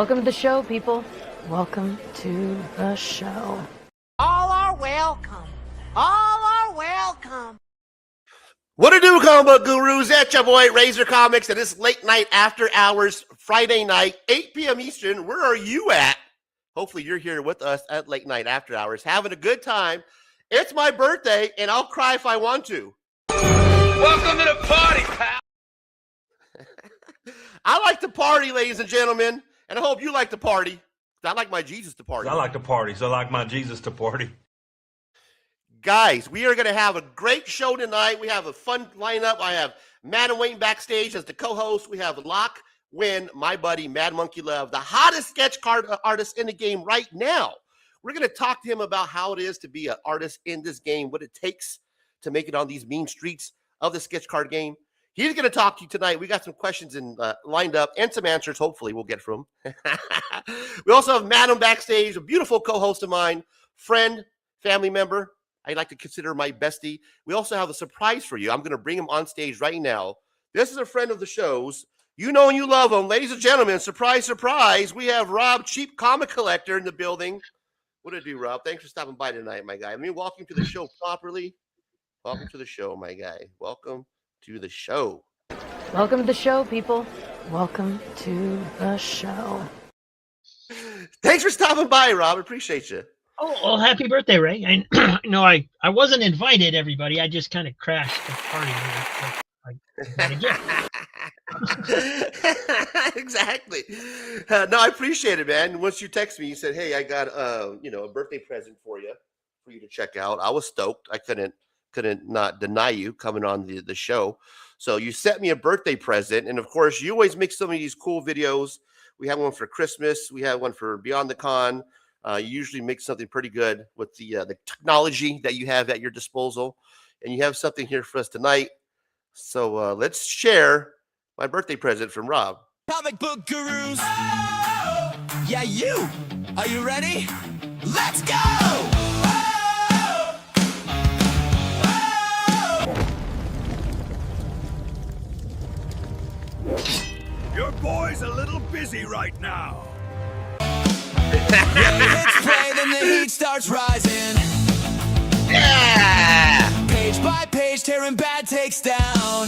Welcome to the show, people. Welcome to the show. All are welcome. All are welcome. What it do, comic book gurus? That's your boy, Razor Comics, and this late night after hours, Friday night, 8 p.m. Eastern. Where are you at? Hopefully you're here with us at late night after hours, having a good time. It's my birthday, and I'll cry if I want to. Welcome to the party, pal. I like to party, ladies and gentlemen, and I hope you like to party. I like my Jesus to party. I like to party, so I like my Jesus to party. Guys, we are going to have a great show tonight. We have a fun lineup. I have Madam Wayne backstage as the co-host. We have Locke Wynn, my buddy, Mad Monkey Love, the hottest sketch card artist in the game right now. We're going to talk to him about how it is to be an artist in this game, what it takes to make it on these mean streets of the sketch card game. He's going to talk to you tonight. We got some questions lined up and some answers, hopefully, we'll get from him. We also have Madam backstage, a beautiful co-host of mine, friend, family member. I like to consider my bestie. We also have a surprise for you. I'm going to bring him on stage right now. This is a friend of the show's. You know and you love him. Ladies and gentlemen, surprise, surprise. We have Rob, Cheap Comic Collector, in the building. What do you do, Rob? Thanks for stopping by tonight, my guy. Let me walk you to the show properly. Welcome to the show, my guy. Welcome to the show. Welcome to the show, people. Welcome to the show. Thanks for stopping by, Rob. Appreciate you. Oh, well, happy birthday, Ray. I wasn't invited, everybody. I just kind of crashed the party. Exactly. No, I appreciate it, man. Once you text me, you said, "Hey, I got a birthday present for you to check out." I was stoked. I couldn't not deny you coming on the show. So you sent me a birthday present, and of course, you always make some of these cool videos. We have one for Christmas. We have one for Beyond the Con. You usually make something pretty good with the technology that you have at your disposal, and you have something here for us tonight. So let's share my birthday present from Rob. Comic book gurus. Oh, yeah, you. Are you ready? Let's go! Oh, oh. Your boy's a little busy right now. When the hits play, then the heat starts rising. Yeah! Page by page, tearing bad takes down.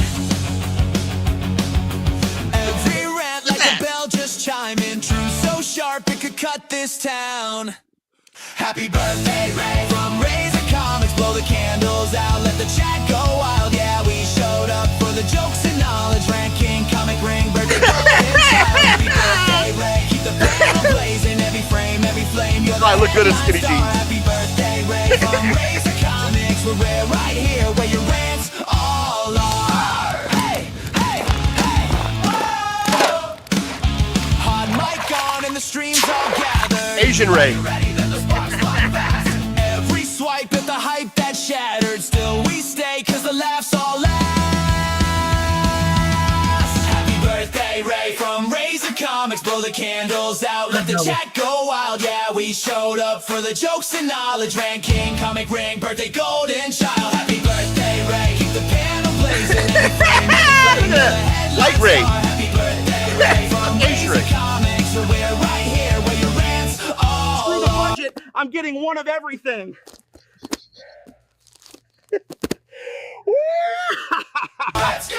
Every rant like a bell just chiming. True so sharp it could cut this town. Happy birthday, Ray. From Razor Comics, blow the candles out. Let the chat go wild. Yeah, we showed up for the jokes and knowledge. Ranking, comic ring, birthday golden child. Happy birthday, Ray. Keep the panel blazing. Every frame, every flame. You're I look good in skinny jeans. Happy birthday, Ray. From Razor Comics, we're right here where your rants all are. Hey, hey, hey. Whoa. Hot mic on and the streams all gathered. Asian Ray. Every swipe at the hype that shattered. Still we stay cause the laughs all last. Happy birthday, Ray. From Razor Comics, blow the candles out. Let the chat go wild. Yeah, we showed up for the jokes and knowledge. Ranking, comic ring, birthday golden child. Happy birthday, Ray. Keep the panel blazing. Every frame, every flame. Light Ray. Happy birthday, Ray. From Razor Comics, we're right here where your rants all Through the budget, I'm getting one of everything. Let's go!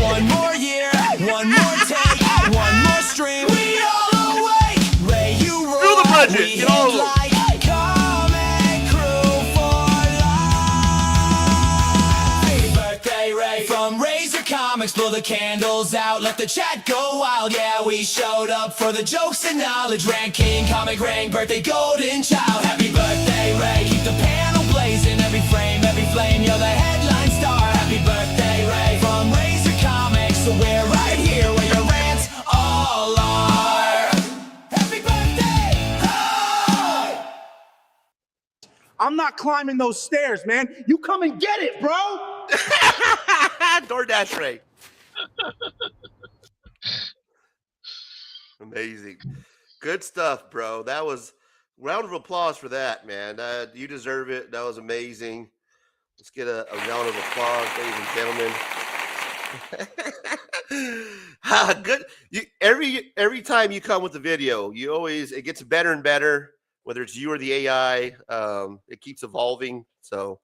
One more year, one more take, one more stream. We all awake. Ray, you rule. Through the budget. We Get all of hit them. like comic crew for life. Happy birthday, Ray. From Razor Comics, blow the candles out. Let the chat go wild. Yeah, we showed up for the jokes and knowledge. Ranking, comic ring, birthday golden child. Happy birthday, Ray. Keep the panel blazing. Every frame, every flame. You're the headline star. Happy birthday, Ray. From Razor Comics, so we're right here where your rants all are. Happy birthday! Oh! I'm not climbing those stairs, man. You come and get it, bro. DoorDash Ray. Amazing. Good stuff, bro. That was round of applause for that, man. You deserve it. That was amazing. Let's get a round of applause, ladies and gentlemen. Good. Every time you come with the video, it gets better and better. Whether it's you or the AI, it keeps evolving. So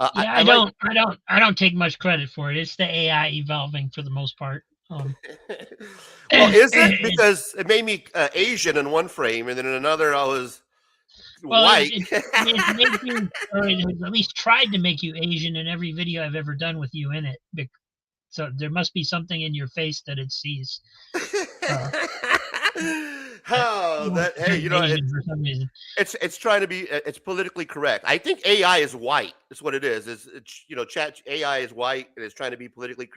Yeah, I like. I don't take much credit for it. It's the AI evolving for the most part. Well, is it because it made me Asian in one frame, and then in another I was Well, white? it's made you, or it has at least tried to make you Asian in every video I've ever done with you in it. So there must be something in your face that it sees. Hey, you know, Asian for some reason. it's trying to be it's politically correct. I think AI is white. That's what it is. It's chat AI is white and it's trying to be politically,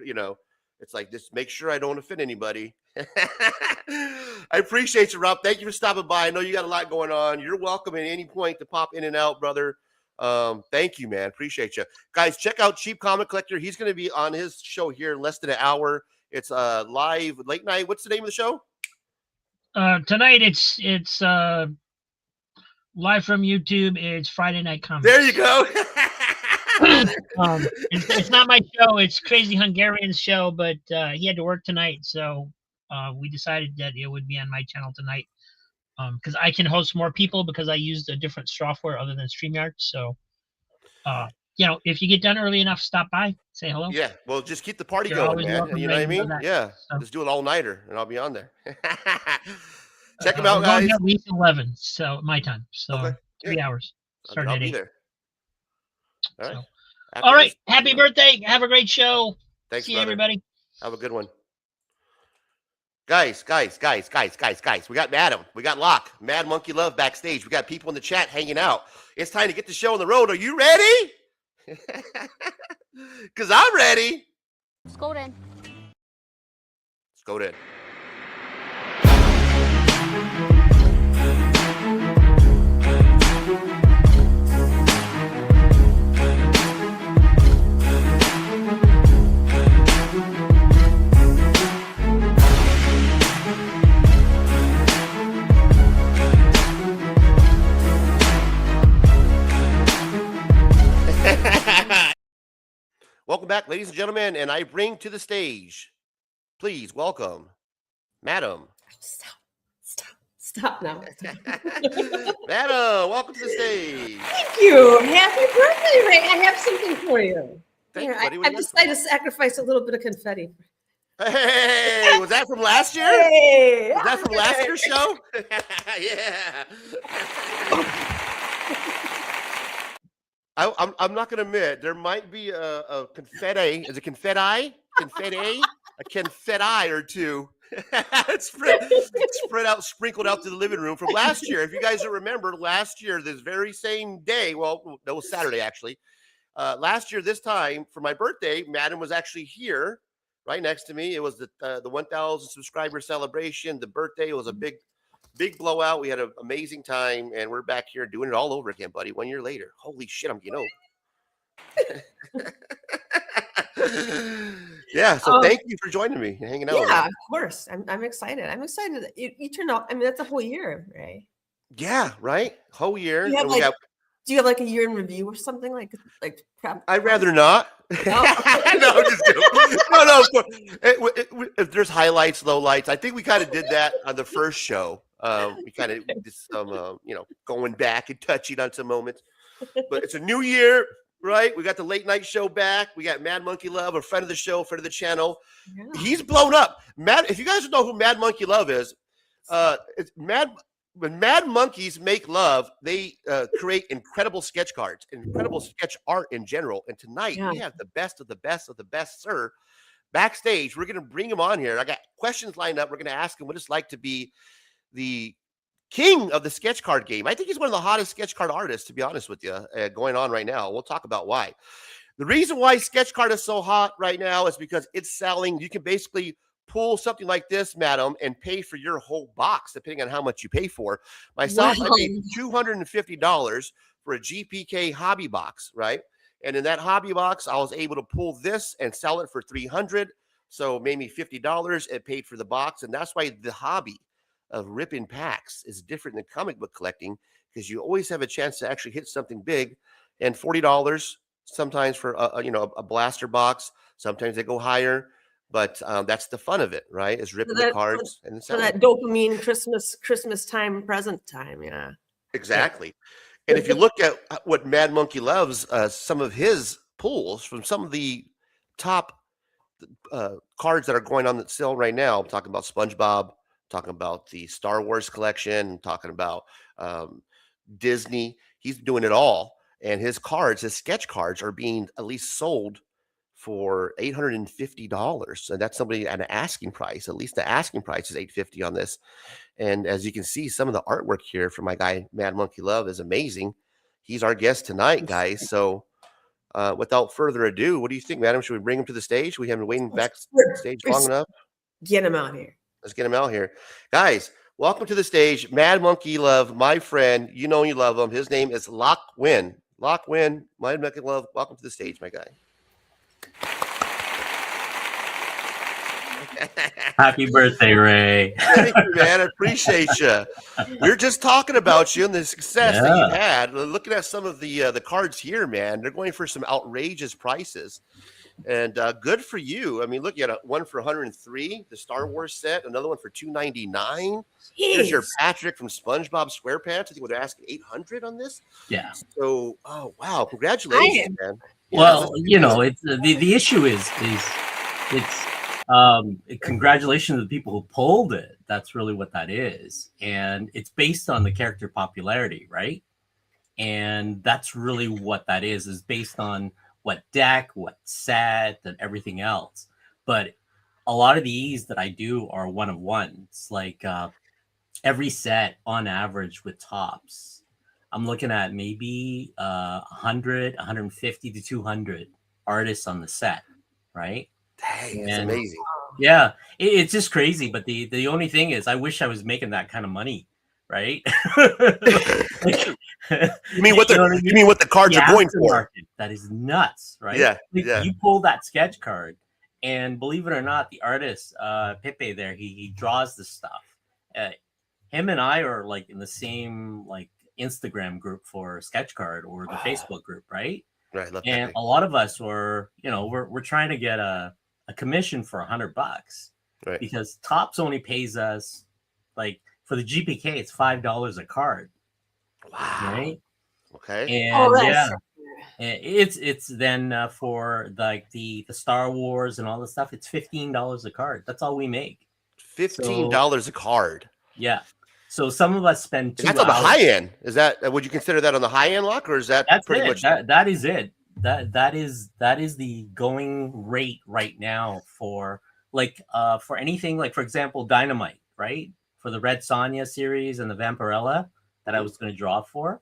it's like just make sure I don't offend anybody. I appreciate you, Rob. Thank you for stopping by. I know you got a lot going on. You're welcome at any point to pop in and out, brother. Thank you, man. Appreciate you. Guys, check out Cheap Comic Collector. He's going to be on his show here in less than an hour. It's live late night. What's the name of the show? Tonight it's live from YouTube. It's Friday Night Comics. There you go. It's not my show. It's Crazy Hungarian's show, but he had to work tonight, so we decided that it would be on my channel tonight. Because I can host more people because I used a different software other than StreamYard. So, if you get done early enough, stop by, say hello. Yeah, well, just keep the party You're going, always man. welcome You know what I right mean? that. Yeah, So, just do it all nighter, and I'll be on there. Check them out, we're going guys. at least 11, so my time. So Okay. 3 hours. Starting I'll at be 8. there. All right. So, After all right. this, Happy birthday. Have a great show. Thanks, See you, brother. everybody. Have a good one. Guys. We got Madam. We got Locke. Mad Monkey Love backstage. We got people in the chat hanging out. It's time to get the show on the road. Are you ready? Because I'm ready. Let's go then. Let's go then. Welcome back, ladies and gentlemen, and I bring to the stage, please welcome, Madam. Stop now. Madam, welcome to the stage. Thank you. Happy birthday, Ray. I have something for you. Thank you, Here, buddy. What do I've you got decided to sacrifice a little bit of confetti. Hey, was that from last year? Hey, Was that from last year's show? Yeah. I'm not going to admit, there might be a confetti. Is it confetti? Confetti? A confetti or two. spread out, sprinkled out to the living room from last year. If you guys remember, last year, this very same day, well, that was Saturday, actually. Last year, this time, for my birthday, Madam was actually here, right next to me. It was the 1,000 subscriber celebration. The birthday was a big blowout. We had an amazing time, and we're back here doing it all over again, buddy. 1 year later. Holy shit, I'm getting old. Yeah, so thank you for joining me and hanging out. Yeah, of course. I'm excited. I'm excited that you turned out. I mean, that's a whole year, Ray. Yeah, right? Whole year. Do you have like a year in review or something like prep? I'd rather not. No, I'm just kidding. No, of course. If there's highlights, lowlights, I think we kind of did that on the first show. We kind of just going back and touching on some moments. But it's a new year, right? We got the late night show back. We got Mad Monkey Love, a friend of the show, friend of the channel. Yeah. He's blown up. If you guys don't know who Mad Monkey Love is, it's Mad. When Mad Monkeys make love, they create incredible sketch cards, incredible sketch art in general. And tonight we have the best of the best of the best, sir. Backstage, we're going to bring him on here. I got questions lined up. We're going to ask him what it's like to be the king of the sketch card game. I think he's one of the hottest sketch card artists, to be honest with you, going on right now. We'll talk about why. The reason why sketch card is so hot right now is because it's selling. You can basically pull something like this, Madam, and pay for your whole box, depending on how much you pay for. Myself, I paid $250 for a GPK hobby box, right? And in that hobby box, I was able to pull this and sell it for $300. So maybe $50. It paid for the box. And that's why the hobby of ripping packs is different than comic book collecting, because you always have a chance to actually hit something big. And $40 sometimes for a blaster box. Sometimes they go higher. But that's the fun of it, right? Is ripping the cards and So selling. that dopamine Christmas time, present time. Yeah. Exactly. And if you look at what Mad Monkey loves, some of his pulls from some of the top cards that are going on sale right now. I'm talking about SpongeBob, talking about the Star Wars collection, talking about Disney. He's doing it all. And his cards, his sketch cards, are being at least sold for $850. And that's somebody at an asking price. At least the asking price is $850 on this. And as you can see, some of the artwork here from my guy, Mad Monkey Love, is amazing. He's our guest tonight, guys. So without further ado, what do you think, madam? Should we bring him to the stage? We haven't been waiting backstage long enough. Get him out here. Let's get him out here. Guys, welcome to the stage, Mad Monkey Love, my friend. You know you love him. His name is Lock Win. Lock Win, Mad Monkey Love, welcome to the stage, my guy. Happy birthday, Ray. Thank you, man. I appreciate you. We're just talking about you and the success that you've had. Looking at some of the cards here, man, they're going for some outrageous prices. And good for you. I mean, look, you had one for 103, the Star Wars set, another one for 299. Here's your Patrick from SpongeBob SquarePants. I think we're asking 800 on this. Yeah. So, oh wow, congratulations, man. Well, you know, it's the issue is it's congratulations to the people who pulled it. That's really what that is, and it's based on the character popularity, right? And that's really what that is based on what deck, what set, and everything else. But a lot of these that I do are one of ones. Like every set on average with tops, I'm looking at maybe 100, 150 to 200 artists on the set, right? Dang, that's amazing. Yeah, it's just crazy. But the only thing is, I wish I was making that kind of money, right? You mean what the cards are going for? That is nuts, right? Yeah, You pull that sketch card, and believe it or not, the artist Pepe there, he draws the stuff. Him and I are like in the same like Instagram group for sketch card or the Facebook group, right? Right. And a lot of us were, you know, we're trying to get a commission for $100, right? Because Topps only pays us like for the GPK, it's $5 a card. Wow. Right. Okay. And it's then for like the Star Wars and all the stuff, it's $15 a card. That's all we make. $15 a card. Yeah. So some of us spend 2 hours. That's on the high end. Is that, would you consider that on the high end, Lock, or is that pretty much that is it? That is the going rate right now for like for anything like, for example, Dynamite, right? For the Red Sonja series and the Vampirella that I was going to draw for,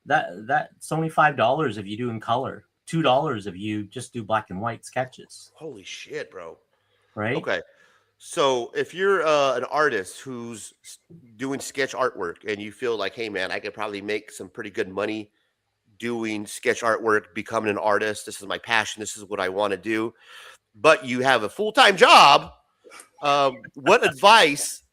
that's only $5 if you do in color, $2 if you just do black and white sketches. Holy shit, bro! Right? Okay, so if you're an artist who's doing sketch artwork and you feel like, hey, man, I could probably make some pretty good money doing sketch artwork, becoming an artist. This is my passion. This is what I want to do. But you have a full-time job. What advice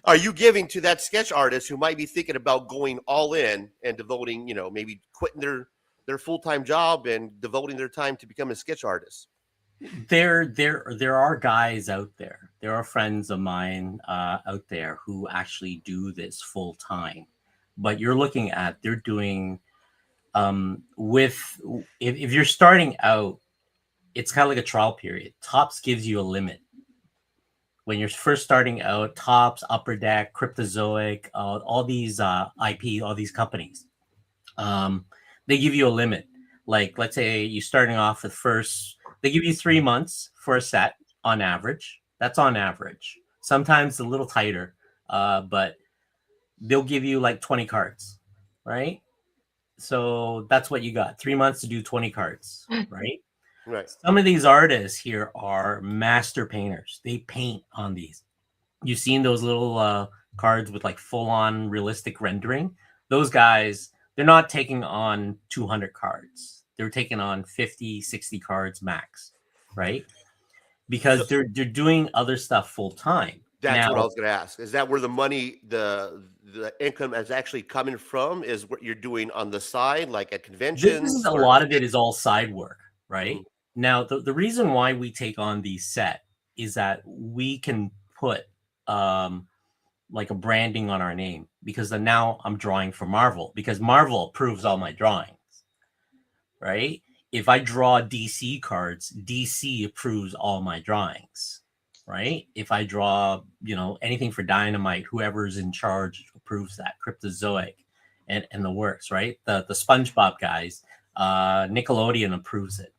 are you giving to that sketch artist who might be thinking about going all in and devoting, you know, maybe quitting their full-time job and devoting their time to become a sketch artist? There are guys out there. There are friends of mine out there who actually do this full time. But you're looking at they're doing if you're starting out, it's kind of like a trial period. Topps gives you a limit. When you're first starting out, Topps, Upper Deck, Cryptozoic, all these IP, all these companies, they give you a limit. Like, let's say you're starting off with they give you 3 months for a set on average. That's on average. Sometimes a little tighter, but they'll give you like 20 cards, right? So that's what you got. 3 months to do 20 cards, right? Right. Some of these artists here are master painters. They paint on these. You've seen those little cards with like full-on realistic rendering. Those guys, they're not taking on 200 cards. They're taking on 50, 60 cards max, right? Because they're doing other stuff full time. That's what I was going to ask. Is that where the money, the income is actually coming from? Is what you're doing on the side, like at conventions? A lot of it is all side work, right? Now, the reason why we take on these set is that we can put like a branding on our name, because then now I'm drawing for Marvel, because Marvel approves all my drawings, right? If I draw DC cards, DC approves all my drawings, right? If I draw, anything for Dynamite, whoever's in charge approves that, Cryptozoic and the works, right? The SpongeBob guys, Nickelodeon approves it,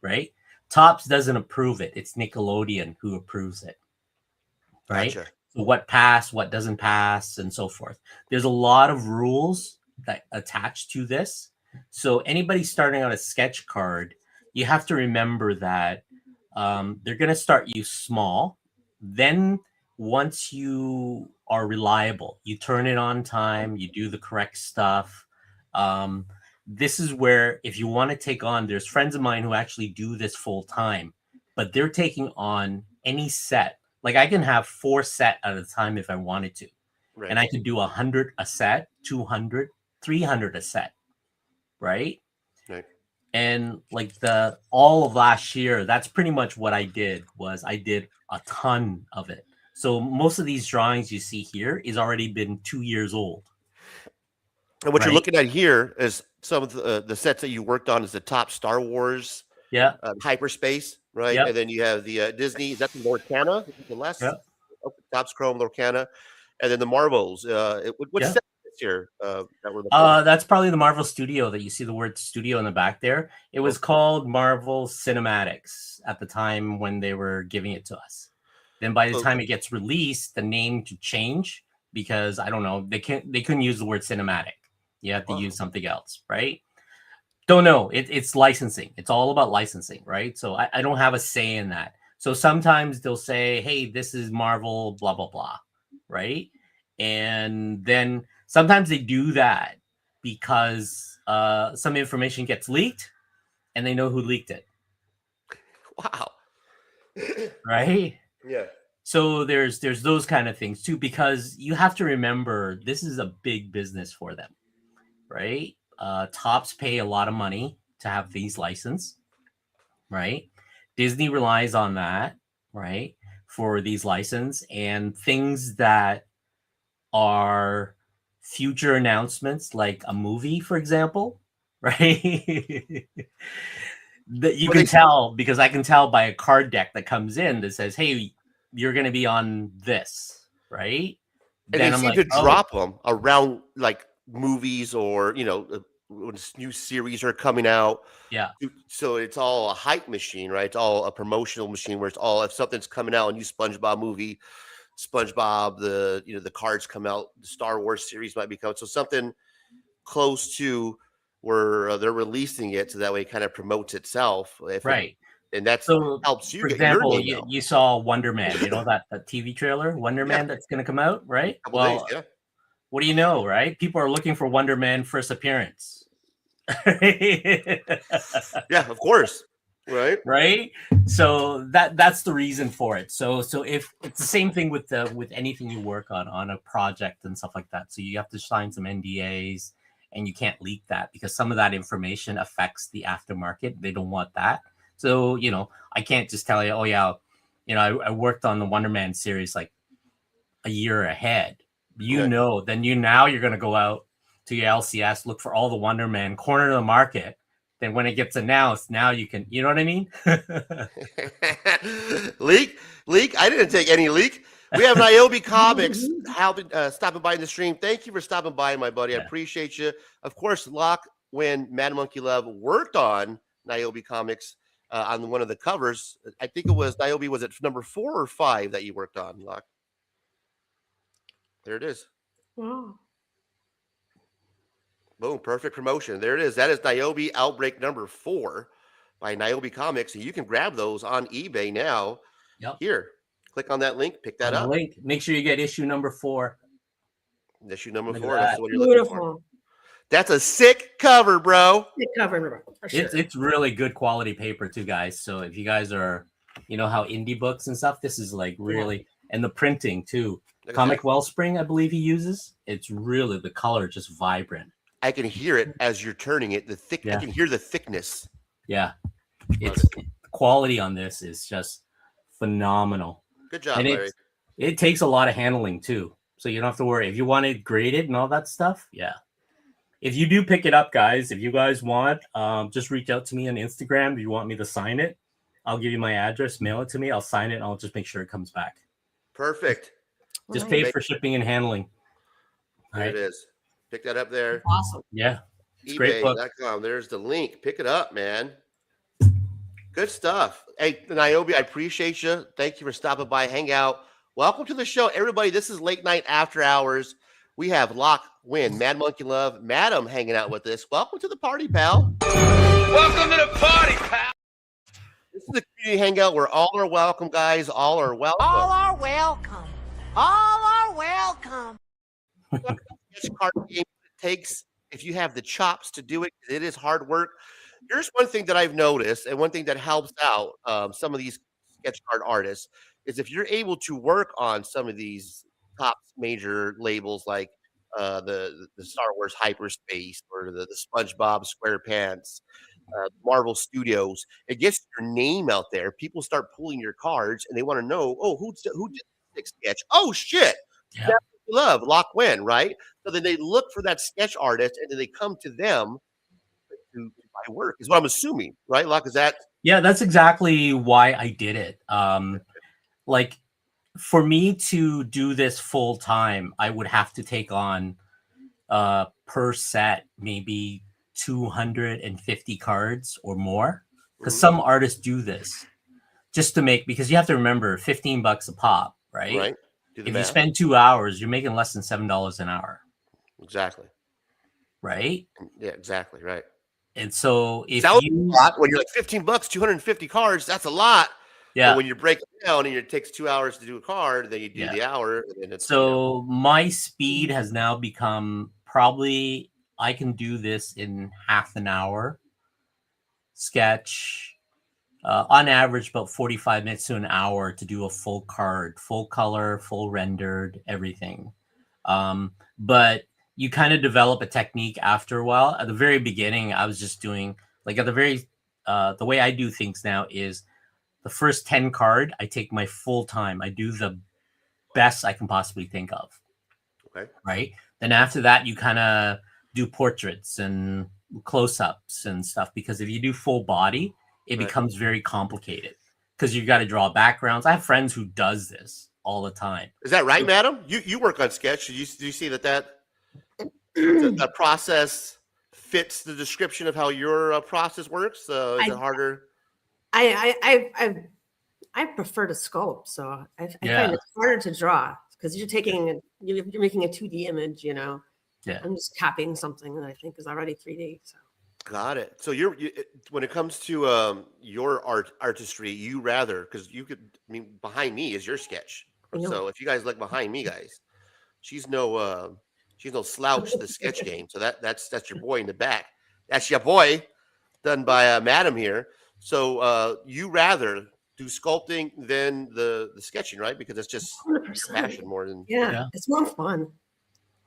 right? Topps doesn't approve it. It's Nickelodeon who approves it, right? Gotcha. So what pass, what doesn't pass, and so forth. There's a lot of rules that attach to this. So anybody starting on a sketch card, you have to remember that they're going to start you small. Then once you are reliable, you turn it on time, you do the correct stuff. This is where, if you want to take on, there's friends of mine who actually do this full time, but they're taking on any set. Like I can have 4 set at a time if I wanted to. Right. And I could do 100 a set, 200, 300 a set. Right. And like all of last year, that's pretty much what I did. I did a ton of it. So most of these drawings you see here is already been 2 years old. And what you're looking at here is some of the sets that you worked on is the top Star Wars, hyperspace, right? Yep. And then you have the Disney. Is that the Lorcana? The last Topps Chrome Lorcana, and then the Marvels. What set is here? That were that's probably the Marvel Studio that you see the word Studio in the back there. It was called Marvel Cinematics at the time when they were giving it to us. Then by the time it gets released, the name to change, because I don't know, they couldn't use the word cinematic. You have to use something else, right? Don't know. It's licensing. It's all about licensing, right? So I don't have a say in that. So sometimes they'll say, hey, this is Marvel, blah, blah, blah, right? And then sometimes they do that because some information gets leaked and they know who leaked it. Wow. Right? Yeah. So there's those kind of things too, because you have to remember this is a big business for them, right? Topps pay a lot of money to have these licensed, right? Disney relies on that, right, for these license, and things that are future announcements, like a movie, for example, right? That you can tell, because I can tell by a card deck that comes in that says, hey, you're going to be on this, right? And then they seem to drop them around like movies or, when new series are coming out. Yeah. So it's all a hype machine, right? It's all a promotional machine where it's all, if something's coming out, a new SpongeBob movie, SpongeBob, the cards come out, the Star Wars series might be coming. So something close to where they're releasing it, so that way it kind of promotes itself. Right. And that's helps you. For get example, your name you saw Wonder Man, that TV trailer, Wonder Man, that's going to come out, right? Well, what do you know, right? People are looking for Wonder Man first appearance. Yeah, of course. Right. So that's the reason for it. So if it's the same thing with anything you work on a project and stuff like that. So you have to sign some NDAs, and you can't leak that because some of that information affects the aftermarket. They don't want that. So, I can't just tell you, oh yeah, I worked on the Wonder Man series like a year ahead. Then you're going to go out to your LCS, look for all the Wonder Man, corner the market. Then when it gets announced, now you can, you know what I mean? Leak. I didn't take any leak. We have Niobe Comics stopping by in the stream. Thank you for stopping by, my buddy. I appreciate you. Of course, Locke, when Mad Monkey Love worked on Niobe Comics on one of the covers, I think it was Niobe, was it number 4 or 5 that you worked on, Locke? There it is. Wow. Boom, perfect promotion. There it is. That is Niobe Outbreak number 4 by Niobe Comics. And you can grab those on eBay now. Yep. Here, click on that link, pick that up. Link. Make sure you get issue number 4. Issue number 4. That's what you're Beautiful. looking for. That's a sick cover, bro. Sick cover, for sure. It's really good quality paper too, guys. So if you guys are, how indie books and stuff, this is like really, and the printing too. Comic Wellspring, I believe he uses. It's really, the color just vibrant. I can hear it as you're turning it. I can hear the thickness. Yeah. quality on this is just phenomenal. Good job, And Larry. it takes a lot of handling too. So you don't have to worry. If you want it graded and all that stuff, yeah. If you do pick it up, guys, if you guys want, just reach out to me on Instagram. If you want me to sign it, I'll give you my address, mail it to me. I'll sign it, and I'll just make sure it comes back. Perfect. Just pay for shipping and handling. There it is. Pick that up there. Awesome. Yeah. It's great book. eBay.com. There's the link. Pick it up, man. Good stuff. Hey, Niobe, I appreciate you. Thank you for stopping by, hang out. Welcome to the show, everybody. This is Late Night After Hours. We have Locke, Win, Mad Monkey Love, Madam hanging out with us. Welcome to the party, pal. Welcome to the party, pal. This is the community hangout where all are welcome, guys. All are welcome. All are welcome. All are welcome. Sketch card game it takes if you have the chops to do it. It is hard work. Here's one thing that I've noticed, and one thing that helps out some of these sketch card artists is if you're able to work on some of these top major labels like the Star Wars Hyperspace or the SpongeBob SquarePants, Marvel Studios, it gets your name out there. People start pulling your cards, and they want to know, oh, who did this sketch? Oh shit, Yeah. that's what you love, Locke Win, right? So then they look for that sketch artist, and then they come to them to buy work. Is what I'm assuming, right, Locke? Is that? Yeah, that's exactly why I did it. Like, for me to do this full time, I would have to take on per set maybe 250 cards or more, because some artists do this just to make, because you have to remember $15 a pop, right? Right. If you spend 2 hours, you're making less than $7 an hour. Exactly. Right. Yeah, exactly. Right. And so if that was you a lot, when you're like $15, 250 cards, that's a lot. Yeah. But when you break it down and it takes 2 hours to do a card, then you do the hour, and then it's so my speed has now become probably, I can do this in half an hour sketch, on average about 45 minutes to an hour to do a full card, full color, full rendered, everything. But you kind of develop a technique after a while. At the very beginning, I was just doing like at the very the way I do things now is the first 10 card, I take my full time. I do the best I can possibly think of. Okay. Right. Then after that, you kind of do portraits and close-ups and stuff, because if you do full body, it becomes very complicated because you've got to draw backgrounds. I have friends who does this all the time. Is that right, madam? You work on sketch. Do you see that process fits the description of how your process works? Is it harder? I prefer to sculpt, so I find it's harder to draw because you're making a 2D image, you know. Yeah. I'm just copying something that I think is already 3D. So. Got it. So you when it comes to your artistry, you rather, because you could, I mean, behind me is your sketch. So if you guys look behind me, guys, she's no slouch to the sketch game. So that's your boy in the back. That's your boy, done by Madam here. So you rather do sculpting than the sketching, right? Because it's just 100%. passion more than it's more fun.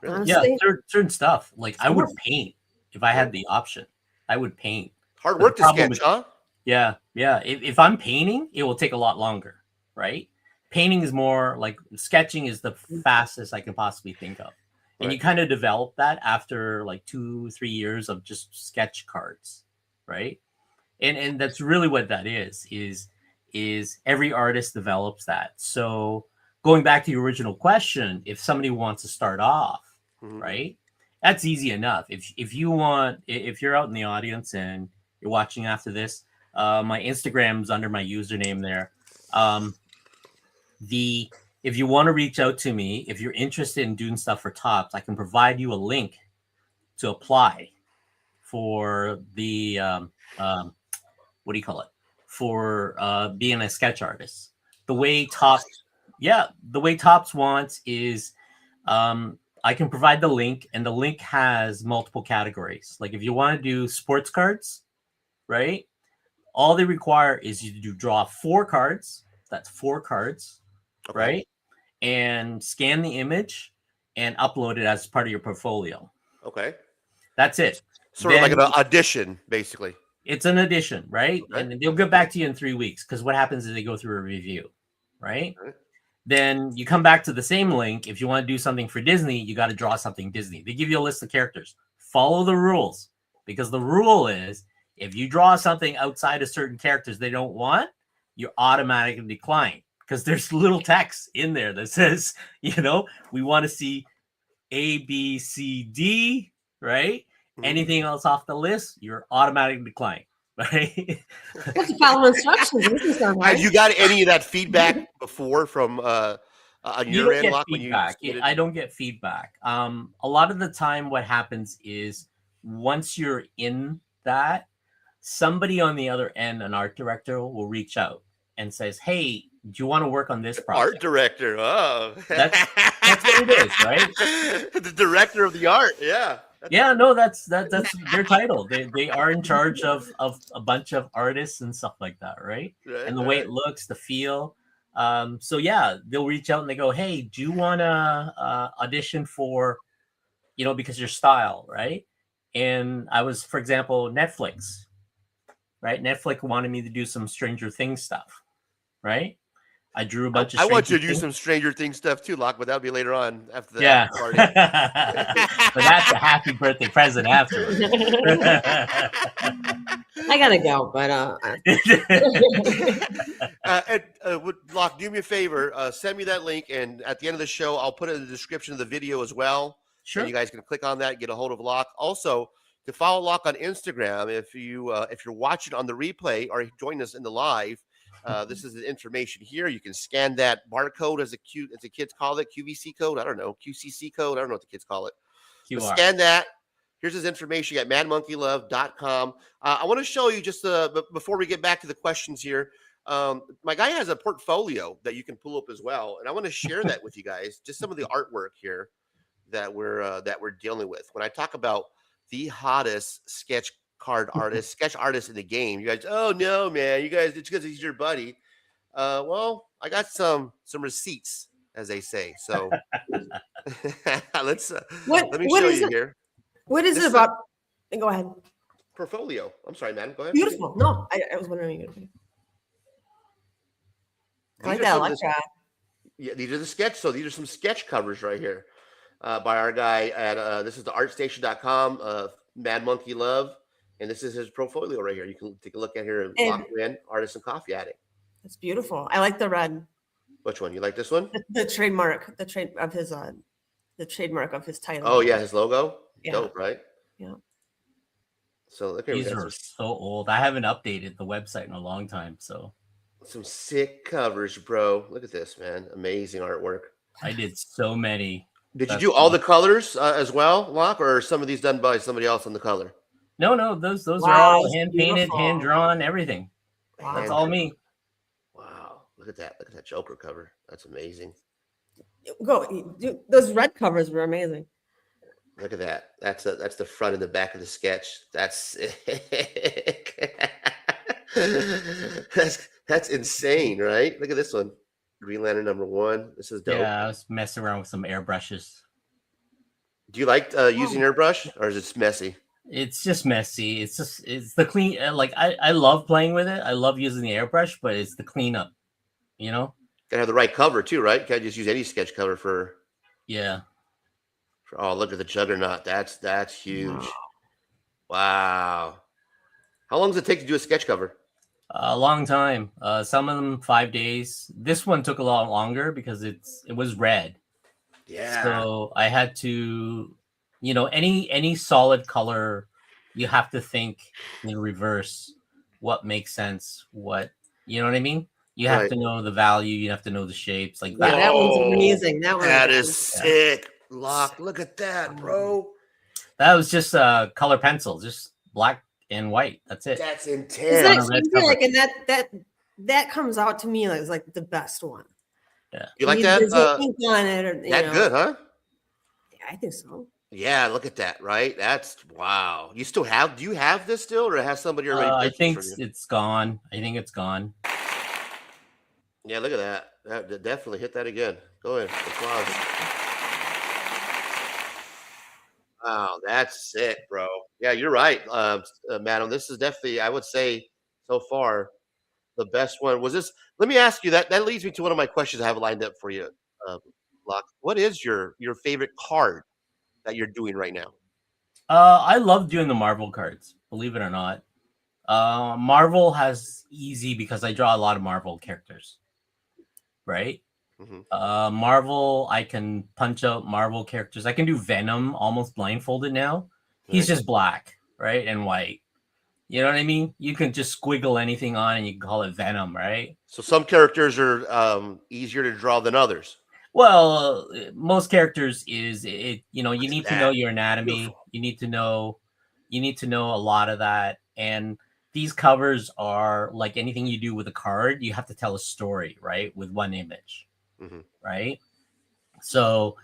Really? Honestly. Yeah, certain stuff. Like I would paint if I had the option. I would paint. Hard work to sketch, huh? Yeah. If I'm painting, it will take a lot longer, right? Painting is more like sketching is the fastest I can possibly think of. And you kind of develop that after like 2-3 years of just sketch cards, right? And that's really what that is every artist develops that. So going back to your original question, if somebody wants to start off, right? That's easy enough. If you're out in the audience and you're watching after this, my Instagram's under my username there. If you want to reach out to me, if you're interested in doing stuff for Tops, I can provide you a link to apply for the what do you call it? For being a sketch artist. The way Tops wants is I can provide the link, and the link has multiple categories. Like if you want to do sports cards, right? All they require is you to draw 4 cards. That's 4 cards, right? And scan the image and upload it as part of your portfolio. Okay. That's it. Sort of like an audition, basically. It's an edition, right? Okay. And they'll get back to you in 3 weeks because what happens is they go through a review, right? Okay. Then you come back to the same link. If you want to do something for Disney, you got to draw something Disney. They give you a list of characters. Follow the rules because the rule is if you draw something outside of certain characters they don't want, you automatically decline because there's little text in there that says, we want to see A, B, C, D, right? Anything else off the list, you're automatically declined, right? What's the follow instructions? This is not Have right. you got any of that feedback before from on You your don't end, get Locke? feedback. I don't get feedback. A lot of the time, what happens is once you're in that, somebody on the other end, an art director, will reach out and says, "Hey, do you want to work on this project?" Art director. Oh, That's what it is, right? The director of the art. Yeah. Yeah, no, that's their title. They are in charge of a bunch of artists and stuff like that, right? Right, And the way right. it looks, the feel. So yeah, they'll reach out and they go, "Hey, do you want to audition for, because your style, right?" And I was, for example, Netflix, right? Netflix wanted me to do some Stranger Things stuff, right? I drew a bunch of. I want you Stranger to do Things. some Stranger Things stuff too, Locke, but that'll be later on after the Yeah. after party. But that's a happy birthday present afterwards. I gotta go, but Locke, do me a favor. Send me that link, and at the end of the show, I'll put it in the description of the video as well. Sure. And you guys can click on that, get a hold of Locke. Also, to follow Locke on Instagram, if you're watching on the replay or join us in the live, this is the information here. You can scan that barcode as the kids call it, QVC code. I don't know, QCC code. I don't know what the kids call it. But QR. scan that. Here's his information at madmonkeylove.com. I want to show you just before we get back to the questions here. My guy has a portfolio that you can pull up as well, and I want to share that with you guys. Just some of the artwork here that we're dealing with. When I talk about the hottest sketch artist in the game, you guys, oh no, man, you guys, it's because he's your buddy. Well, I got some receipts, as they say. So let me show you here. What is it about? Go ahead. Portfolio. I'm sorry, man. Go ahead. Beautiful. No, I was wondering. I like that. I like that. Yeah, these are the sketch. So these are some sketch covers right here by our guy at this is the artstation.com, Mad Monkey Love, and this is his portfolio right here. You can take a look at here. Lock in Artist and Coffee Addict. It's beautiful. I like the red. Which one? You like this one? The trademark of his title. Oh yeah, his logo. Yeah. Dope, right? Yeah. So look at These are so old. I haven't updated the website in a long time. So some sick covers, bro. Look at this, man. Amazing artwork. I did so many. Did you do all the colors as well, Locke, or are some of these done by somebody else on the color? No, those Wow, are all hand painted, beautiful. hand drawn, everything. Wow. That's all me. Wow, look at that! Look at that Joker cover. That's amazing. Those red covers were amazing. Look at that. That's the front and the back of the sketch. That's sick. that's insane, right? Look at this one. Green Lantern #1. This is dope. Yeah, I was messing around with some airbrushes. Do you like using airbrush, or is it messy? It's just messy. It's the clean. I love playing with it. I love using the airbrush, but it's the cleanup. Gotta have the right cover too, right? You can't just use any sketch cover for. Yeah. Oh, look at the Juggernaut. That's huge. Wow. How long does it take to do a sketch cover? A long time. Some of them 5 days. This one took a lot longer because it was red. Yeah. So I had to, any solid color, you have to think in reverse what makes sense. What you know what I mean? You have to know the value. You have to know the shapes like that. Yeah, that one's amazing. That is sick. Locke, look at that, bro. That was just color pencil, just black and white. That's it. That's intense. Isn't that crazy? Like, and that comes out to me as like the best one. Yeah. You like that? There's no ink on it, or, that good, huh? Yeah, I think so. Yeah, look at that, right? That's wow. Do you have this still, or has somebody already? I think it's gone. I think it's gone. Yeah, look at that. That definitely hit that again. Go ahead. Applause. Wow, that's sick, bro. Yeah, you're right, madam. This is definitely, I would say, so far the best one. Was this? Let me ask you that. That leads me to one of my questions I have lined up for you, um, Locke. What is your favorite card that you're doing right now? I love doing the Marvel cards, believe it or not. Marvel has easy because I draw a lot of Marvel characters, right? Hmm. Marvel, I can punch out Marvel characters. I can do Venom almost blindfolded now. He's Right. just black, right? And white. You know what I mean? You can just squiggle anything on and you can call it Venom, right? So some characters are easier to draw than others. Well, most characters is it, you know, you need to know That your anatomy. beautiful. You need to know a lot of that. And these covers are like anything you do with a card, you have to tell a story, right? With one image, Hmm. right? So,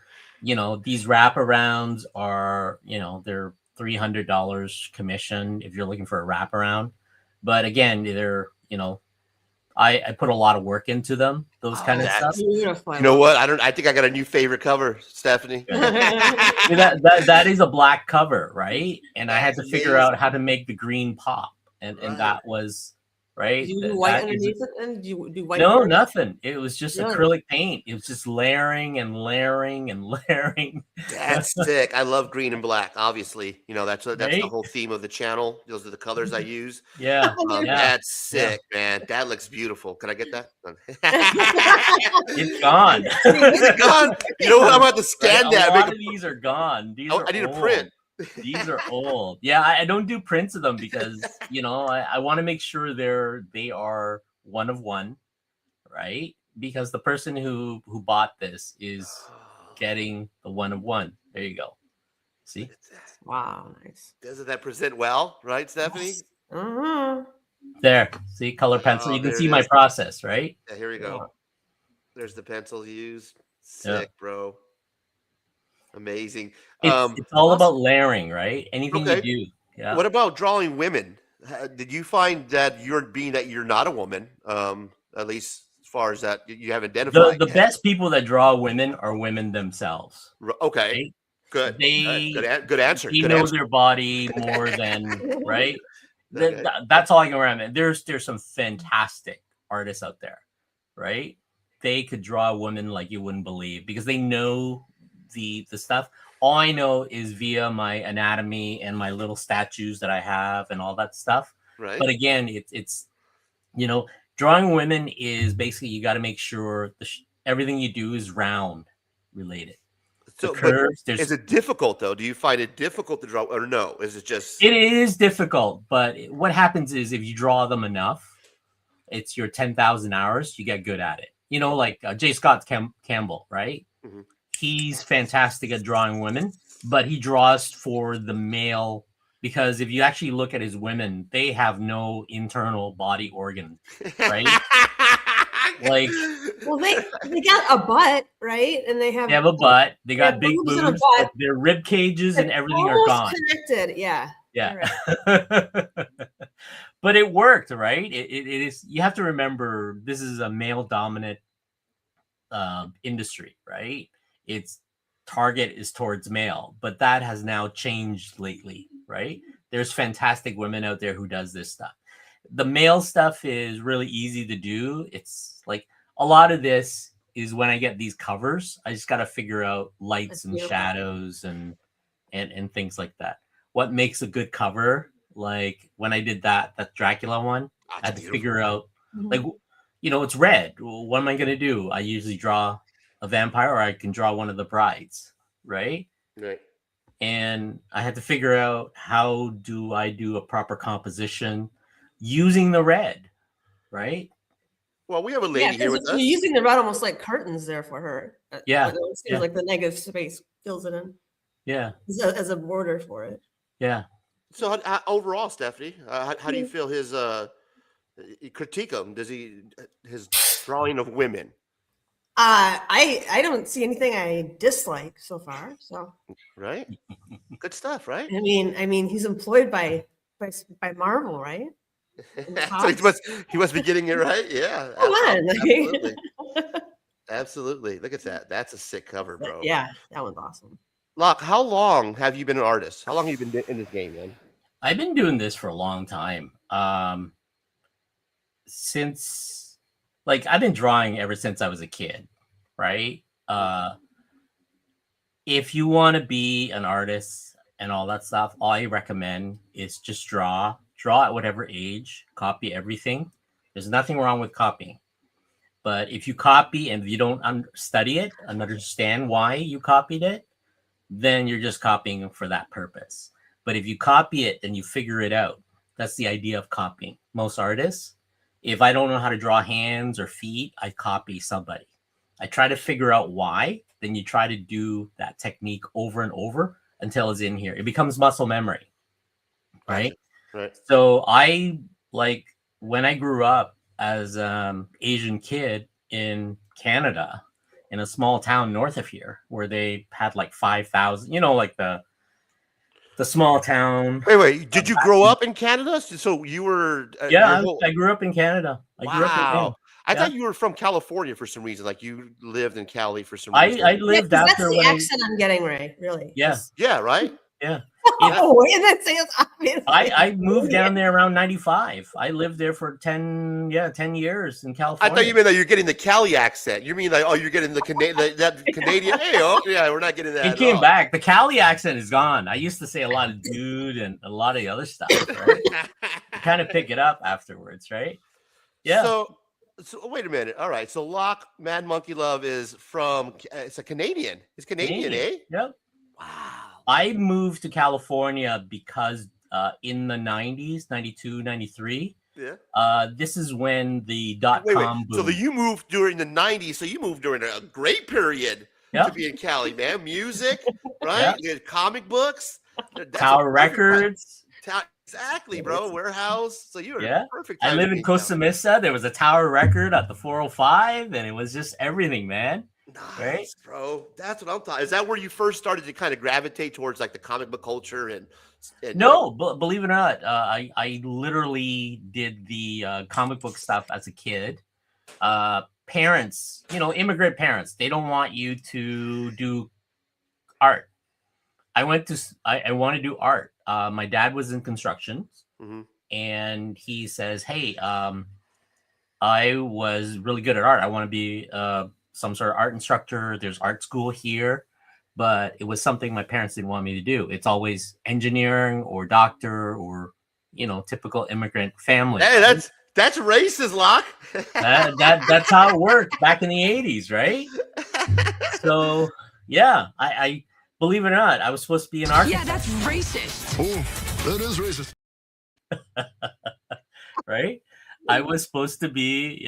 you know, these wraparounds are, you know, they're $300 commission if you're looking for a wraparound. But again, they're, you know, I put a lot of work into them, those Oh, kind of it's stuff. That's, beautiful. I you know love what? I think I got a new favorite cover, Stephanie. Yeah, that is a black cover, right? And I had That's to figure out how amazing. to make the green pop, and Right. that was Did right. you do white That is underneath it? And do you do white no first? nothing. It was just Really? acrylic paint. It was just layering and layering and layering, That's sick. I love green and black. Obviously, you know that's the right? whole theme of the channel. Those are the colors I use. Yeah, yeah, That's yeah. sick, man. That looks beautiful. Can I get that? It's gone. Is it gone? You know what? I'm about to Right? scan A that. lot of these are gone. These Oh, are I need a old. print. These are old. Yeah, I don't do prints of them because you know I want to make sure they are one of one, right? Because the person who bought this is getting the one of one. There you go. See? Wow, nice. Doesn't that present well, right, Stephanie? Uh-huh. There. See color pencil. Oh, You can there it see my is. process, right? Yeah, here we Yeah. go. There's the pencil used. Yeah. Sick, bro. Amazing. It's all Awesome. about layering, right? Anything you Okay. do. Yeah. What about drawing women? Did you find that you're not a woman, at least as far as that you haven't identified The yet? best people that draw women are women themselves. Okay, Right? good. They Good answer. they Good know answer. their body more than right. Okay. That's all I can remember. There's some fantastic artists out there, right? They could draw a woman like you wouldn't believe because they know the stuff. All I know is via my anatomy and my little statues that I have and all that stuff. Right. But again, it's you know, drawing women is basically you got to make sure everything you do is round related. The So, but curves, is it difficult though? Do you find it difficult to draw, or no? Is it just it is difficult, but what happens is if you draw them enough, it's your 10,000 hours, you get good at it. You know, like J. Scott Campbell, right? Mhm. He's fantastic at drawing women, but he draws for the male because if you actually look at his women, they have no internal body organ, right? Like Well, they got a butt, right? And they have a butt, they got have big boobs and a boobs, butt. but their rib cages and They're everything are almost gone. connected. Yeah. Yeah. You're right. But it worked, right? It is. You have to remember this is a male dominant industry, right? Its target is towards male, but that has now changed lately, right? There's fantastic women out there who does this stuff. The male stuff is really easy to do. It's like a lot of this is when I get these covers, I just got to figure out lights That's and beautiful. shadows and things like that. What makes a good cover? Like when I did that Dracula one, I had to figure out like you know it's red. What am I gonna do? I usually draw a vampire, or I can draw one of the brides, right? right? And I had to figure out how do I do a proper composition using the red, right? Well, we have a Yeah, lady here because with you're us. using the red almost like curtains there for her. Yeah, Like, it seems yeah. like the negative space fills it in Yeah, as a border for it. yeah. So overall, Stephanie, how do you feel his critique him? Does his drawing of women? I don't see anything I dislike so far. So Right? Good stuff, right? I mean, he's employed by Marvel, right? So he must be getting it right. Yeah, Come on. absolutely, absolutely. Look at that. That's a sick cover, bro. Yeah, that one's awesome. Locke, how long have you been an artist? How long have you been in this game, man? I've been doing this for a long time. Since like I've been drawing ever since I was a kid, right? If you want to be an artist and all that stuff, all I recommend is just draw at whatever age, copy everything. There's nothing wrong with copying. But if you copy and you don't study it and understand why you copied it, then you're just copying for that purpose. But if you copy it and you figure it out, that's the idea of copying. Most artists, if I don't know how to draw hands or feet, I copy somebody. I try to figure out why, then you try to do that technique over and over until it's in here. It becomes muscle memory, right? Right. So I, like, when I grew up as Asian kid in Canada, in a small town north of here, where they had like 5,000, like the small town. Wait. Did you grow up in Canada? So you were? I grew up in Canada. Wow. I thought you were from California for some reason. Like you lived in Cali for some reason. I lived after. That's the accent I'm getting, Ray. Really. Yes. Yeah. Right. Yeah. Oh, and that's obvious. I moved down there around 95. I lived there for 10 years in California. I thought you meant that you're getting the Cali accent. You mean like, oh, you're getting the Canadian? Hey, yeah, we're not getting that. It came back. The Cali accent is gone. I used to say a lot of dude and a lot of the other stuff. Right? You kind of pick it up afterwards, right? Yeah. So wait a minute. All right. So Locke Mad Monkey Love is from. It's a Canadian. It's Canadian, eh? Yep. Wow. I moved to California because in the 90s, 92, 93, this is when the .com boom. So you moved during the 90s, so you moved during a great period to be in Cali, man. Music, right? You had comic books. Tower Records. Exactly, bro. Warehouse. So you were perfect. I live in Costa Mesa. There was a Tower Record at the 405, and it was just everything, man. Nice, right, bro. That's what I'm talking. Is that where you first started to kind of gravitate towards like the comic book culture and no, believe it or not, I literally did the comic book stuff as a kid. Parents, immigrant parents, they don't want you to do art. I want to do art. My dad was in construction, and he says, "Hey, I was really good at art. I want to be some sort of art instructor. There's art school here." But it was something my parents didn't want me to do. It's always engineering or doctor or, typical immigrant family. Hey, that's racist, Locke. That's how it worked back in the 80s, right? So, yeah, I believe it or not, I was supposed to be an architect. Yeah, that's racist. Oh, that is racist. Right? I was supposed to be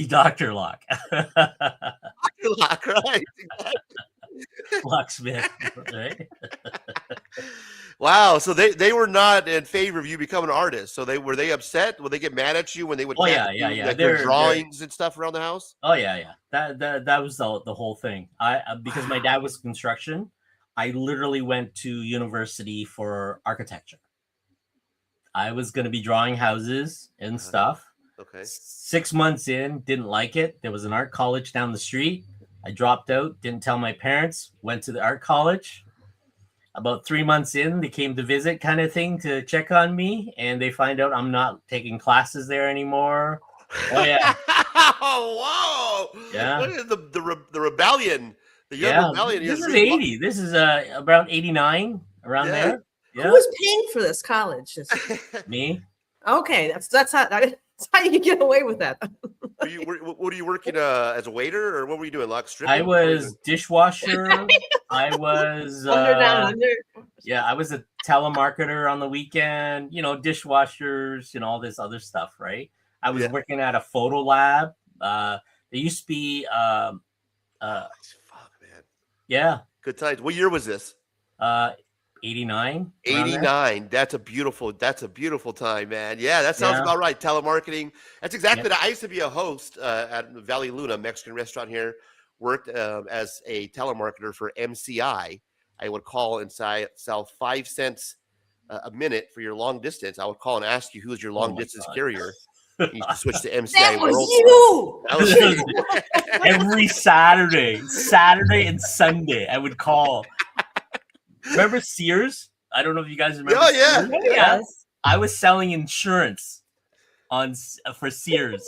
Dr. Locke. Dr. Locke, right? Locksmith, right? Wow. So they were not in favor of you becoming an artist. So were they upset? Would they get mad at you when they would? Like their drawings and stuff around the house. Oh yeah. That was the whole thing. Because my dad was construction, I literally went to university for architecture. I was going to be drawing houses and stuff. Okay. 6 months in, didn't like it. There was an art college down the street. I dropped out, didn't tell my parents, went to the art college. About 3 months in, they came to visit kind of thing to check on me, and they find out I'm not taking classes there anymore. Oh, yeah. Oh, whoa. Yeah. What is the rebellion? The young rebellion. This is 80. This is around 89, around there. Yeah. Who was paying for this college? Me. Okay, that's how you can get away with that. What are you working as a waiter, or what were you doing? Like stripping? I was dishwasher. I was Yeah, I was a telemarketer on the weekend. Dishwashers and all this other stuff. Right. I was working at a photo lab. There used to be. Fuck, man. Yeah. Good times. What year was this? 89. 89. That's a beautiful time, man. Yeah, that sounds about right. Telemarketing. That's exactly that. I used to be a host at Valley Luna Mexican restaurant here. Worked as a telemarketer for MCI. I would call and sell 5 cents a minute for your long distance. I would call and ask you who's your long distance carrier. You should switch to MCI. That was you. Every Saturday and Sunday, I would call. Remember Sears? I don't know if you guys remember. Oh, yeah. Sears? Yes. I was selling insurance for Sears.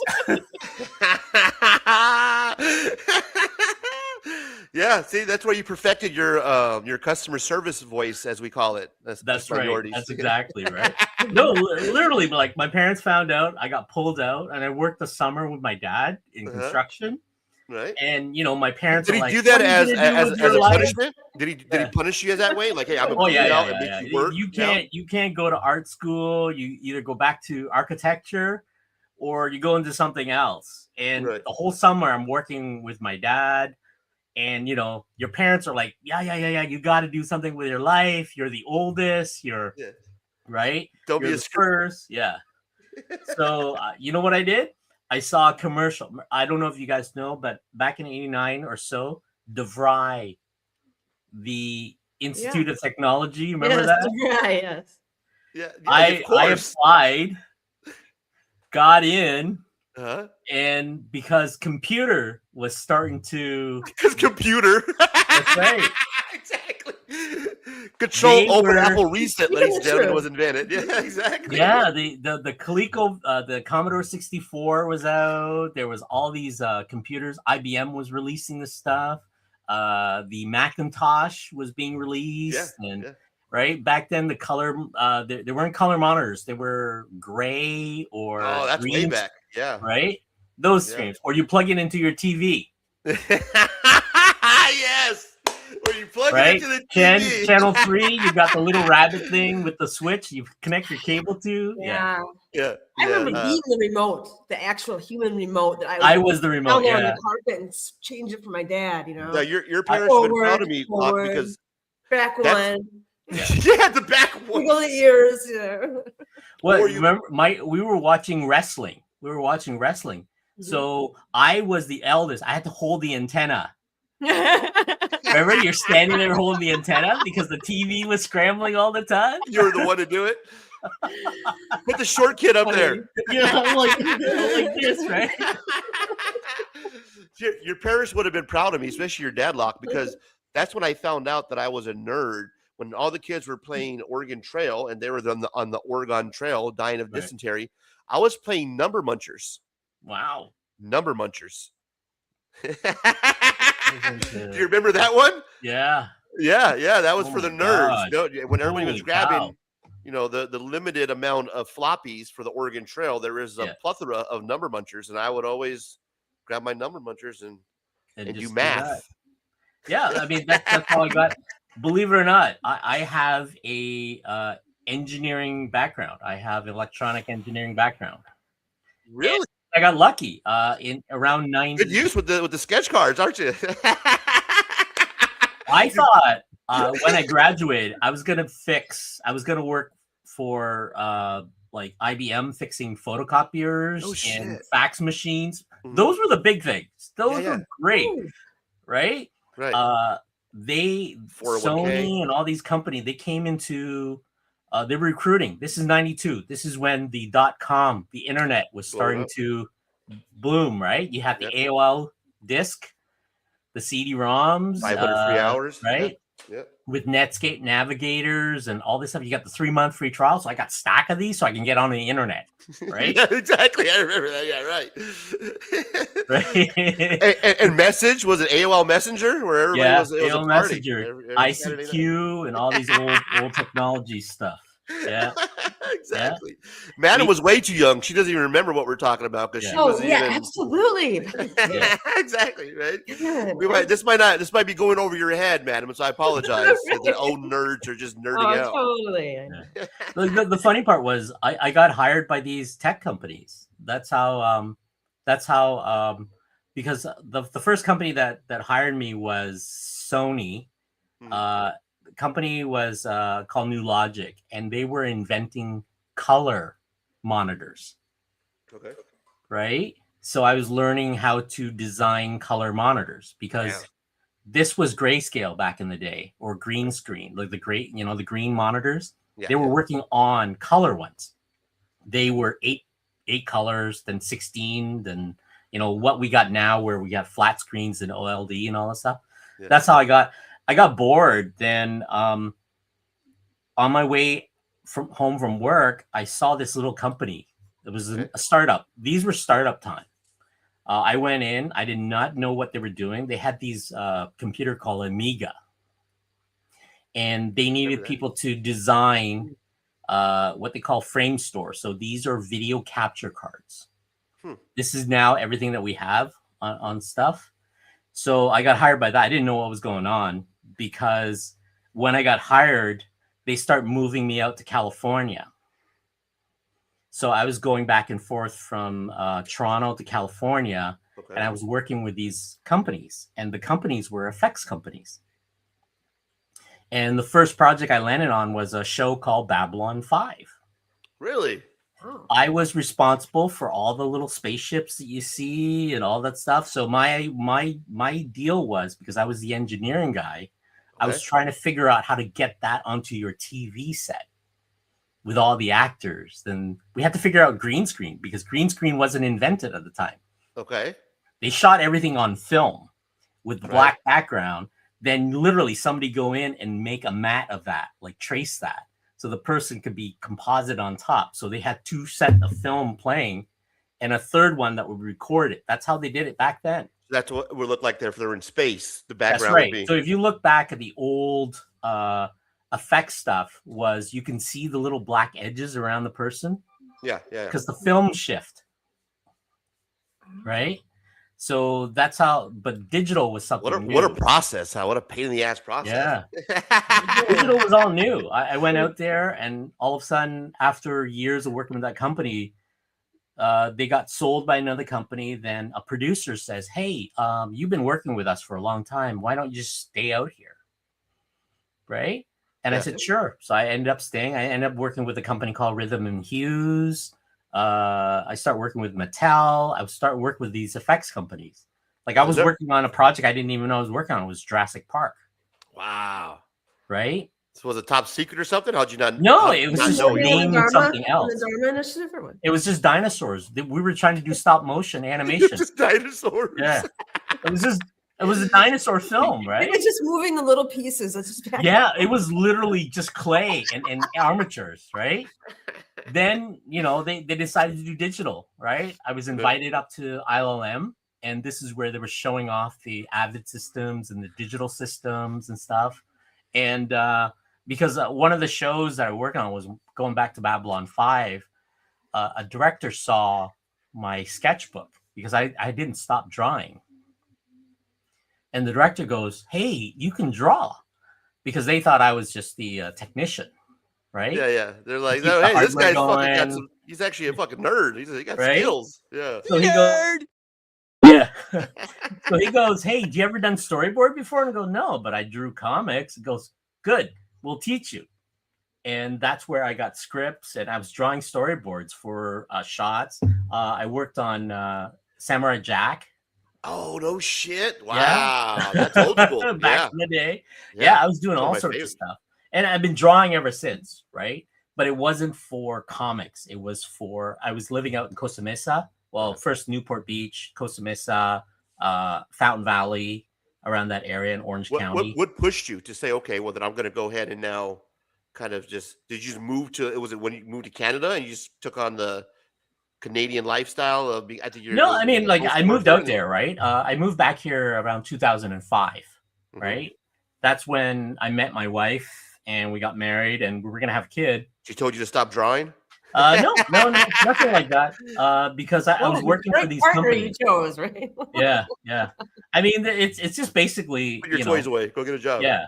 Yeah, see, that's where you perfected your customer service voice, as we call it. That's right. minorities. That's exactly right. No, literally, like my parents found out. I got pulled out, and I worked the summer with my dad in construction. Right. And my parents Did are he like, do that "What are you gonna do with as your a life?" punishment? Did he punish you as that way? Like, hey, I'm gonna Oh put you out and yeah. make you work. You can't go to art school. You either go back to architecture, or you go into something else. And Right. the whole summer, I'm working with my dad. And your parents are like, yeah. You got to do something with your life. You're the oldest. You're right. Don't You're be the first. Yeah. So you know what I did? I saw a commercial. I don't know if you guys know, but back in '89 or so, DeVry, the Institute of Technology. Remember that? DeVry, yes. Yeah. I applied, got in. And because computer was starting to... Because computer. That's right. Exactly. Control Open Apple Reset, ladies and gentlemen, was invented. Yeah, exactly. Yeah, the Coleco, the Commodore 64 was out. There was all these computers. IBM was releasing this stuff. The Macintosh was being released. Right back then, the color there weren't color monitors. They were gray or that's green, way back. Yeah, right. Those screens, or you plug it into your TV. Yes, or you plug it into the TV. Channel 3. You got the little rabbit thing with the switch. You connect your cable to. Yeah. I remember being the remote, the actual human remote that I was the remote. Down there on the carpet and change it for my dad. Yeah, your parents have been proud of me because back one. Yeah, the back one. Wiggle the ears. What? Remember, we were watching wrestling. So I was the eldest. I had to hold the antenna. Remember, you're standing there holding the antenna because the TV was scrambling all the time. You were the one to do it. Put the short kid up there. I'm like this, right? Your parents would have been proud of me, especially your dad, Locke, because that's when I found out that I was a nerd. When all the kids were playing Oregon Trail and they were on the Oregon Trail dying of dysentery, I was playing Number Munchers. Wow. Number Munchers. Do you remember that one? Yeah. That was for the nerds. When everybody was grabbing, the limited amount of floppies for the Oregon Trail, there was a plethora of Number Munchers, and I would always grab my Number Munchers and do math. Yeah, I mean that's how I got. Believe it or not, I have a engineering background. I have electronic engineering background. Really? And I got lucky in around 90. Good use with the sketch cards, aren't you? I thought when I graduated, I was gonna work for like IBM fixing photocopiers and fax machines. Mm-hmm. Those were the big things. Those were great, right? Right. Sony and all these companies, they came into they were recruiting. This is 92. This is when the .com, the internet was starting to bloom, right? You had the AOL disk, the CD-ROMs, 503 hours, right? Yep. With Netscape navigators and all this stuff. You got the 3-month free trial. So I got a stack of these so I can get on the internet, right? Yeah, exactly. I remember that. Yeah, right. Right. and message, was it AOL Messenger? Where everybody was AOL a Messenger, ICQ, and all these old technology stuff. Yeah. Exactly. Madam was way too young. She doesn't even remember what we're talking about because she was absolutely. Exactly, right? This might be going over your head, Madam, so I apologize. The old nerds are just nerding out. Totally. The funny part was I got hired by these tech companies. That's how because the first company that hired me was Sony. The company was called New Logic, and they were inventing color monitors. Okay. Right? So I was learning how to design color monitors because this was grayscale back in the day, or green screen, like the green monitors. They were working on color ones. They were eight colors, then 16, then what we got now, where we got flat screens and OLED and all that stuff. That's how I got bored. Then on my way from home from work, I saw this little company. It was a startup. These were startup time. I went in. I did not know what they were doing. They had these computer called Amiga, and they needed people to design what they call frame store. So these are video capture cards. This is now everything that we have on stuff. So I got hired by that. I didn't know what was going on because when I got hired, they start moving me out to California. So I was going back and forth from Toronto to California, and I was working with these companies, and the companies were effects companies. And the first project I landed on was a show called Babylon 5. Really? I was responsible for all the little spaceships that you see and all that stuff. So my deal was, because I was the engineering guy, I was trying to figure out how to get that onto your TV set with all the actors. Then we had to figure out green screen because green screen wasn't invented at the time. Okay. They shot everything on film with black background. Then literally somebody go in and make a mat of that, like trace that. So the person could be composite on top. So they had 2 sets of film playing and a third one that would record it. That's how they did it back then. That's what it would look like there if they're in space. The background That's right. would be. So if you look back at the old effects stuff, was you can see the little black edges around the person. Yeah. Because the film shift. Right? So that's how, but digital was something new. What a process, what a pain in the ass process. Yeah. Digital was all new. I went out there and all of a sudden, after years of working with that company, they got sold by another company. Then a producer says, hey, you've been working with us for a long time. Why don't you just stay out here? Right? And I said, sure. So I ended up staying. I ended up working with a company called Rhythm and Hues. I started working with Mattel. I started working with these effects companies. Like I was working on a project I didn't even know I was working on. It was Jurassic Park. Wow. Right? So was it top secret or something? How'd you not? No, it was just named something else. The Dharma Initiative or what? It was just dinosaurs. We were trying to do stop motion animation. Just dinosaurs. Yeah. It was a dinosaur film, right? It was just moving the little pieces. That's just it was literally just clay and armatures, right? Then, they decided to do digital, right? I was invited up to ILM, and this is where they were showing off the Avid systems and the digital systems and stuff. And because one of the shows that I worked on was going back to Babylon 5, a director saw my sketchbook because I didn't stop drawing. And the director goes, hey, you can draw, because they thought I was just the technician, right? Yeah. They're like, no, hey, this guy's fucking got some, he's actually a fucking nerd. He got skills. Yeah. So he goes, yeah. So he goes, hey, do you ever done storyboard before? And I go, no, but I drew comics. He goes, good, we'll teach you. And that's where I got scripts, and I was drawing storyboards for shots. I worked on Samurai Jack. Oh, no shit. Wow. Yeah. That's old school. Back in the day. Yeah, I was doing all sorts of stuff. And I've been drawing ever since, right? But it wasn't for comics. It was for, I was living out in Costa Mesa. Well, first Newport Beach, Costa Mesa, Fountain Valley, around that area in Orange County. What pushed you to say, okay, well, then I'm going to go ahead and now kind of did you just move to, was it when you moved to Canada and you just took on the Canadian lifestyle of I think you're I mean, like I moved out there, right? I moved back here around 2005, right? That's when I met my wife and we got married and we were gonna have a kid. She told you to stop drawing? No, nothing like that. Because I was working for these companies. You chose, right? Yeah. I mean, it's just basically put your toys away, go get a job. Yeah.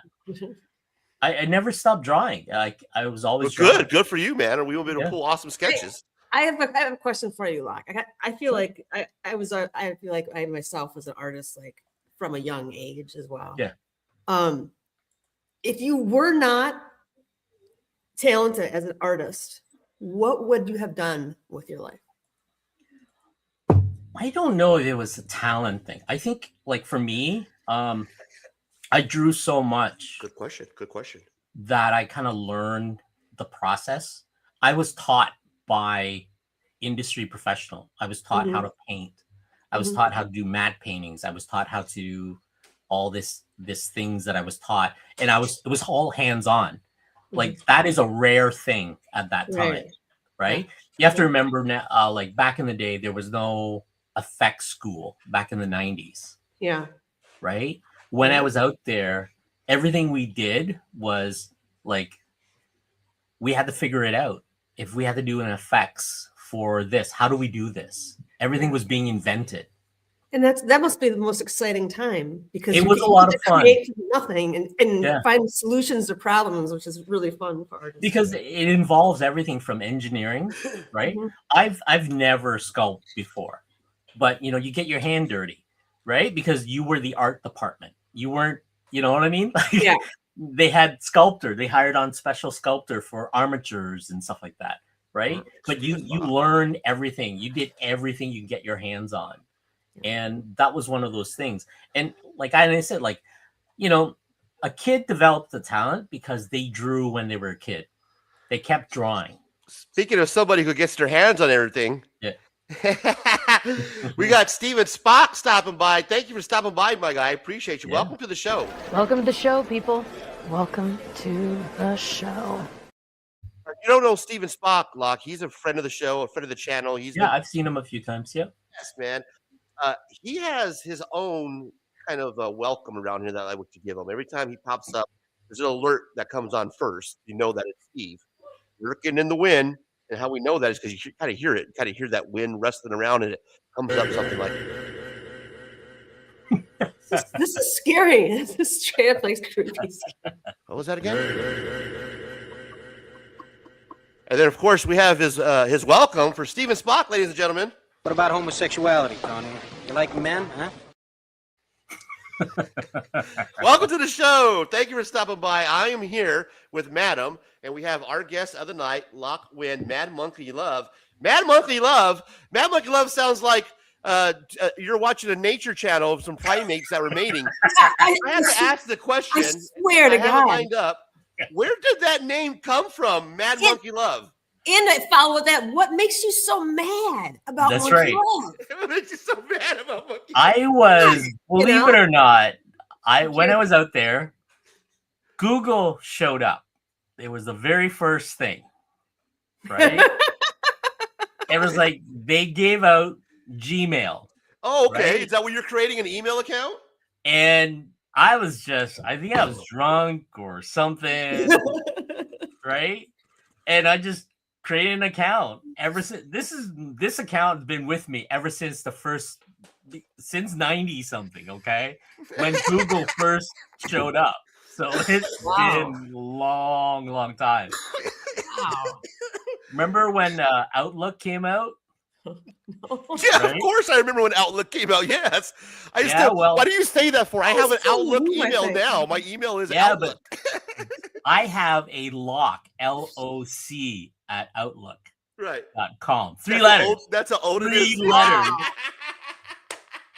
I never stopped drawing. Like I was always good for you, man. And we will be able to pull awesome sketches. I have a question for you, Locke. I feel like I feel like I myself was an artist like from a young age as well. Yeah. If you were not talented as an artist, what would you have done with your life? I don't know if it was a talent thing. I think like for me, I drew so much. Good question. That I kind of learned the process. I was taught by industry professional. I was taught how to paint. I was taught how to do matte paintings. I was taught how to all this things that I was taught, and it was all hands on. Like that is a rare thing at that time, right? You have to remember now, like back in the day, there was no effects school back in the 90s. Yeah. Right? When I was out there, everything we did was like we had to figure it out. If we had to do an effects for this, how do we do this? Everything was being invented. And that must be the most exciting time because it was a lot of fun. Create nothing and find solutions to problems, which is really fun for artists. Because it involves everything from engineering, right? I've never sculpted before, but you know, you get your hand dirty, right? Because you were the art department. You weren't, you know what I mean? Yeah. They had sculptor. They hired on special sculptor for armatures and stuff like that, right? But you learned everything. You did everything you can get your hands on. And that was one of those things. And like I said, like, you know, a kid developed the talent because they drew when they were a kid. They kept drawing. Speaking of somebody who gets their hands on everything. Yeah. We got Steven Spock stopping by. Thank you for stopping by, my guy. I appreciate you. Yeah. Welcome to the show. Welcome to the show, people. Welcome to the show. You don't know Steven Spock, Locke. He's a friend of the show, a friend of the channel. I've seen him a few times. Yeah. Yes, man. He has his own kind of welcome around here that I like to give him. Every time he pops up, there's an alert that comes on first. You know that it's Steve lurking in the wind. And how we know that is because you kind of hear it. You kind of hear that wind rustling around, and it comes up something like. This is scary. This is straight up like creepy. What was that again? And then, of course, we have his welcome for Steven Spock, ladies and gentlemen. What about homosexuality, Tony? You like men, huh? Welcome to the show. Thank you for stopping by. I am here with Madam, and we have our guest of the night, Locke Wynn, Mad Monkey Love. Mad Monkey Love. Mad Monkey Love sounds like you're watching a nature channel of some primates that were mating. I had to ask the question. I swear to God. Lined up. Where did that name come from, Mad Monkey Love? And I follow with that. What makes you so mad about That's Monkey right. Love? What makes you so mad about Monkey Love? I was, believe it or not, when I was out there, Google showed up. It was the very first thing, right? It was like they gave out Gmail. Oh, okay. Right? Is that where you're creating an email account? And I think I was drunk or something, right? And I just created an account. Ever since this account has been with me ever since since 90 something, okay? When Google first showed up. So it's been a long time. Wow. Remember when Outlook came out? Yeah, Right? of course I remember when Outlook came out. Yes. Well, why do you say that for? I have an so Outlook new, I email think. now. My email is Yeah, Outlook. but I have a lock, LOC at outlook.com. Right. 3 letters. That's an old 3 letters. Wow.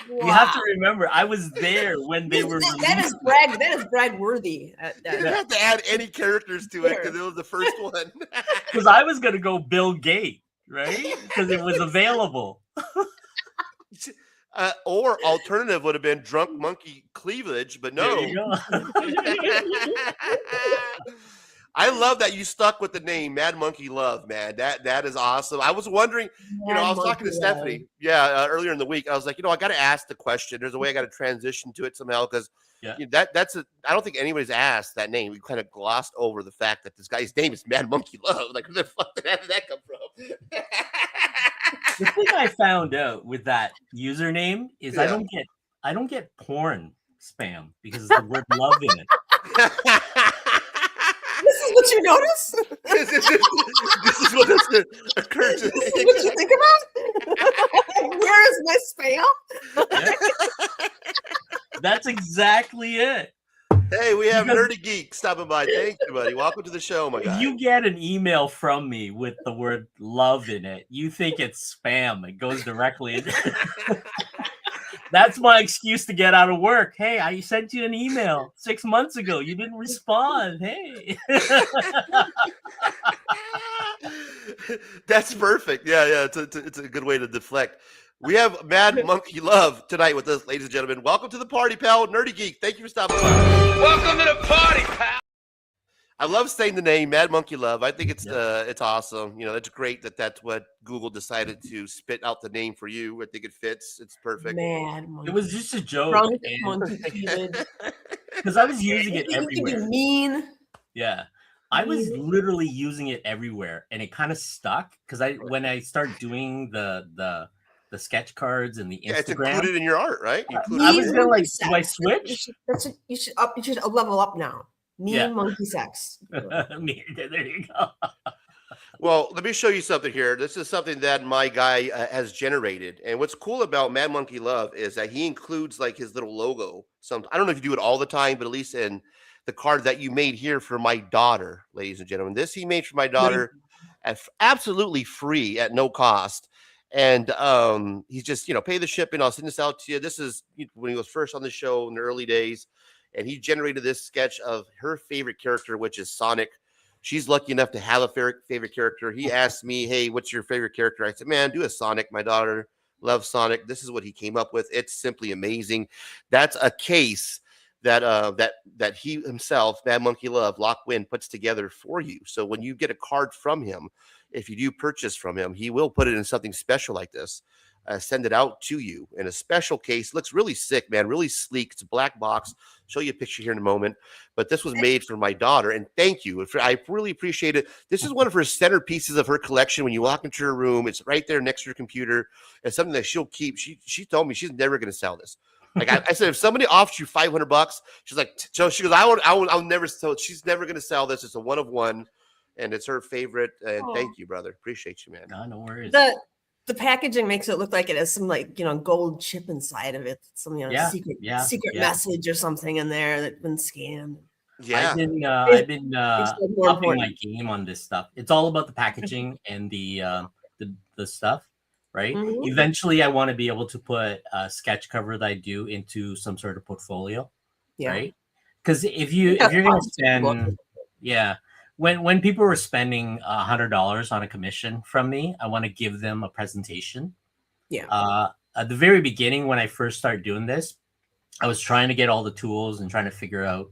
You have to remember, I was there when they were. That is brag. That is brag worthy. You didn't have to add any characters to it because it was the first one. Because I was gonna go Bill Gates, right? Because it was available. Or alternative would have been Drunk Monkey Cleavage, but no. There you go. I love that you stuck with the name Mad Monkey Love, man. That is awesome. I was wondering, I was talking to Stephanie, earlier in the week. I was like, I got to ask the question. There's a way I got to transition to it somehow because I don't think anybody's asked that name. We kind of glossed over the fact that this guy's name is Mad Monkey Love. Like, where the fuck did that come from? The thing I found out with that username is I don't get porn spam because the word love in it. This is what you notice? this is what occurred to me. This is what you think about? Where is my spam? Yeah. That's exactly it. Hey, we have Nerdy Geek stopping by. Thank you, buddy. Welcome to the show, my guy. If you get an email from me with the word love in it, you think it's spam. It goes directly in. That's my excuse to get out of work. Hey, I sent you an email 6 months ago. You didn't respond. Hey. That's perfect. Yeah. It's a good way to deflect. We have Mad Monkey Love tonight with us, ladies and gentlemen. Welcome to the party, pal. Nerdy Geek, thank you for stopping by. Welcome to the party, pal. I love saying the name Mad Monkey Love. I think it's awesome. You know, it's great that that's what Google decided to spit out the name for you. I think it fits. It's perfect. Mad monkey. It was just a joke. Drunk monkey Cupid. Because I was using it You can everywhere. do mean. Yeah. I was literally using it everywhere, and it kind of stuck because when I start doing the sketch cards and the Instagram, it's included in your art, right? I was gonna like, do I switch? You should level up now. Mean monkey sex. There you go. Well, let me show you something here. This is something that my guy has generated, and what's cool about Mad Monkey Love is that he includes like his little logo. I don't know if you do it all the time, but at least in the card that you made here for my daughter, ladies and gentlemen, this he made for my daughter at absolutely free at no cost. And he's just, pay the shipping. I'll send this out to you. This is when he was first on the show in the early days. And he generated this sketch of her favorite character, which is Sonic. She's lucky enough to have a favorite character. He asked me, hey, what's your favorite character? I said, man, do a Sonic. My daughter loves Sonic. This is what he came up with. It's simply amazing. That's a case that that he himself, Mad Monkey Love, Lock Win, puts together for you. So when you get a card from him, if you do purchase from him, he will put it in something special like this. Send it out to you in a special case. Looks really sick, man. Really sleek. It's a black box. Show you a picture here in a moment. But this was made for my daughter, and thank you. I really appreciate it. This is one of her centerpieces of her collection. When you walk into her room, it's right there next to her computer. It's something that she'll keep. She told me she's never going to sell this. Like I said, if somebody offers you $500, she's like, so she goes, I'll never sell. She's never going to sell this. It's a one of one, and it's her favorite. And thank you, brother. Appreciate you, man. No worries. The packaging makes it look like it has some gold chip inside of it. Some secret message or something in there that's been scanned. Yeah, I've been upping my game on this stuff. It's all about the packaging and the stuff, right? Mm-hmm. Eventually, I want to be able to put a sketch cover that I do into some sort of portfolio, right? Because if you're going to spend, when people were spending $100 on a commission from me, I want to give them a presentation. Yeah. At the very beginning, when I first started doing this, I was trying to get all the tools and trying to figure out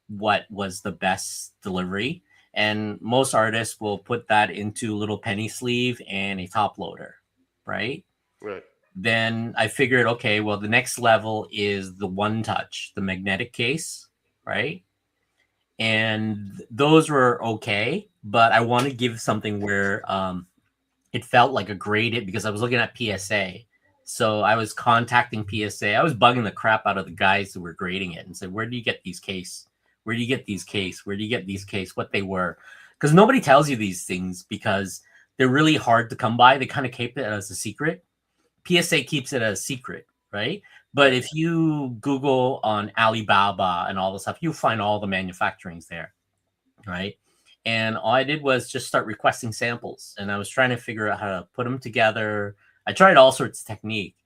what was the best delivery. And most artists will put that into a little penny sleeve and a top loader, right? Right. Then I figured, okay, well, the next level is the one touch, the magnetic case, right? And those were okay, but I want to give something where it felt like a graded, because I was looking at PSA. So I was contacting PSA. I was bugging the crap out of the guys who were grading it and said, where do you get these case? Where do you get these case? Where do you get these case? What they were? Because nobody tells you these things because they're really hard to come by. They kind of keep it as a secret. PSA keeps it a secret, right? But if you Google on Alibaba and all this stuff, you'll find all the manufacturings there, right? And all I did was just start requesting samples. And I was trying to figure out how to put them together. I tried all sorts of technique.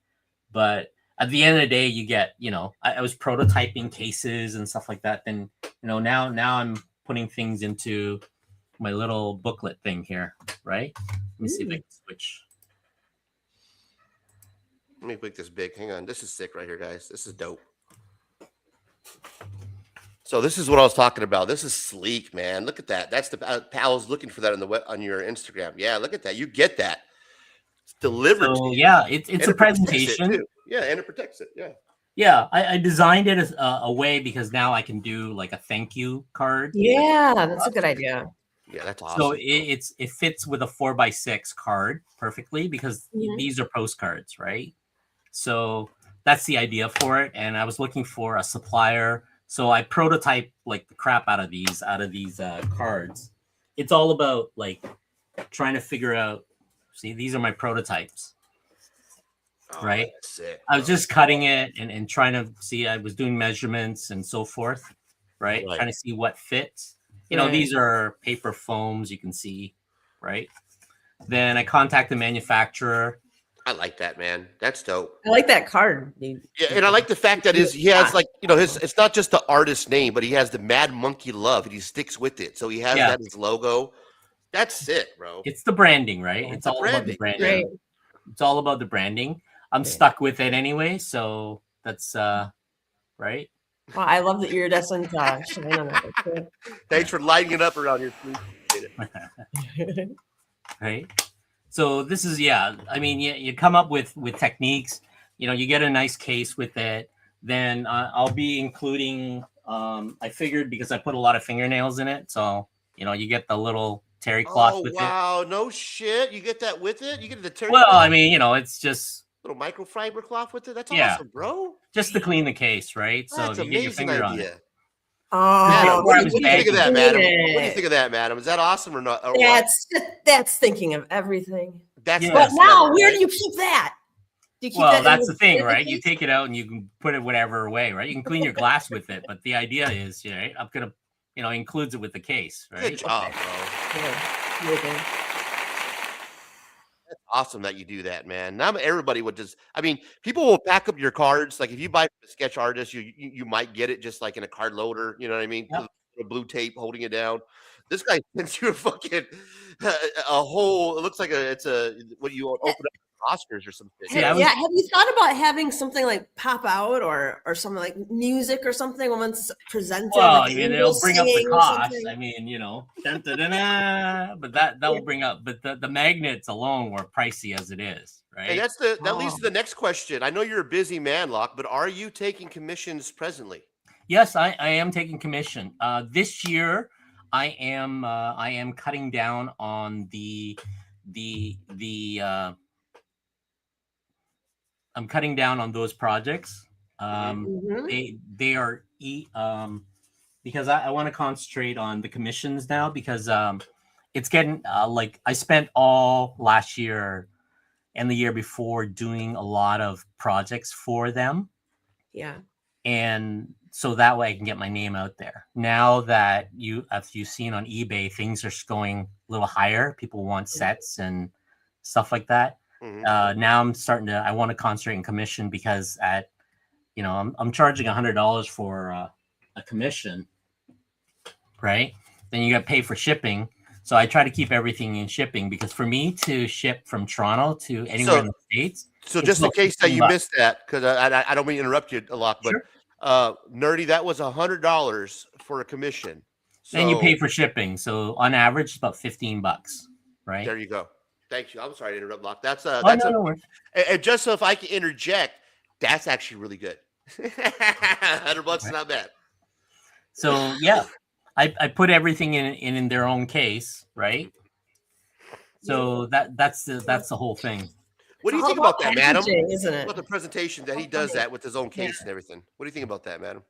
But at the end of the day, you get, I was prototyping cases and stuff like that. Then, now I'm putting things into my little booklet thing here, right? Let me see if I can switch. Let me make this big. Hang on. This is sick right here, guys. This is dope. So this is what I was talking about. This is sleek, man. Look at that. That's I was looking for that on your Instagram. Yeah, look at that. You get that. It's delivered. So, yeah, it's a presentation. And it protects it. Yeah. Yeah, I designed it as a way because now I can do like a thank you card. Yeah, that's a good idea. Yeah, that's awesome. So it fits with a 4x6 card perfectly because these are postcards, right? So that's the idea for it. And I was looking for a supplier. So I prototype like the crap out of these cards. It's all about like trying to figure out, see, these are my prototypes, right? Sick, I was just cutting it and trying to see, I was doing measurements and so forth, right? Trying to see what fits. These are paper foams, you can see, right? Then I contact the manufacturer. I like that, man. That's dope. I like that card. Dude. Yeah, and I like the fact that he has like, it's not just the artist name, but he has the Mad Monkey Love and he sticks with it. So he has that as logo. That's sick, bro. It's the branding, right? It's all about the branding. Right. It's all about the branding. I'm stuck with it anyway, so that's right. Well, I love the iridescent shine on it. That's good. Thanks for lighting it up around here, Steve. Right. So this is, I mean, you come up with techniques, you get a nice case with it. Then I'll be including, I figured because I put a lot of fingernails in it. So, you get the little terry cloth with it. Wow. No shit. You get that with it? You get the terry Well, cloth? I mean, it's just little microfiber cloth with it? That's Yeah. awesome, bro. just to clean the case, right? So That's you get your amazing finger on idea. it. Madam, Oh, what do you think of that, madam? it. What do you think of that, madam? Is that awesome or not? Or what? That's thinking of everything. That's Yeah. But that's now, clever, where right? do you keep that? Do you keep Well, that in that's the thing, in right? You case? take it out and you can put it whatever away, right? You can clean your glass with it, but the idea is, right, I'm gonna, includes it with the case, Good right? job, bro. Yeah. Okay. That's awesome that you do that, man. Now everybody would just. I mean, people will back up your cards. Like if you buy from a sketch artist, you might get it just like in a card loader. You know what I mean? Yep. A blue tape holding it down. This guy sends you a fucking a whole. It looks like it's a what you open up Oscars or some shit. See, I was- Have you thought about having something like pop out or something like music or something once it's presented? Well, like I mean, angels it'll bring up the singing or cost. something? I mean, dun, dun, dun, dun, but that will bring up. But the magnets alone were pricey as it is, right? And that leads to the next question. I know you're a busy man, Locke, but are you taking commissions presently? Yes, I am taking commission. This year, I am cutting down on I'm cutting down on those projects. They are because I want to concentrate on the commissions now because it's getting like I spent all last year and the year before doing a lot of projects for them. Yeah. And so that way I can get my name out there. Now that as you've seen on eBay, things are going a little higher. People want sets and stuff like that. Now I'm I want to concentrate in commission because I'm charging $100 for a commission, right? Then you got to pay for shipping. So I try to keep everything in shipping because for me to ship from Toronto to anywhere in the States. So just in case that you missed that, because I don't mean to interrupt you a lot, but Nerdy, that was $100 for a commission. So, then you pay for shipping. So on average, it's about $15, right? There you go. Thank you. I'm sorry to interrupt, Locke. And just so if I can interject, that's actually really good. $100 is not bad. So yeah, I put everything in their own case, right? So that's the whole thing. What do you think about that, madam? Isn't it? About the presentation that he does that with his own case and everything. What do you think about that, madam?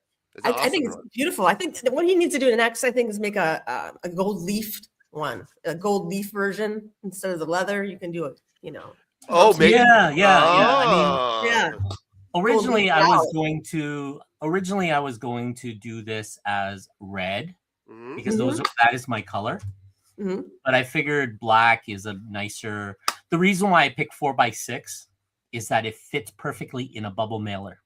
I think it's beautiful. I think what he needs to do next, I think, is make a gold leaf one, a gold leaf version instead of the leather. You can do it, Oh, maybe. Yeah. Oh. I mean, yeah. Originally, I was going to do this as red because that is my color. But I figured black is a nicer. The reason why I picked 4x6 is that it fits perfectly in a bubble mailer.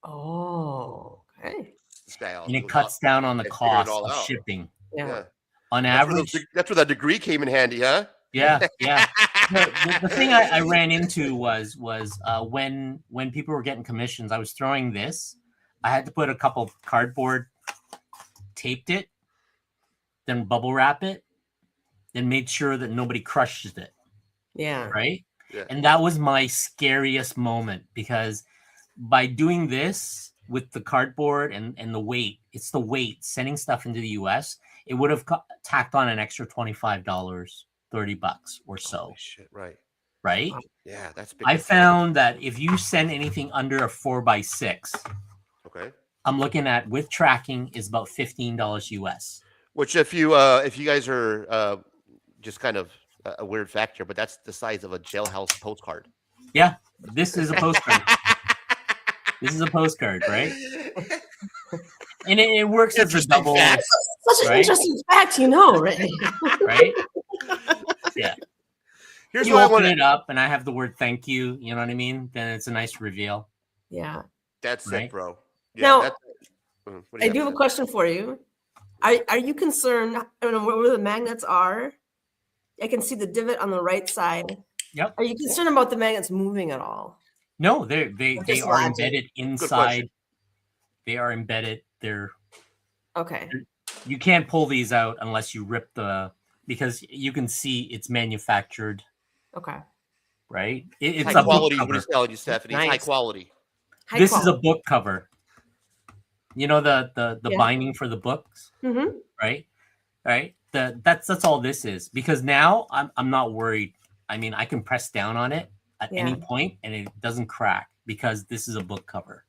Oh, okay. And it cuts down on the cost of shipping. Yeah. On average, that's where that degree came in handy, huh? Yeah. The thing I ran into was when people were getting commissions, I was throwing this. I had to put a couple of cardboard, taped it, then bubble wrap it, then made sure that nobody crushes it. Yeah. Right? Yeah. And that was my scariest moment because by doing this with the cardboard and the weight, it's the weight, sending stuff into the US, it would have tacked on an extra $25, $30 or so. Holy shit, right. Right? Yeah, that's big. I found that if you send anything under a 4x6, okay, I'm looking at with tracking is about $15 US. Which if you guys are just kind of a weird fact here, but that's the size of a jailhouse postcard. Yeah, this is a postcard. This is a postcard, right? And it works as a double. Such an interesting fact, right? Right? Yeah. Here's you what open I want it up, and I have the word "thank you." You know what I mean? Then it's a nice reveal. Yeah. That's right? it, bro. Yeah, now, what I do have a question for you. Are you concerned? I don't know where the magnets are. I can see the divot on the right side. Yep. Are you concerned about the magnets moving at all? No, they are lodging. embedded inside. They are embedded. Okay. You can't pull these out unless you rip because you can see it's manufactured. Okay. Right? It's High a book quality. What cover. he's telling you, Stephanie. It's high Nice. quality. This is a book cover. You know the Yeah. binding for the books, Mm-hmm. right? Right. That's all this is. Because now I'm not worried. I mean, I can press down on it at any point and it doesn't crack because this is a book cover.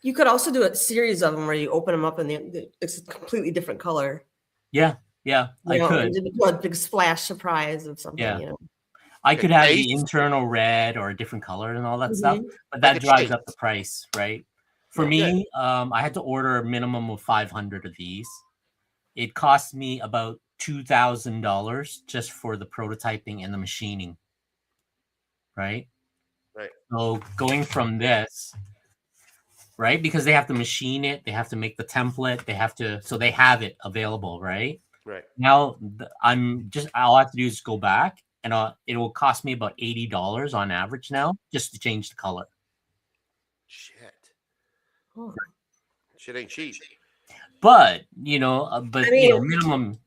You could also do a series of them where you open them up and it's a completely different color. Yeah, I could. A big splash surprise of something. Yeah. You know. I could have the internal red or a different color and all that stuff, but that drives up the price, right? For me, I had to order a minimum of 500 of these. It cost me about $2,000 just for the prototyping and the machining, right? Right. So going from this, right? Because they have to machine it, they have to make the template, so they have it available, right? Right. Now all I have to do is go back and it will cost me about $80 on average now just to change the color. Shit. Shit ain't cheap. But minimum.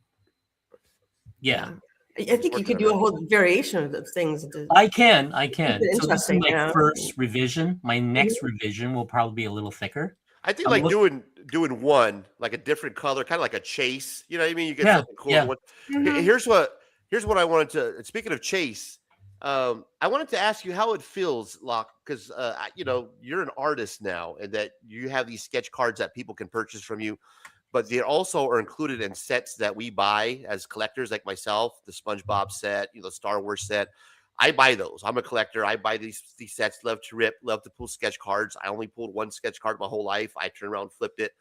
Yeah. I think you could do a whole variation of things. I can. So this is my Yeah. first revision. My next revision will probably be a little thicker. I think doing one, like a different color, kind of like a chase. You know what I mean? You get something cool. Mm-hmm. Here's what I wanted to. Speaking of chase, I wanted to ask you how it feels, Locke, because you're an artist now, and that you have these sketch cards that people can purchase from you, but they also are included in sets that we buy as collectors, like myself, the SpongeBob set, the Star Wars set. I buy those. I'm a collector. I buy these sets. Love to rip. Love to pull sketch cards. I only pulled one sketch card my whole life. I turned around and flipped it.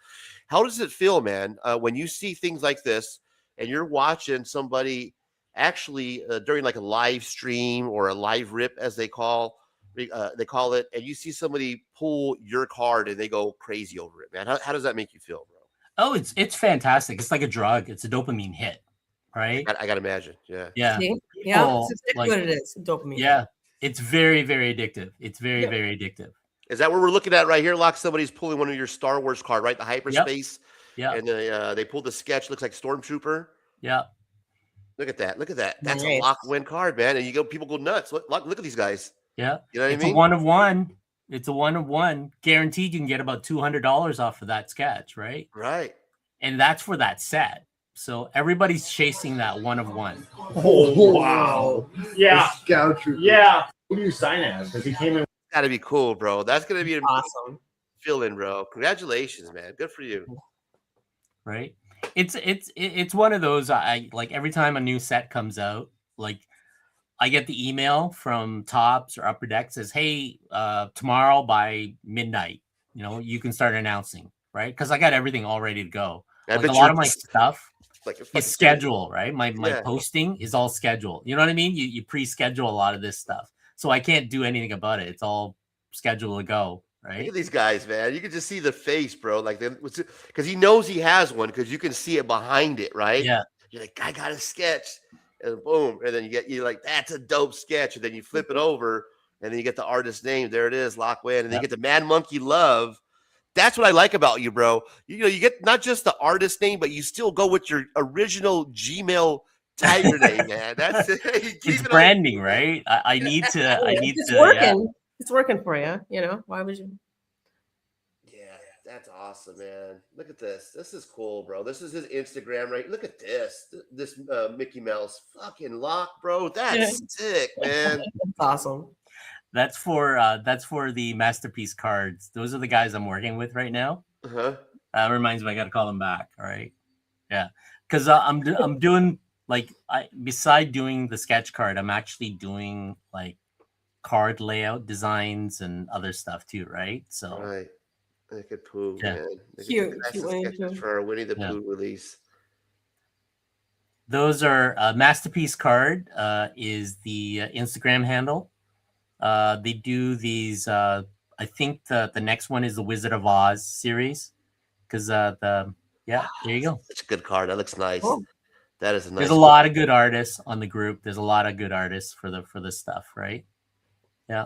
How does it feel, man, when you see things like this and you're watching somebody actually during like a live stream or a live rip, as they call it, and you see somebody pull your card and they go crazy over it, man? How does that make you feel, bro? Oh, it's fantastic. It's like a drug. It's a dopamine hit, right? I gotta imagine. Yeah. Yeah. It's exactly what it is. Dopamine. Yeah. It's very, very addictive. It's very, very addictive. Is that what we're looking at right here, Locke? Somebody's pulling one of your Star Wars card, right? The hyperspace. Yeah. And they pulled the sketch. Looks like Stormtrooper. Yeah. Look at that. That's a Locke win card, man. And people go nuts. Look at these guys. Yeah. You know what I mean? It's a one of one. It's a one of one. Guaranteed you can get about $200 off of that sketch, right? Right. And that's for that set. So everybody's chasing that one of one. Oh, wow. Yeah. Scout Trooper. Yeah. Who do you sign as? Because he came in. Gotta be cool, bro. That's gonna be awesome. Feeling, bro. Congratulations, man. Good for you. Right. It's one of those. I like every time a new set comes out, like I get the email from Tops or Upper Deck says, "Hey, tomorrow by midnight, you can start announcing." Right? Because I got everything all ready to go. Like a lot of my stuff is scheduled, right? My posting is all scheduled. You know what I mean? You pre-schedule a lot of this stuff, so I can't do anything about it. It's all scheduled to go. Right? Look at these guys, man. You can just see the face, bro. Like, because he knows he has one, because you can see it behind it, right? Yeah. You're like, I got a sketch, and boom, and then you're like, that's a dope sketch, and then you flip it over, and then you get the artist's name. There it is, Locke Win, and then you get the Mad Monkey Love. That's what I like about you, bro. You get not just the artist name, but you still go with your original Gmail tiger name, man. That's it. It's branding, right? I need to. It's working. Yeah. It's working for you. Why would you? Yeah, that's awesome, man. Look at this. This is cool, bro. This is his Instagram, right? Look at this. This Mickey Mouse fucking Locke, bro. That's sick, man. That's awesome. That's for the masterpiece cards. Those are the guys I'm working with right now. That reminds me, I got to call them back. All right, yeah, because I'm doing beside doing the sketch card, I'm actually doing like card layout designs and other stuff too, right? So right, look at Pooh, man. Cute for our Winnie the Pooh release. Those are masterpiece card is the Instagram handle. They do these. I think the next one is the Wizard of Oz series, because there you go. It's a good card. That looks nice. Oh. That is a nice. There's a lot of good artists on the group. There's a lot of good artists for the stuff, right? Yeah.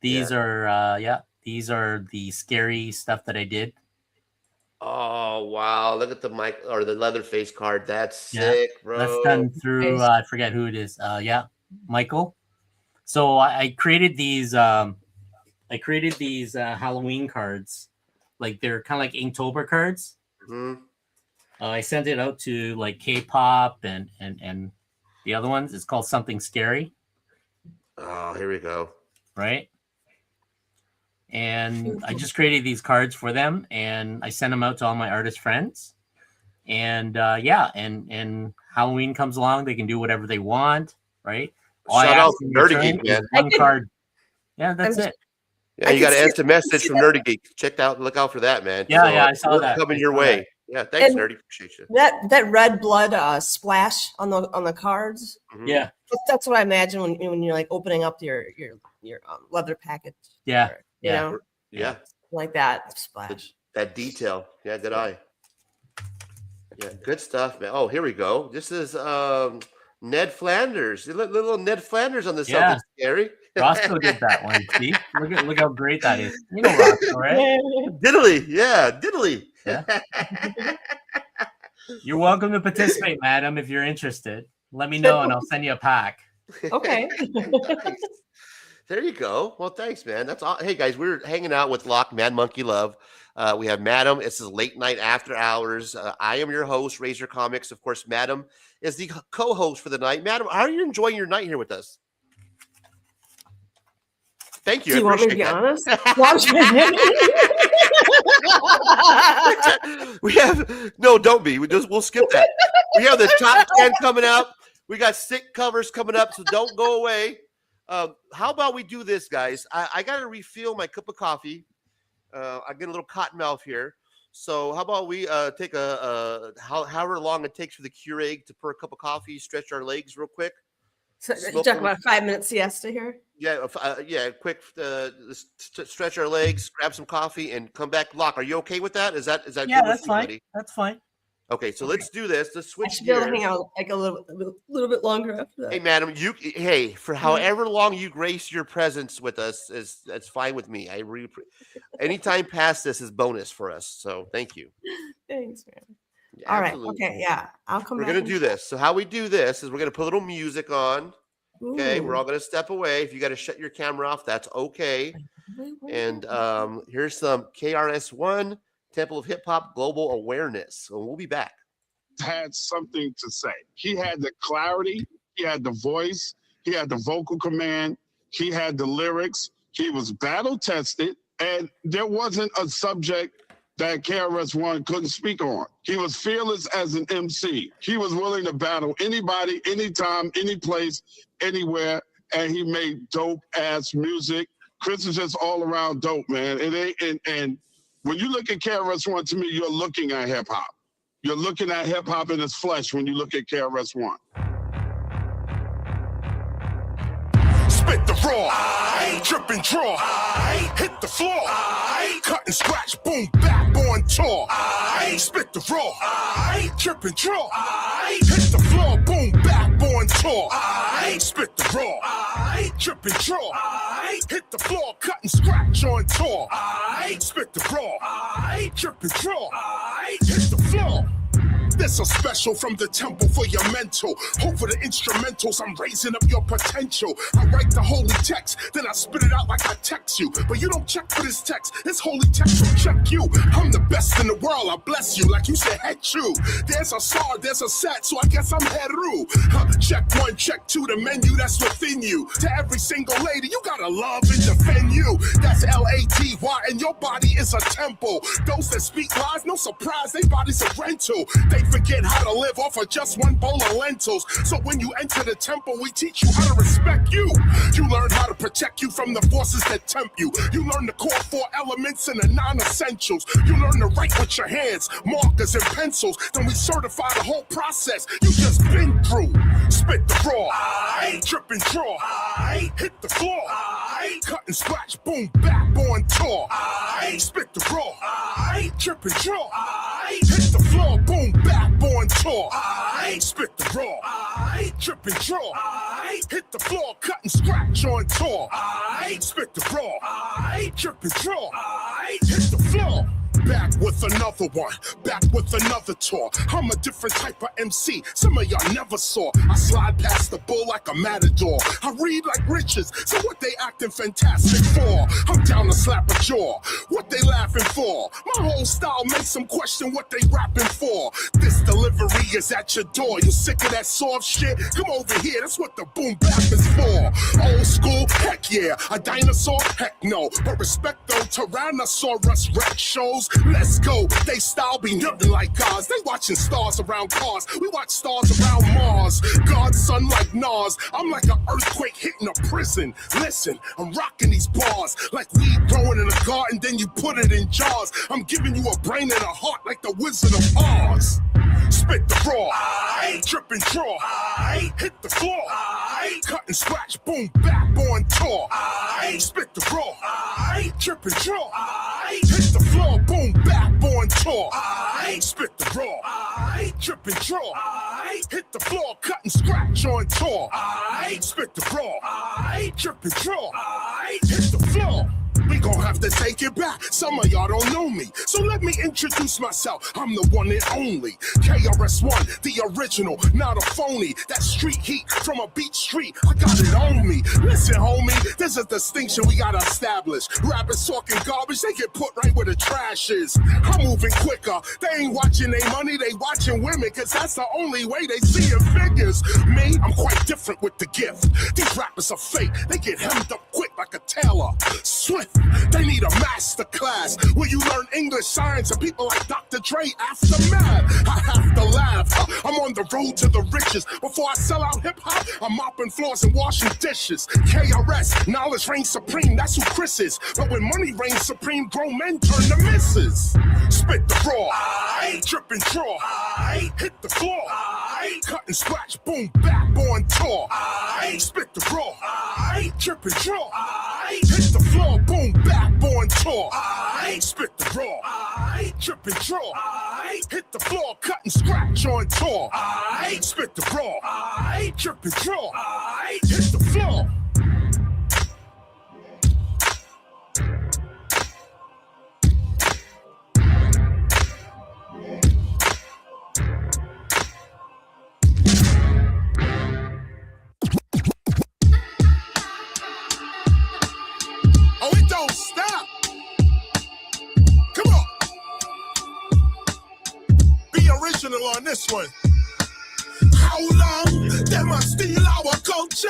These are the scary stuff that I did. Oh wow! Look at the mic or the Leatherface card. That's sick, bro. That's done through I forget who it is. Michael. So I created these. Halloween cards, like they're kind of like Inktober cards. Mm-hmm. I sent it out to like K-pop and the other ones. It's called Something Scary. Oh, here we go. Right. And I just created these cards for them, and I sent them out to all my artist friends. And and Halloween comes along, they can do whatever they want, right? Shout out to Nerdy Geek, man. One card. Yeah, that's it. Yeah, you got an instant message from Nerdy Geek. Look out for that, man. Yeah, I saw that. Coming your way. Yeah, thanks, Nerdy. Appreciate you. That red blood splash on the cards. Mm-hmm. Yeah, that's what I imagine when you're like opening up your leather package. Yeah, you know? Yeah, like that splash. That detail. Yeah, good eye. Yeah, good stuff, man. Oh, here we go. This is Ned Flanders. Little Ned Flanders on the Something Scary. Roscoe did that one. See, look how great that is. You know Roscoe, right? Diddly, yeah, diddly. Yeah. You're welcome to participate, madam, if you're interested. Let me know, and I'll send you a pack. Okay. There you go. Well, thanks, man. That's all. Hey, guys, we're hanging out with Locke, Mad Monkey Love. We have Madam. This is late night after hours. I am your host, Razor Comics. Of course, Madam is the co-host for the night. Madam, how are you enjoying your night here with us? Thank you. Do you want me to be honest? We have don't be. We'll skip that. We have the top 10 coming up. We got sick covers coming up, so don't go away. How about we do this, guys? I got to refill my cup of coffee. I get a little cotton mouth here. So how about we take however long it takes for the Keurig to pour a cup of coffee, stretch our legs real quick. So you talk about a 5-minute siesta here? Yeah, quick stretch our legs, grab some coffee, and come back. Locke, are you okay with that? Is that yeah, good that's with you, fine. buddy? That's fine. Okay, so let's do this. Let's switch. I should be able to hang out like a little bit longer after that. Hey, madam, for however long you grace your presence with us, that's fine with me. Anytime past this is bonus for us. So thank you. Thanks, man. Yeah, all right. absolutely. Okay. Yeah. I'll come We're back. going to do this. So how we do this is we're going to put a little music on. Okay. We're all going to step away. If you got to shut your camera off, that's okay. And here's some KRS-One, Temple of Hip Hop Global Awareness. So we'll be back. Had something to say. He had the clarity. He had the voice. He had the vocal command. He had the lyrics. He was battle tested. And there wasn't a subject that KRS-One couldn't speak on. He was fearless as an MC. He was willing to battle anybody, anytime, any place, anywhere, and he made dope-ass music. Chris is just all around dope, man. And when you look at KRS-One, to me, you're looking at hip-hop. You're looking at hip-hop in its flesh when you look at KRS-One. Spit the raw, drip and draw, hit the floor, cut and scratch, boom, back on tour. Spit the raw, drip and draw, hit the floor, boom, back on tour. Spit the raw, drip and draw, hit the floor, cut and scratch on tour. Spit the raw, drip and draw, hit the floor. This is special from the temple for your mental. Over the instrumentals, I'm raising up your potential. I write the holy text, then I spit it out like I text you. But you don't check for this text, this holy text will check you. I'm the best in the world, I bless you like you said head you. There's a star, there's a set, so I guess I'm Heru. Check 1, check 2, the menu that's within you. To every single lady, you gotta love and defend you. That's L-A-T-Y, and your body is a temple. Those that speak lies, no surprise, they body's a rental. They forget how to live off of just one bowl of lentils. So when you enter the temple, we teach you how to respect you. You learn how to protect you from the forces that tempt you. You learn the core 4 elements and the non-essentials. You learn to write with your hands, markers and pencils. Then we certify the whole process you just been through. Spit the raw, drip and draw, hit the floor, cut and scratch, boom, back on tour. Spit the raw, drip and draw, hit the floor, boom, back on tour. Spit the raw, drip and draw, hit the floor, cut and scratch on tour. Spit the raw, drip and draw, hit the floor. Back with another one, back with another tour. I'm a different type of MC, some of y'all never saw. I slide past the bull like a matador. I read like riches, so what they acting fantastic for? I'm down to slap a jaw, what they laughing for? My whole style makes them question what they rapping for. This delivery is at your door. You sick of that soft shit? Come over here, that's what the boom bap is for. Old school, heck yeah. A dinosaur? Heck no. But respect though, Tyrannosaurus Rex shows. Let's go. They style be nothing like ours. They watching stars around cars. We watch stars around Mars. God's son like Nas. I'm like an earthquake hitting a prison. Listen, I'm rocking these bars like weed growing in a garden, then you put it in jars. I'm giving you a brain and a heart like the Wizard of Oz. Spit the raw, trip and draw, hit the floor, cut and scratch, boom, back on tour. Spit the raw, trip and draw, hit the floor, boom, back on tour. Spit the raw, trip and draw, hit the floor, cut and scratch on tour. Spit the raw, trip and draw, hit the floor. We gon' have to take it back. Some of y'all don't know me, so let me introduce myself. I'm the one and only KRS-One, the original, not a phony. That street heat from a beat street, I got it on me. Listen, homie, there's a distinction we gotta establish. Rappers talking garbage, they get put right where the trash is. I'm moving quicker. They ain't watching their money, they watching women, cause that's the only way they see it figures. Me, I'm quite different with the gift. These rappers are fake, they get hemmed up quick like a tailor. Swift. They need a master class where you learn English, science, and people like Dr. Dre aftermath. I have to laugh. I'm on the road to the riches. Before I sell out hip-hop, I'm mopping floors and washing dishes. KRS, knowledge reigns supreme, that's who Chris is. But when money reigns supreme, grown men turn to misses. Spit the raw, trip and draw, hit the floor, cut and scratch, boom, back on tour. Spit the raw, trip and draw, hit the floor, boom, back on tour. Spit the raw, trip and draw, hit the floor, cut and scratch on tour. Spit the raw, trip and draw, hit the floor. Oh, it don't stop. Come on. Be original on this one. How long they must steal our culture?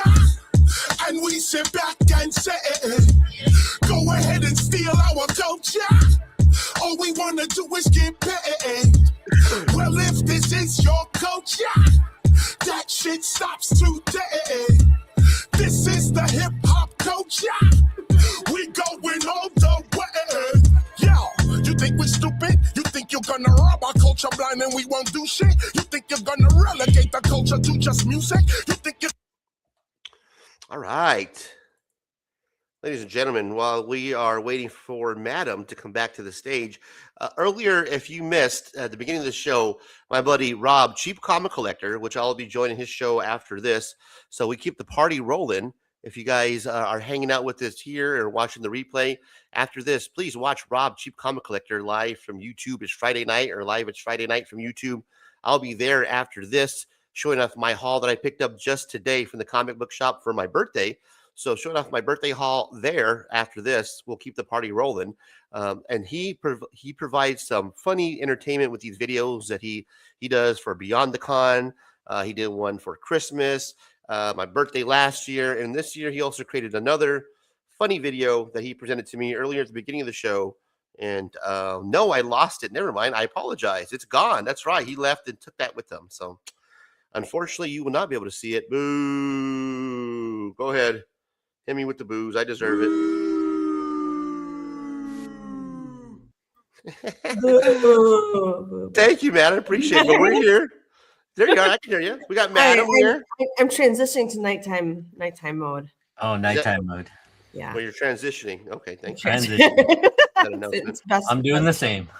And we sit back and say, go ahead and steal our culture. All we want to do is get paid. Well, if this is your culture, that shit stops today. This is the hip-hop culture. We going all the way. Yo, you think we're stupid? You think you're gonna rob our culture blind and we won't do shit? You think you're gonna relegate the culture to just music? You think you... All right. Ladies and gentlemen, while we are waiting for Madam to come back to the stage, earlier, if you missed at the beginning of the show, my buddy Rob, Cheap Comic Collector, which I'll be joining his show after this. So we keep the party rolling. If you guys are hanging out with us here or watching the replay after this, please watch Rob, Cheap Comic Collector, live from YouTube. It's Friday night, or live it's Friday night from YouTube. I'll be there after this, showing off my haul that I picked up just today from the comic book shop for my birthday. So showing off my birthday haul there after this, we'll keep the party rolling. And he provides some funny entertainment with these videos that he does for Beyond the Con. He did one for Christmas, my birthday last year, and this year he also created another funny video that he presented to me earlier at the beginning of the show. And no, I lost it. Never mind. I apologize. It's gone. That's right. He left and took that with him. So unfortunately, you will not be able to see it. Boo. Go ahead. Hit me with the booze. I deserve it. Thank you, man. I appreciate it. But we're here. There you are. I can hear you. We got Madam here. I'm transitioning to nighttime mode. Oh, nighttime mode. Yeah. Well, you're transitioning. Okay, thank you. Transitioning. I'm doing the same.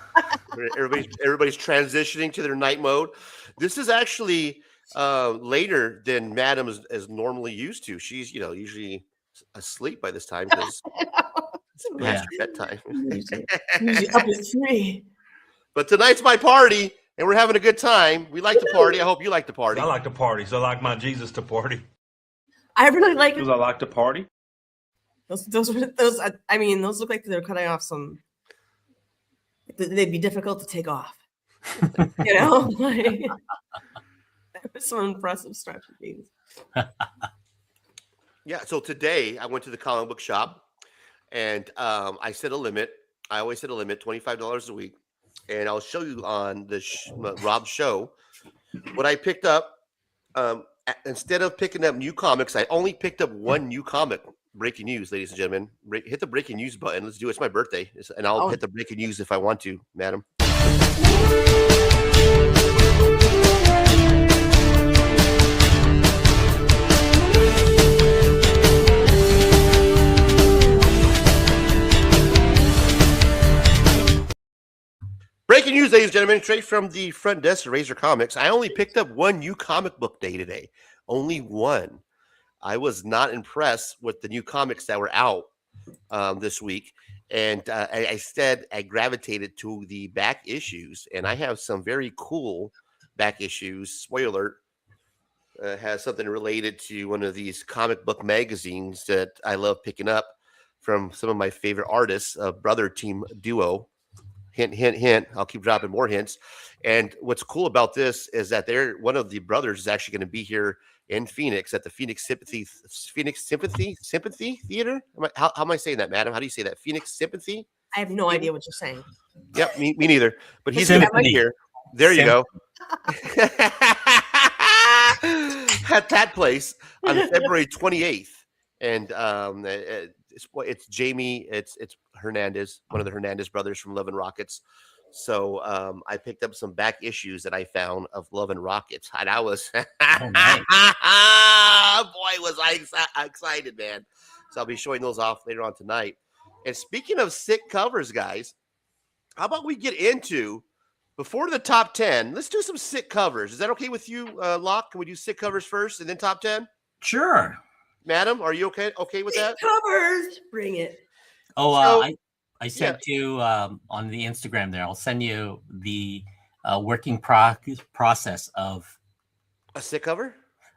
Everybody's transitioning to their night mode. This is actually later than Madam is normally used to. She's usually asleep by this time because It's past your bedtime. Usually up at 3. But tonight's my party, and we're having a good time. We like to party. I hope you like to party. I like to party, so I like my Jesus to party. I really like Because I like to party. those. I mean, those look like they're cutting off some. They'd be difficult to take off. You know, like, some impressive strategies. Yeah. So today I went to the comic book shop, and I set a limit. I always set a limit, $25 a week, and I'll show you on the Rob's show what I picked up. Instead of picking up new comics, I only picked up one new comic. Breaking news, ladies and gentlemen. Hit the breaking news button. Let's do it. It's my birthday, and I'll hit the breaking news if I want to, madam. Breaking news, ladies and gentlemen, straight from the front desk of Razor Comics. I only picked up one new comic book day today. Only one. I was not impressed with the new comics that were out this week. And I gravitated to the back issues. And I have some very cool back issues. Spoiler alert, has something related to one of these comic book magazines that I love picking up from some of my favorite artists, a brother team duo. Hint, hint, hint. I'll keep dropping more hints. And what's cool about this is that one of the brothers is actually going to be here in Phoenix at the Phoenix Sympathy Theater. How am I saying that, madam? How do you say that? Phoenix Sympathy? I have no idea what you're saying. Yep, me neither. But he's going to be here. There you go. At that place on February 28th. And it's Jamie, it's Hernandez, one of the Hernandez brothers from Love and Rockets. So I picked up some back issues that I found of Love and Rockets, and I was boy, was I excited, man. So I'll be showing those off later on tonight. And speaking of sick covers, guys, how about we get into before the top 10? Let's do some sick covers. Is that okay with you, Locke? Can we do sick covers first and then top 10? Sure. Madam, are you okay with that? Covers, bring it. Oh, I sent you on the Instagram there. I'll send you the working process of a sick cover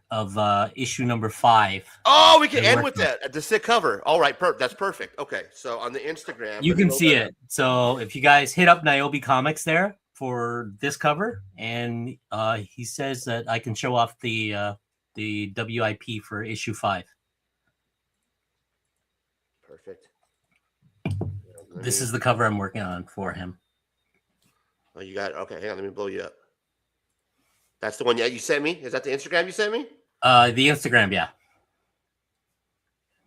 of issue number 5. Oh, we can end with that. The sick cover. All right, that's perfect. Okay, so on the Instagram, you can see it. So if you guys hit up Niobe Comics there for this cover, and he says that I can show off the WIP for issue 5. Perfect. This is the cover I'm working on for him. Oh, you got it. Okay, hang on. Let me blow you up. That's the one you sent me? Is that the Instagram you sent me? The Instagram, yeah.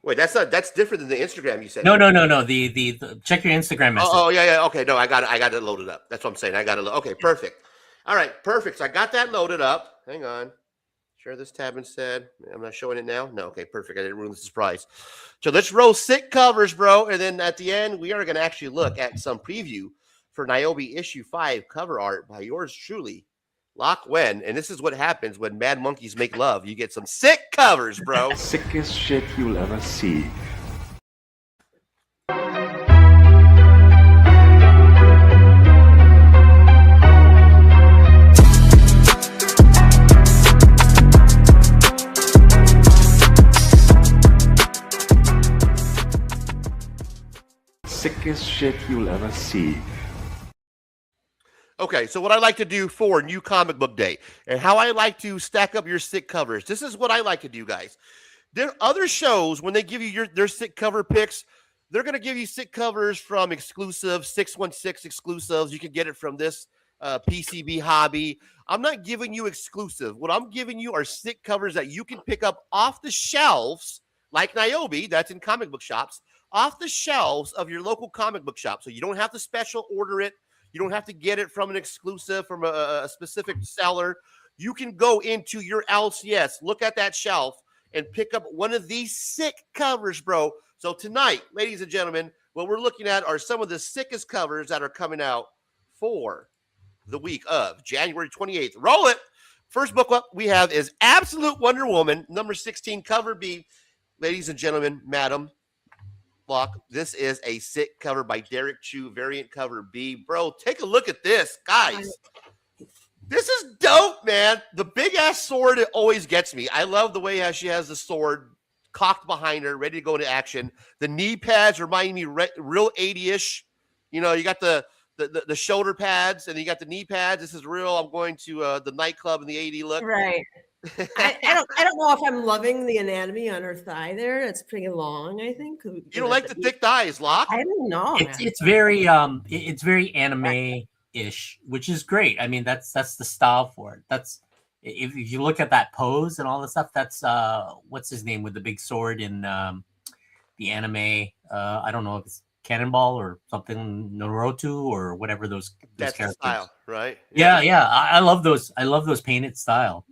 Wait, that's different than the Instagram you sent me. No. The check your Instagram message. Oh, yeah. Okay, no, I got it loaded up. That's what I'm saying. I got it. Okay, perfect. All right, perfect. So I got that loaded up. Hang on. Share this tab instead. I'm not showing it now. No, okay, perfect. I didn't ruin the surprise. So let's roll sick covers, bro. And then at the end, we are going to actually look at some preview for Niobe issue 5 cover art by yours truly, Locke Wen. And this is what happens when mad monkeys make love. You get some sick covers, bro. Sickest shit you'll ever see. Sickest shit you'll ever see. Okay, so what I like to do for New Comic Book Day and how I like to stack up your sick covers. This is what I like to do, guys. There are other shows when they give you their sick cover picks. They're going to give you sick covers from exclusive 616 exclusives. You can get it from this PCB hobby. I'm not giving you exclusive. What I'm giving you are sick covers that you can pick up off the shelves, like Niobe, that's in comic book shops, off the shelves of your local comic book shop. So you don't have to special order it. You don't have to get it from an exclusive, from a specific seller. You can go into your LCS, look at that shelf, and pick up one of these sick covers, bro. So tonight, ladies and gentlemen, what we're looking at are some of the sickest covers that are coming out for the week of January 28th. Roll it. First book up we have is Absolute Wonder Woman, number 16, cover B. Ladies and gentlemen, madam, Lock. This is a sick cover by Derek Chu, variant cover B. Bro, take a look at this, guys. This is dope, man. The big ass sword, it always gets me. I love the way how she has the sword cocked behind her, ready to go into action. The knee pads remind me real 80-ish. You know, you got the shoulder pads and you got the knee pads. This is real. I'm going to the nightclub in the 80 look. Right. I don't know if I'm loving the anatomy on her thigh there. It's pretty long, I think. You don't like the thick thighs, Locke? I don't know. It's very anime-ish, which is great. I mean, that's the style for it. That's if you look at that pose and all the stuff, that's what's his name with the big sword in the anime. I don't know if it's Cannonball or something, Naruto or whatever those that's characters. The style, right? Yeah. I love those. I love those painted style.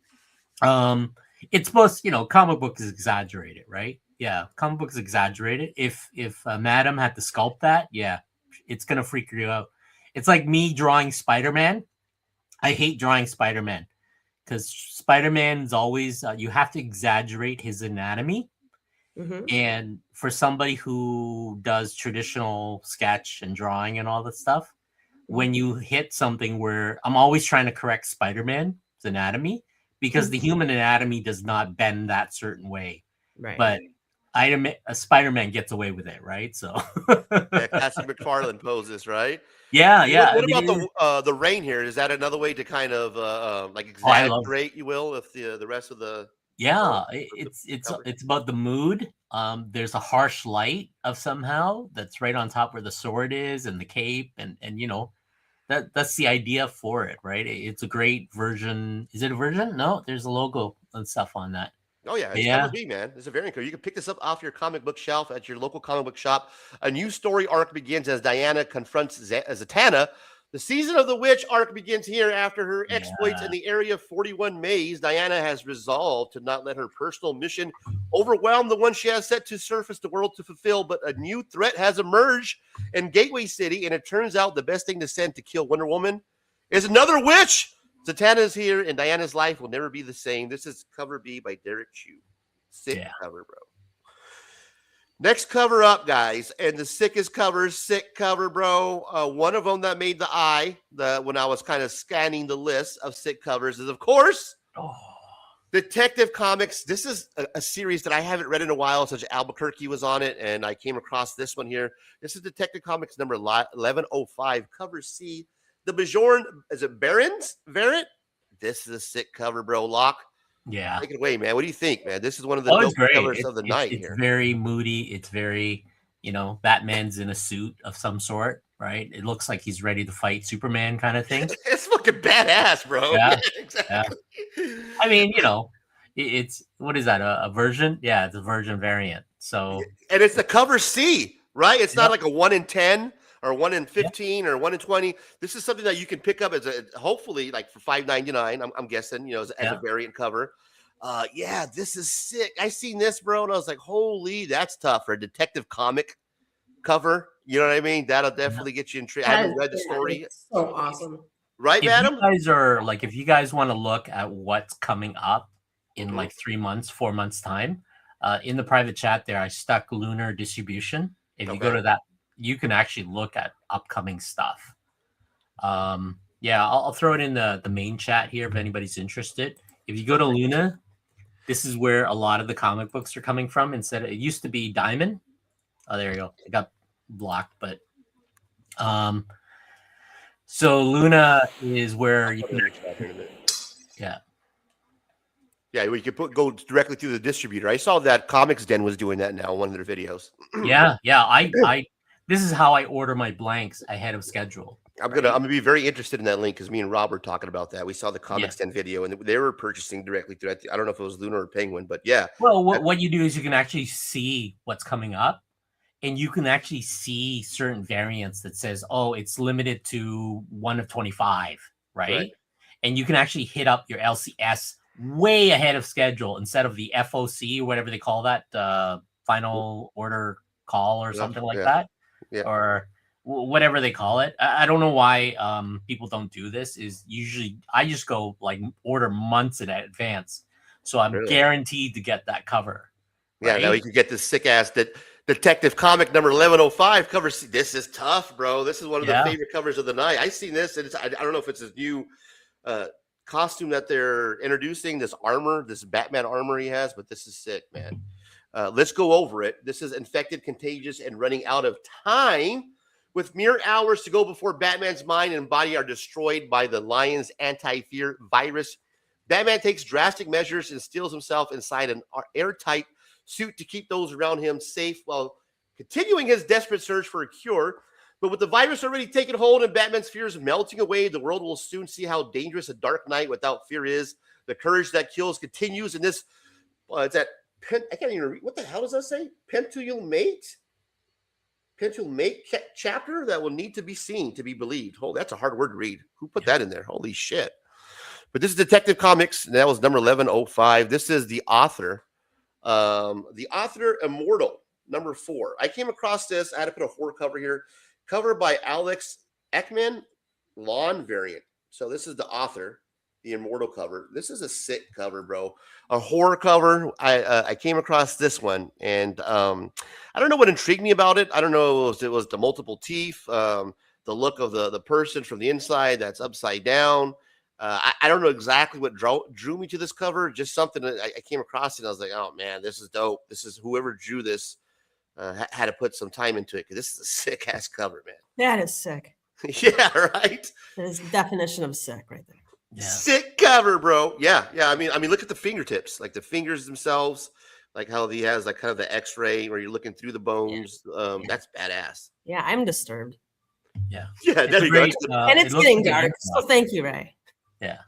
It's supposed, comic book is exaggerated, right? Yeah, comic book is exaggerated. If Madam had to sculpt that, yeah, it's gonna freak you out. It's like me drawing Spider-Man. I hate drawing Spider-Man because Spider-Man's always you have to exaggerate his anatomy. Mm-hmm. And for somebody who does traditional sketch and drawing and all that stuff, when you hit something where I'm always trying to correct Spider-Man's anatomy because the human anatomy does not bend that certain way. Right. But a Spider-Man gets away with it, right? So Cassie McFarlane poses, right? Yeah. What about the rain here? Is that another way to kind of like exaggerate, you will, with the rest of the? Yeah, it's about the mood. There's a harsh light of somehow that's right on top where the sword is and the cape, and that's the idea for it, right? It's a great version. Is it a version? No, there's a logo and stuff on that. Oh yeah, it's cover B, man. It's a variant cover. You can pick this up off your comic book shelf at your local comic book shop. A new story arc begins as Diana confronts Zatanna. The Season of the Witch arc begins here after her exploits in the Area 41 maze. Diana has resolved to not let her personal mission overwhelm the one she has set to surface the world to fulfill, but a new threat has emerged in Gateway City, and it turns out the best thing to send to kill Wonder Woman is another witch. Zatanna is here, and Diana's life will never be the same. This is cover B by Derek Chu. Sick cover, bro. Next cover up, guys, and the sickest cover, sick cover, bro. One of them that made the eye when I was kind of scanning the list of sick covers is, of course, Detective Comics. This is a series that I haven't read in a while, such Albuquerque was on it, and I came across this one here. This is Detective Comics number 1105, cover C. The Bjorn, is it Barron's variant? This is a sick cover, bro. Locke. Yeah. Take it away, man. What do you think, man? This is one of the dope covers of the night here. It's very moody. It's very, Batman's in a suit of some sort, right? It looks like he's ready to fight Superman kind of thing. It's fucking badass, bro. Yeah. Exactly. Yeah. I mean, it's, what is that? A version? Yeah, it's a version variant. So. And it's the cover C, right? It's not like a 1 in 10 or 1 in 15 or 1 in 20. This is something that you can pick up as hopefully like for $5.99. I'm guessing, as a variant cover. This is sick. I seen this, bro, and I was like, holy, that's tough for a Detective Comic cover. You know what I mean? That'll definitely get you intrigued. I haven't read the story. So awesome. Right, Madam? If you guys want to look at what's coming up in like 3 months, 4 months time, in the private chat there, I stuck Lunar Distribution. If you go to that, you can actually look at upcoming stuff. I'll throw it in the main chat here if anybody's interested. If you go to Luna, this is where a lot of the comic books are coming from. Instead, it used to be Diamond. Oh, there you go. It got blocked, but so Luna is where you can. Yeah, we could go directly through the distributor. I saw that Comics Den was doing that now, one of their videos. I this is how I order my blanks ahead of schedule. I'm gonna be very interested in that link because me and Rob were talking about that. We saw the Comics Den video and they were purchasing directly through. I don't know if it was Luna or Penguin, but yeah. Well, what you do is you can actually see what's coming up, and you can actually see certain variants that says, "Oh, it's limited to 1 of 25," right? And you can actually hit up your LCS way ahead of schedule instead of the FOC or whatever they call that, final order call or something like that, or whatever they call it. I don't know why people don't do this. Is usually I just go like order months in advance, so I'm guaranteed to get that cover. Yeah, now you can get this sick ass that Detective Comic number 1105 cover. This is tough, bro. This is one of Yeah. the favorite covers of the night. I've seen this, and I don't know if it's his new costume that they're introducing, this armor, this Batman armor he has, but this is sick, man. Let's go over it. This is infected, contagious, and running out of time. With mere hours to go before Batman's mind and body are destroyed by the Lion's anti-fear virus, Batman takes drastic measures and steals himself inside an airtight suit to keep those around him safe while continuing his desperate search for a cure. But with the virus already taken hold and Batman's fears melting away, the world will soon see how dangerous a dark night without fear is. The courage that kills continues in this. It's at I can't even read. What the hell does that say? Penultimate chapter that will need to be seen to be believed. Oh, that's a hard word to read. Who put that in there? Holy shit. But this is Detective Comics, and that was number 1105. This is the author. Immortal, number 4. I came across this. I had to put a horror cover here. Cover by Alex Ekman, lawn variant. So this is the author, the Immortal cover. This is a sick cover, bro. A horror cover. I came across this one, and I don't know what intrigued me about it. I don't know if it was the multiple teeth, the look of the person from the inside that's upside down. I don't know exactly what drew me to this cover. Just something that I came across, and I was like, oh man, this is dope. This is whoever drew this had to put some time into it, because this is a sick ass cover, man. That is sick. Yeah, right. That is the definition of sick right there. Yeah. Sick cover, bro. Yeah. I mean, look at the fingertips, like the fingers themselves, like how he has like kind of the X-ray where you're looking through the bones. That's badass. Yeah, I'm disturbed. Yeah. Yeah, there you go. And it's getting dark, so thank you, Ray. Yeah.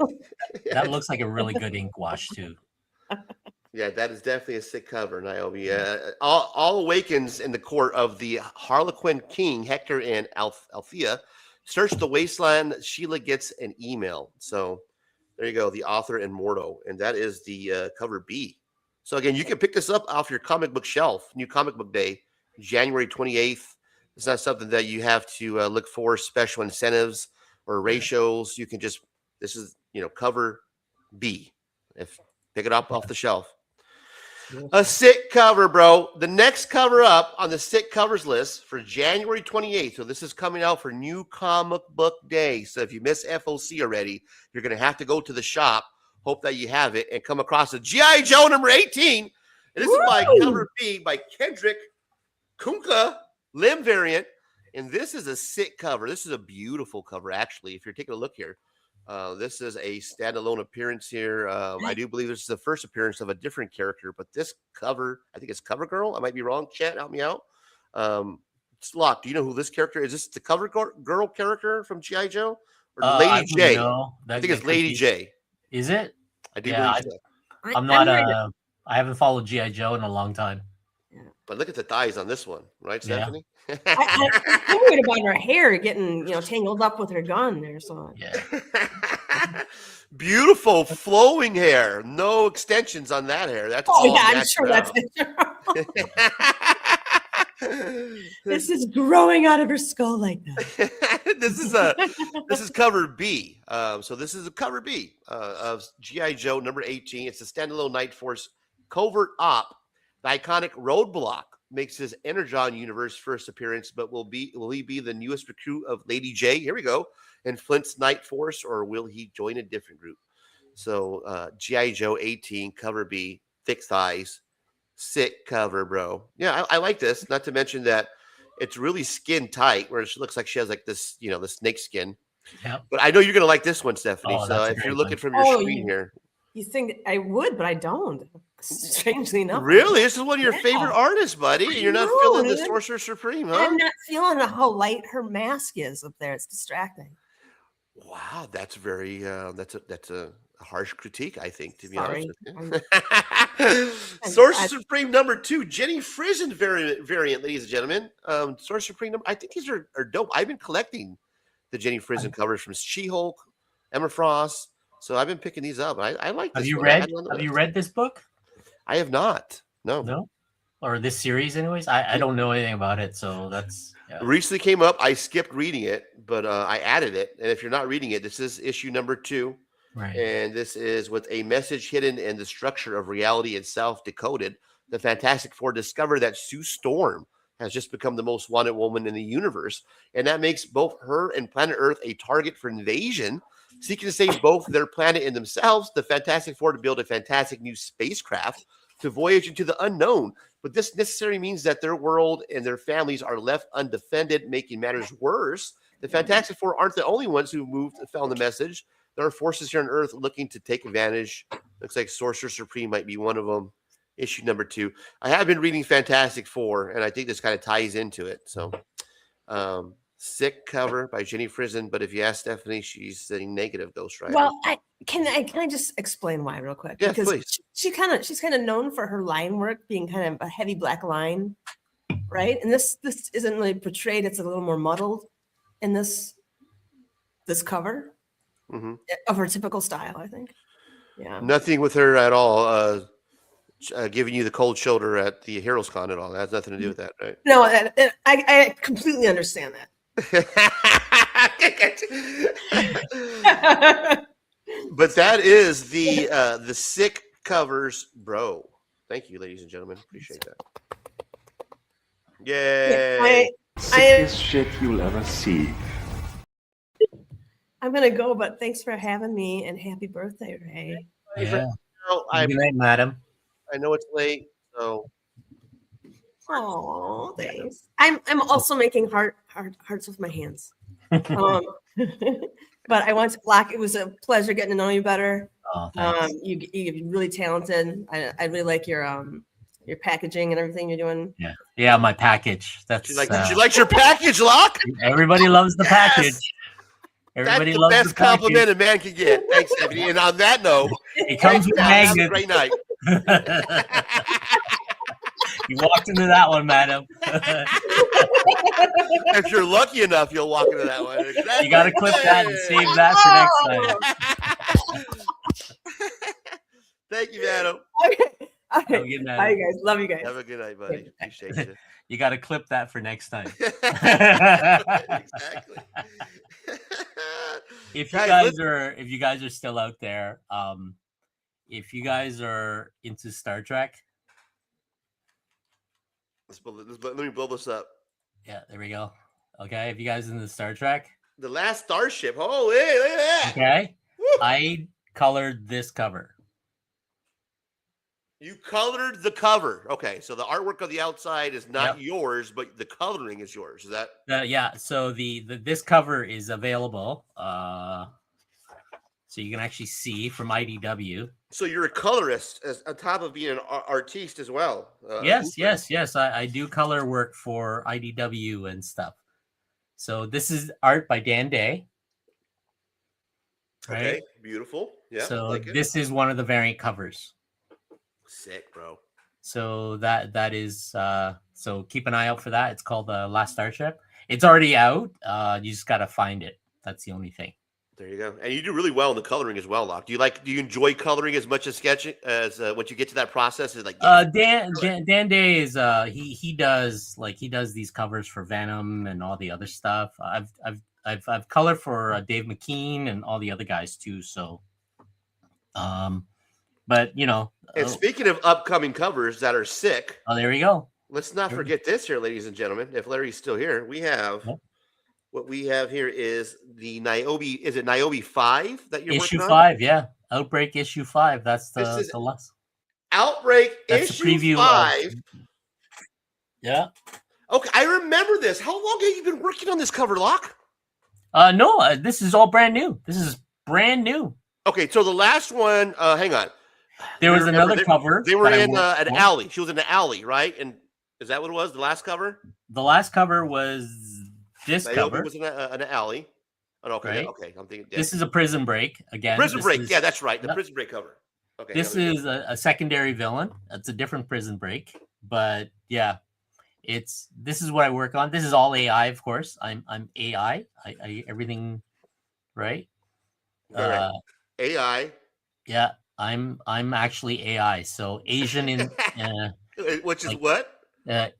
That looks like a really good ink wash too. Yeah, that is definitely a sick cover, Naomi. All awakens in the court of the Harlequin King, Hector and Althea. Search the wasteland. Sheila gets an email. So there you go, the author Immortal, and that is the cover B. So again, you can pick this up off your comic book shelf. New Comic Book Day, January 28th. It's not something that you have to look for special incentives or ratios. You can just, this is, cover B. Pick it up off the shelf. A sick cover, bro. The next cover up on the sick covers list for January 28th. So this is coming out for New Comic Book Day. So if you miss FOC already, you're going to have to go to the shop. Hope that you have it and come across a G.I. Joe number 18. And this is by cover B by Kendrick Kunka, limb variant. And this is a sick cover. This is a beautiful cover, actually. If you're taking a look here. This is a standalone appearance here. I do believe this is the first appearance of a different character, but this cover, I think it's Cover Girl. I might be wrong. Chat, help me out. Slock, do you know who this character is? This the Cover Girl character from G.I. Joe? Or Lady J? I think it's Lady J. Is it? I do believe so. I'm not I haven't followed G.I. Joe in a long time. But look at the thighs on this one, right, Stephanie? I'm worried about her hair getting, tangled up with her gun there. So beautiful flowing hair, no extensions on that hair. That's all I'm sure that's this is growing out of her skull like that. This is cover B. So this is a cover B of G.I. Joe number 18. It's a standalone Night Force covert op. The iconic Roadblock makes his Energon universe first appearance, but will he be the newest recruit of Lady J? Here we go. In Flint's Night Force, or will he join a different group? So G.I. Joe 18, cover B, thick thighs, sick cover, bro. Yeah, I like this. Not to mention that it's really skin tight, where it looks like she has like this, the snake skin. Yeah. But I know you're gonna like this one, Stephanie. Oh, so if you're looking from your screen here. You think I would, but I don't. Strangely enough. Really? This is one of your favorite artists, buddy. And you're not feeling the Sorcerer Supreme, huh? I'm not feeling how light her mask is up there. It's distracting. Wow, that's very that's a harsh critique, I think, to be Sorry. honest with you. Sorcerer Supreme number 2, Jenny Frison variant, ladies and gentlemen. Sorcerer Supreme number, I think these are dope. I've been collecting the Jenny Frison covers from She-Hulk, Emma Frost. So I've been picking these up. I like this. Have you read this book? I have not. No. Or this series, anyways. I don't know anything about it, so that's recently came up. I skipped reading it, but I added it. And if you're not reading it, this is issue number 2. Right. And this is with a message hidden in the structure of reality itself decoded. the Fantastic Four discover that Sue Storm has just become the most wanted woman in the universe, and that makes both her and planet Earth a target for invasion. Seeking to save both their planet and themselves, the Fantastic Four to build a fantastic new spacecraft to voyage into the unknown. But this necessarily means that their world and their families are left undefended, making matters worse. The Fantastic Four aren't the only ones who moved and found the message. There are forces here on Earth looking to take advantage. Looks like Sorcerer Supreme might be one of them. Issue number 2. I have been reading Fantastic Four, and I think this kind of ties into it. So, sick cover by Jenny Frison, but if you ask Stephanie, she's saying negative Ghost Rider. Well, can I just explain why real quick? Yeah, because please. she's kind of known for her line work being kind of a heavy black line, right? And this isn't really portrayed. It's a little more muddled in this cover of her typical style, I think. Yeah. Nothing with her at all. Giving you the cold shoulder at the Heroes Con at all. That has nothing to do with that, right? No, I completely understand that. But that is the sick covers, bro. Thank you, ladies and gentlemen. Appreciate that. Yay! Sickest shit you'll ever see. I'm gonna go, but thanks for having me and happy birthday, Ray. Yeah. Good night, madam. I know it's late, so. Oh, thanks. I'm also making hearts with my hands. But I want to Locke. It was a pleasure getting to know you better. Oh, thanks. You're really talented. I really like your packaging and everything you're doing. Yeah, my package. That's She likes your package, Locke. Everybody loves the package. Everybody That's the loves best the package. compliment a man can get. Thanks, Stephanie. And on that note, It comes with have a magnets. great night. You walked into that one, madam. If you're lucky enough, you'll walk into that one. Exactly. You got to clip that and save that for next time. Thank you, madam. Have a good night. Bye, you guys. Love you guys. Have a good night, buddy. Appreciate you. You got to clip that for next time. Exactly. If you guys are still out there, if you guys are into Star Trek, let me blow this up. yeah, there we go. Okay, if you guys are into Star Trek, The Last Starship. Oh, hey, look at that. okay, I colored this cover. You colored the cover. Okay, so the artwork on the outside is not yours, but the coloring is yours. Is that? Yeah. So this cover is available. So you can actually see from IDW. So you're a colorist on top of being an artiste as well. Yes. I do color work for IDW and stuff. So this is art by Dan Day. Right? Okay, beautiful. Yeah. So like it. this is one of the variant covers. Sick, bro. So that is so keep an eye out for that. It's called The Last Starship. It's already out. You just gotta find it. That's the only thing. There you go. And you do really well in the coloring as well, Locke. Do you enjoy coloring as much as sketching as once you get to that process? Is like Dan Day is he does these covers for Venom and all the other stuff. I've colored for Dave McKean and all the other guys too. So, but you know. And speaking of upcoming covers that are sick, oh, there we go. Let's not forget this here, ladies and gentlemen. If Larry's still here, we have what we have here is the Niobe. Is it Niobe 5 that you're issue working on? 5? Yeah, Outbreak issue 5. That's the last. Outbreak That's issue the preview 5. Yeah. Okay, I remember this. How long have you been working on this cover, Locke? No, this is all brand new. This is brand new. Okay, so the last one. Hang on. There was another cover. They were in an alley. She was in an alley, right? And is that what it was? The last cover? The last cover was this cover. Was in an alley. Oh, okay, Right? okay. I'm thinking. This is a Prison Break again. Prison Break. Yeah, that's right. The Prison Break cover. Okay. This is a secondary villain. It's a different Prison Break, but yeah, this is what I work on. This is all AI, of course. I'm AI. I everything, right? Right. AI. Yeah. I'm actually AI, so Asian in which is what?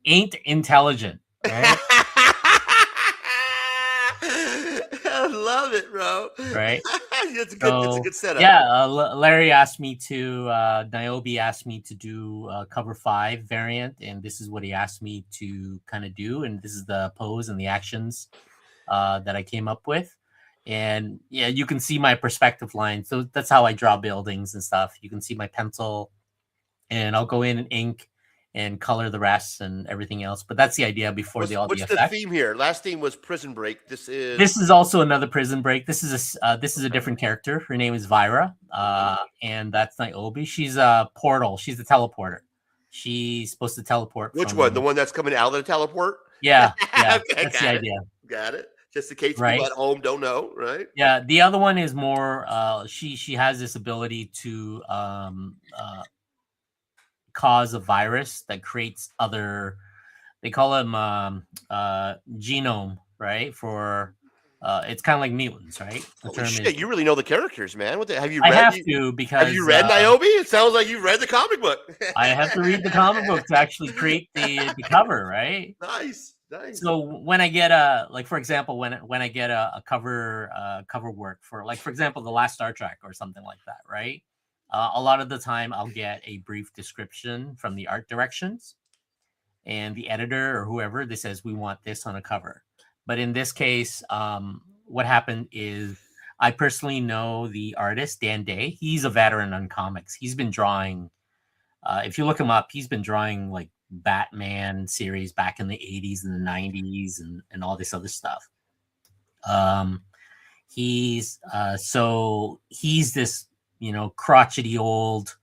Ain't intelligent, right? love it, bro. Right. It's a good setup. Yeah, Larry asked me to. Niobe asked me to do cover 5 variant, and this is what he asked me to kind of do, and this is the pose and the actions that I came up with. And yeah, you can see my perspective line. So that's how I draw buildings and stuff. You can see my pencil, and I'll go in and ink and color the rest and everything else. But that's the idea before What's the the effect. theme here? Last theme was Prison Break. This is also another Prison Break. This is a different character. Her name is Vyra, and that's Niobe. She's a portal. She's a teleporter. She's supposed to teleport. Which one? The one that's coming out of the teleport? Yeah, Okay, that's the idea. Got it. Just in case Right. people at home don't know, right? Yeah, the other one is more. She has this ability to cause a virus that creates other. They call them genome, right? For it's kind of like mutants, right? The Holy shit, you really know the characters, man. What have you I read? have to because have you read Niobe? It sounds like you've read the comic book. I have to read the comic book to actually create the cover, right? Nice. So when I get for example, when I get a cover work for, like, for example, the last Star Trek or something like that, right? A lot of the time I'll get a brief description from the art directions, and the editor or whoever, they says we want this on a cover. But in this case, what happened is I personally know the artist, Dan Day. He's a veteran on comics. He's been drawing, if you look him up, he's been drawing like Batman series back in the 80s and the 90s and all this other stuff. He's this, crotchety old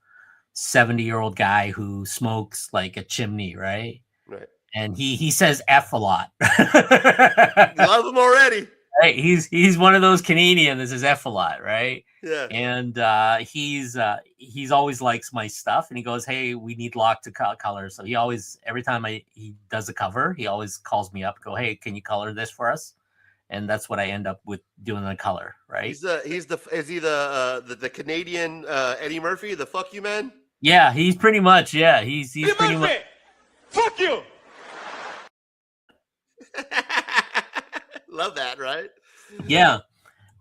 70-year-old guy who smokes like a chimney, right? Right. And he says F a lot. Love him already. Right. He's one of those Canadians that says F a lot, right? Yeah. And he's always likes my stuff, and he goes, "Hey, we need Locke to color." So he always, every time he does a cover, he always calls me up, go, "Hey, can you color this for us?" And that's what I end up with, doing the color, right? Is he the Canadian Eddie Murphy, the fuck you man? Yeah, he's pretty much. Yeah, he's pretty much. Fuck you. Love that, right? Yeah,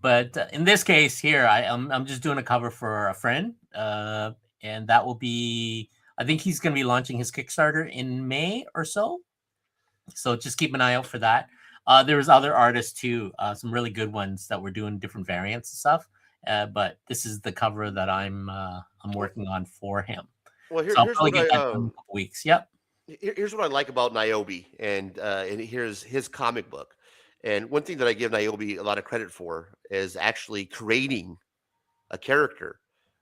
but in this case here, I'm just doing a cover for a friend, and that will be. I think he's going to be launching his Kickstarter in May or so. So just keep an eye out for that. There's other artists too, some really good ones that we're doing different variants and stuff. But this is the cover that I'm working on for him. Well, so I'll here's probably what get that in a couple weeks. Yep. Here's what I like about Niobe, and here's his comic book. And one thing that I give Niobe a lot of credit for is actually creating a character,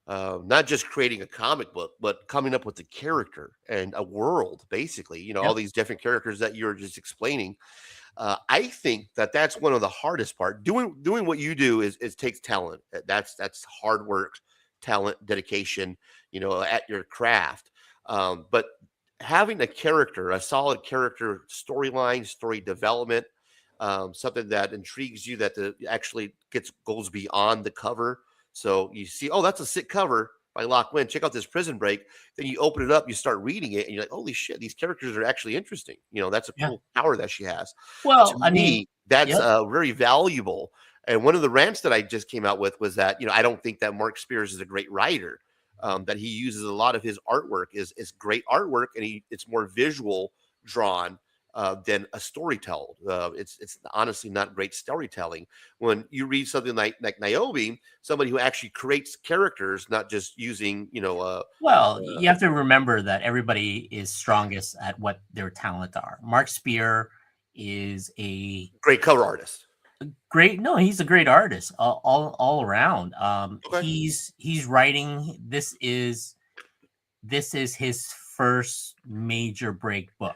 not just creating a comic book, but coming up with a character and a world, basically. All these different characters that you're just explaining. I think that's one of the hardest part. Doing what you do is takes talent. That's hard work, talent, dedication, at your craft. But having a character, a solid character storyline, story development, something that intrigues you, that actually goes beyond the cover. So you see, oh, that's a sick cover by Locke Wynn. Check out this Prison Break. Then you open it up, you start reading it, and you're like, holy shit, these characters are actually interesting. That's a cool power that she has. Well, to me, that's very valuable. And one of the rants that I just came out with was that, I don't think that Mark Spears is a great writer. That he uses a lot of his artwork is great artwork, and it's more visual drawn than a storytelling. It's honestly not great storytelling. When you read something like Niobe, somebody who actually creates characters, not just using, Well, you have to remember that everybody is strongest at what their talent are. Mark Spear is a great cover artist. He's a great artist all around. He's writing. This is his first major break book.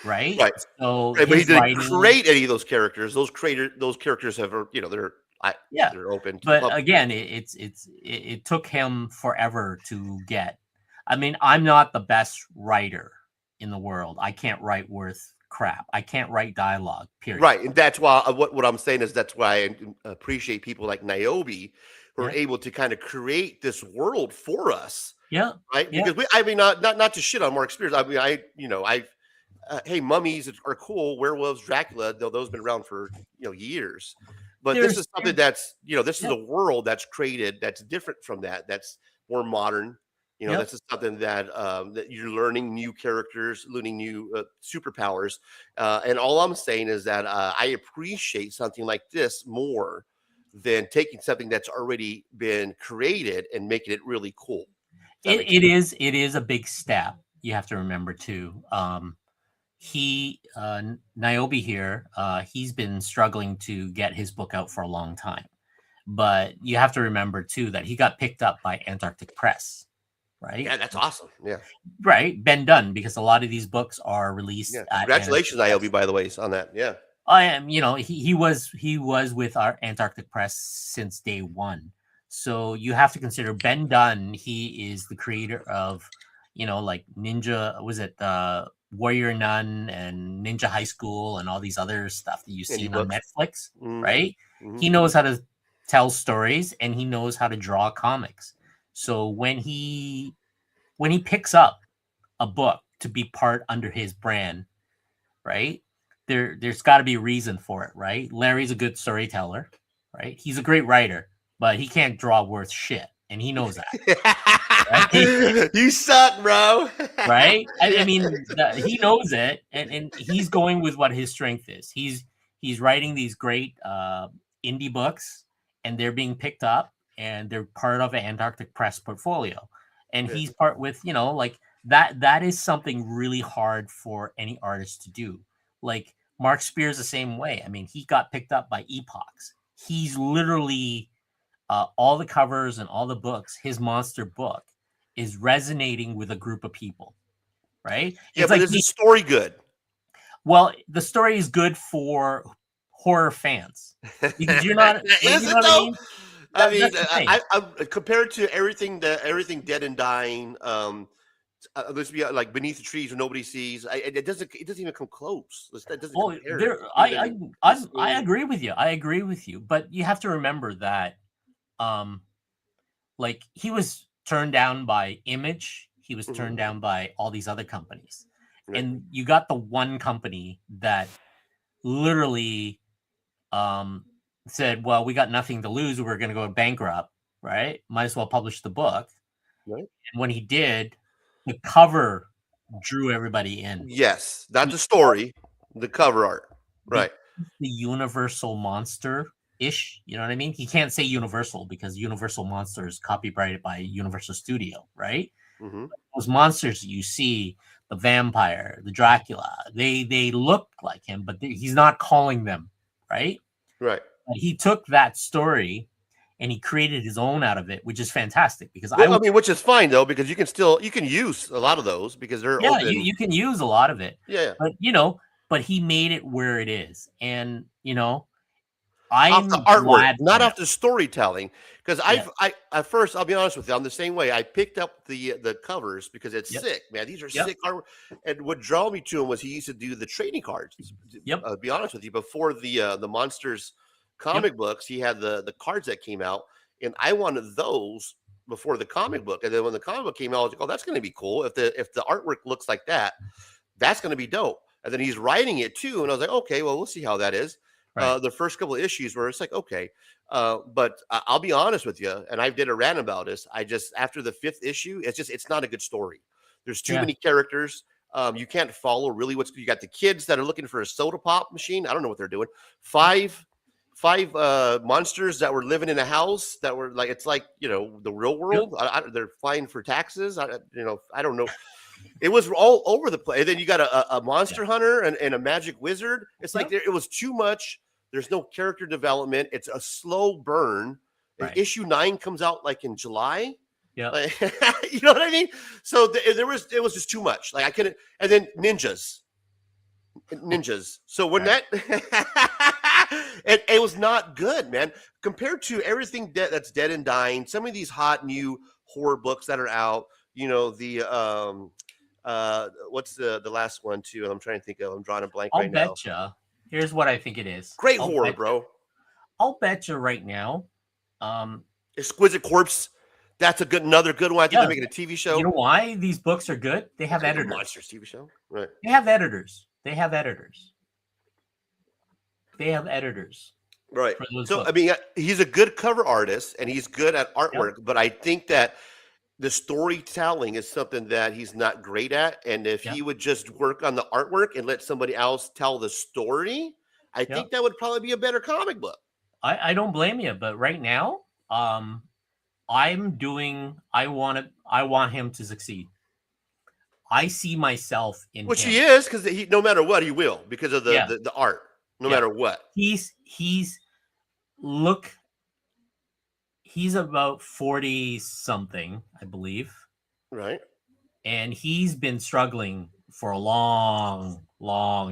Right. So but he didn't create any of those characters. Those characters have, they're open. But again, it took him forever to get. I mean, I'm not the best writer in the world. I can't write worth crap. I can't write dialogue. Period. Right, and that's why what I'm saying is that's why I appreciate people like Niobe who are able to kind of create this world for us. Yeah. Right. Because not to shit on Mark Spears. I mean, hey, mummies are cool. Werewolves, Dracula, those been around for years. But this There's is something that's, this is a world that's created that's different from that. That's more modern. Yep. This is something that you're learning new characters, learning new superpowers. And all I'm saying is that I appreciate something like this more than taking something that's already been created and making it really cool. It is a big step. You have to remember too. Niobe here, he's been struggling to get his book out for a long time. But you have to remember too that he got picked up by Antarctic Press, right? Yeah, that's awesome. Yeah. Right. Ben Dunn, because a lot of these books are released. Yeah. Congratulations, Niobe, by the way, on that. Yeah. I am, he was with our Antarctic Press since day one. So you have to consider Ben Dunn. He is the creator of, like Ninja, was it Warrior Nun and Ninja High School and all these other stuff that you've seen on Netflix, right? Mm-hmm. He knows how to tell stories and he knows how to draw comics. So when he picks up a book to be part under his brand, right? There's got to be a reason for it, right? Larry's a good storyteller, right? He's a great writer, but he can't draw worth shit, and he knows that. Right? You suck, bro. Right? I mean, he knows it, and he's going with what his strength is. He's writing these great indie books, and they're being picked up, and they're part of an Antarctic Press portfolio, and he's part with like that. That is something really hard for any artist to do. Like Mark Spear's the same way. I mean, he got picked up by Epochs. He's literally all the covers and all the books. His monster book is resonating with a group of people, right? Yeah, but is the story good? Well, the story is good for horror fans because you're not. Is it though? I mean, I compared to everything dead and dying. Let's be like Beneath the Trees where nobody sees. It doesn't even come close. That doesn't compare. I agree with you. I agree with you. But you have to remember that, like he was turned down by Image. He was turned down by all these other companies, and you got the one company that literally said, "Well, we got nothing to lose. We're going to go bankrupt. Right? Might as well publish the book." Right. And when he did, the cover drew everybody in. Yes, not the story, the cover art. Right. The Universal Monster-ish, you know what I mean? He can't say Universal because Universal Monster is copyrighted by Universal Studio, right? Mm-hmm. Those monsters you see, the vampire, the Dracula, they look like him, but he's not calling them, right? Right. But he took that story and he created his own out of it, which is fantastic because I mean, which is fine though, because you can use a lot of those because they're open. You can use a lot of it. Yeah. But he made it where it is. And off the artwork, not off the storytelling. Because I at first, I'll be honest with you, I'm the same way. I picked up the covers because it's sick, man. These are sick artwork. And what drew me to him was he used to do the trading cards. I'll be honest with you, before the Monsters comic books, he had the cards that came out, and I wanted those before the comic book. And then when the comic book came out, I was like, "Oh, that's going to be cool. If the artwork looks like that, that's going to be dope." And then he's writing it too, and I was like, "Okay, well, we'll see how that is." Right. The first couple of issues where it's like, okay, but I'll be honest with you, and I did a rant about this. I just after the 5th issue, it's not a good story. There's too many characters. You can't follow really what's. You got the kids that are looking for a soda pop machine. I don't know what they're doing. Five monsters that were living in a house that were like, it's like, the real world. They're flying for taxes. I don't know. It was all over the place. And then you got a monster hunter and a magic wizard. It's like it was too much. There's no character development. It's a slow burn. Right. Issue 9 comes out like in July. Yeah. Like, you know what I mean? So it was just too much. Like I couldn't. And then ninjas. So when it was not good, man. Compared to everything that's dead and dying, some of these hot new horror books that are out, what's the last one too? I'm trying to think of. I'm drawing a blank right now. I'll betcha. Here's what I think it is. Great horror, bro. I'll betcha right now. Exquisite Corpse. That's another good one. I think they're making a TV show. You know why these books are good? They have editors. Monsters TV show, right? They have editors. Right. for those So, I books. mean, he's a good cover artist and he's good at Yep. artwork, but I think that the storytelling is something that he's not great at. And if Yep. he would just work on the artwork and let somebody else tell the story, I Yep. think that would probably be a better comic book. I don't blame you, but right now, I want him to succeed. I see myself in Which him. he is, because he, no matter what, he will, because of Yeah. the art, no Yeah. matter what. He's about 40 something, I believe. Right. And he's been struggling for a long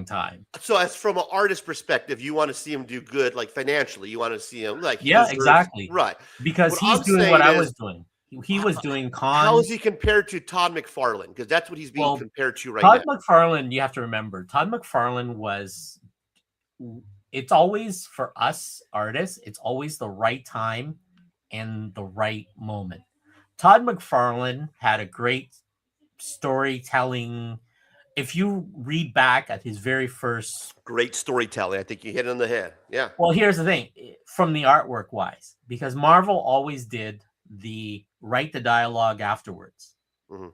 time. So, as from an artist perspective, you want to see him do good, like financially. You want to see him like he Yeah, deserves- exactly. right? Because What he's I'm doing what saying I is, was doing. He was doing how is cons. he compared to Todd McFarlane? Because that's what he's being Well, compared to right Todd now. McFarlane, you have to remember, Todd McFarlane was, it's always for us artists, it's always the right time and the right moment. Todd McFarlane had a great storytelling. If you read back at his very first, Great storytelling. I think you hit it on the head. Yeah. well, here's the thing from the artwork wise, because Marvel always did the write the dialogue afterwards. Mhm.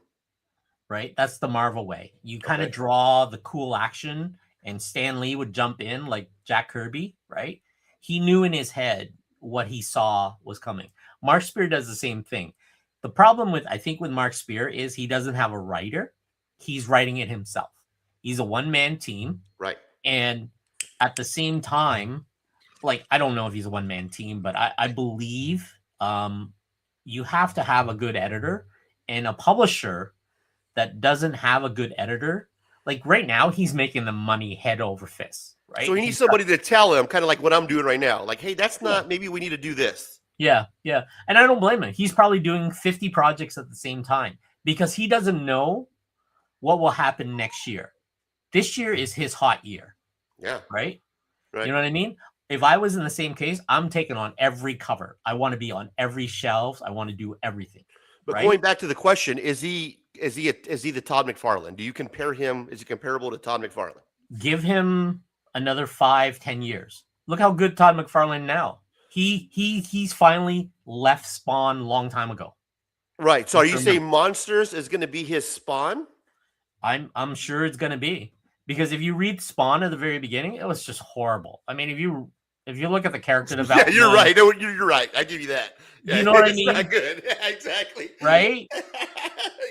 Right? That's the Marvel way. You kind of Okay. draw the cool action, and Stan Lee would jump in like Jack Kirby, right? He knew in his head what he saw was coming. Mark Spear does the same thing. The problem with, I think, with Mark Spear is he doesn't have a writer. He's writing it himself. He's a one-man team. Right. And at the same time, like, I don't know if he's a one-man team, but I believe you have to have a good editor and a publisher that doesn't have a good editor. Like right now, he's making the money head over fist, right? So he needs somebody to tell him, kind of like what I'm doing right now. Like, hey, that's not, maybe we need to do this. Yeah. And I don't blame him. He's probably doing 50 projects at the same time because he doesn't know what will happen next year. This year is his hot year. Yeah. Right? You know what I mean? If I was in the same case, I'm taking on every cover. I want to be on every shelf. I want to do everything. But right? going back to the question, is he the Todd McFarlane? Do you compare him? Is he comparable to Todd McFarlane? Give him another 5-10 years. Look how good Todd McFarlane now. He's finally left Spawn long time ago. Right. So are you saying Monsters is going to be his Spawn? I'm sure it's going to be, because if you read Spawn at the very beginning, it was just horrible. I mean, if you look at the character development, yeah, you're right. No, you're right. I give you that. Yeah, you know what I it's mean? Not good. Yeah, exactly. Right?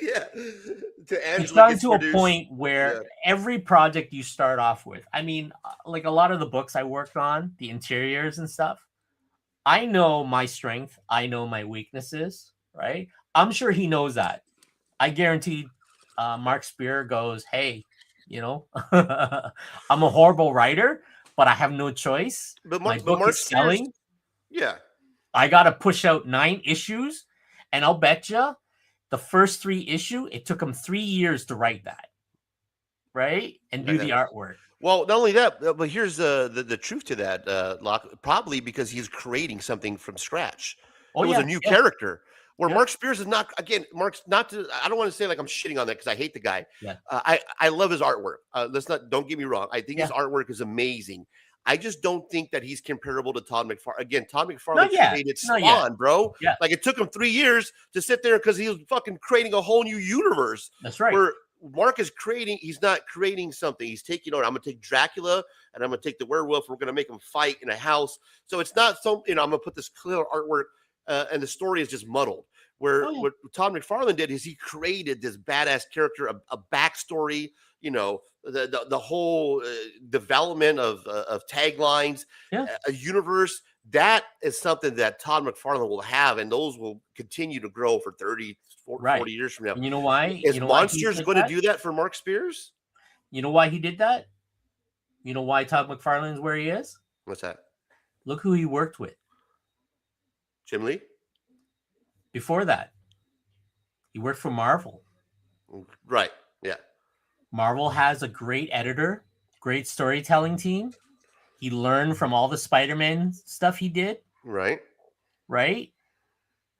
Yeah. It's gotten to a point where every project you start off with, I mean, like a lot of the books I worked on, the interiors and stuff, I know my strength. I know my weaknesses, right? I'm sure he knows that. I guarantee Mark Spear goes, hey, I'm a horrible writer, but I have no choice. But my book Mark is selling. Yeah. I got to push out 9 issues, and I'll bet you the first 3 issues, it took him 3 years to write that, right? And do the artwork. Well, not only that, but here's the truth to that, Locke. Probably because he's creating something from scratch. It was a new character. Where Mark Spears is not, again, Mark's not to, I don't want to say like I'm shitting on that because I hate the guy. Yeah. I love his artwork. Don't get me wrong. I think his artwork is amazing. I just don't think that he's comparable to Todd McFarlane. Again, Todd McFarlane created Spawn, bro. Yeah. Like it took him 3 years to sit there because he was fucking creating a whole new universe. That's right. Where Mark is creating, he's not creating something. He's taking on, I'm going to take Dracula and I'm going to take the werewolf. We're going to make them fight in a house. So it's not some, I'm going to put this clear artwork and the story is just muddled. What Todd McFarlane did is he created this badass character, a backstory, the whole development of taglines, a universe. That is something that Todd McFarlane will have, and those will continue to grow for 30, 40 years from now. And you know why? Is Monsters going to do that for Mark Spears? You know why he did that? You know why Todd McFarlane's where he is? What's that? Look who he worked with. Jim Lee? Before that, he worked for Marvel. Right. Yeah. Marvel has a great editor, great storytelling team. He learned from all the Spider-Man stuff he did. Right. Right.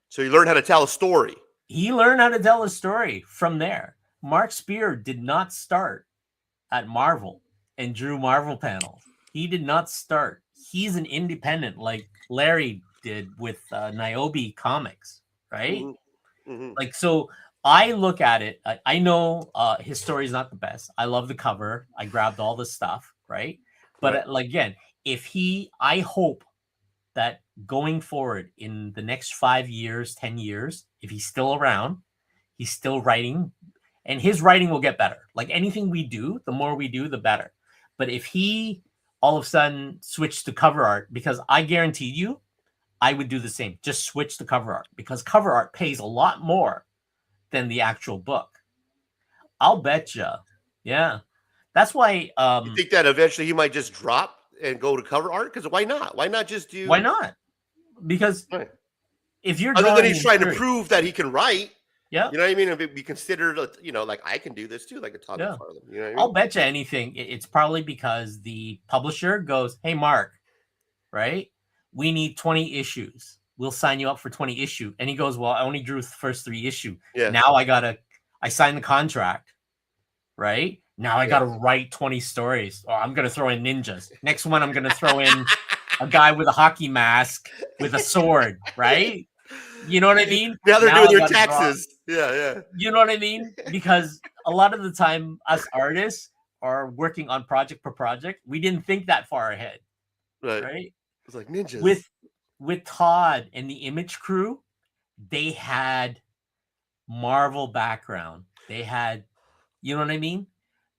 So he learned how to tell a story. He learned how to tell a story from there. Mark Spear did not start at Marvel and drew Marvel panels. He did not start. he's an independent, like Larry did with Niobe Comics, right? Like, so I look at it. I know his story is not the best. I love the cover. I grabbed all the stuff, right? But like, again, I hope that going forward in the next 5 years, 10 years, if he's still around, he's still writing, and his writing will get better. Like anything we do, the more we do, the better. But if he all of a sudden switched to cover art, because I guarantee you, I would do the same. Just switch to cover art, because cover art pays a lot more than the actual book. I'll bet you. Yeah. That's why. You think that eventually he might just drop and go to cover art? Because why not? Why not just do? Why not? Because if you're other than he's trying to prove that he can write, yeah, you know what I mean. If it be considered, like I can do this too, like a Todd McFarlane. You know what I mean? I'll bet you anything. It's probably because the publisher goes, "Hey, Mark, right? We need 20 issues. We'll sign you up for 20 issue." And he goes, "Well, I only drew the first 3 issue. Yeah. Now I signed the contract, right? Now I got to write 20 stories. Oh, I'm going to throw in ninjas. Next one, I'm going to throw in a guy with a hockey mask with a sword, right? You know what I mean? Now they're doing their taxes. Yeah. You know what I mean? Because a lot of the time, us artists are working on project per project. We didn't think that far ahead, right? It's like ninjas. With Todd and the Image crew, they had Marvel background. They had, you know what I mean?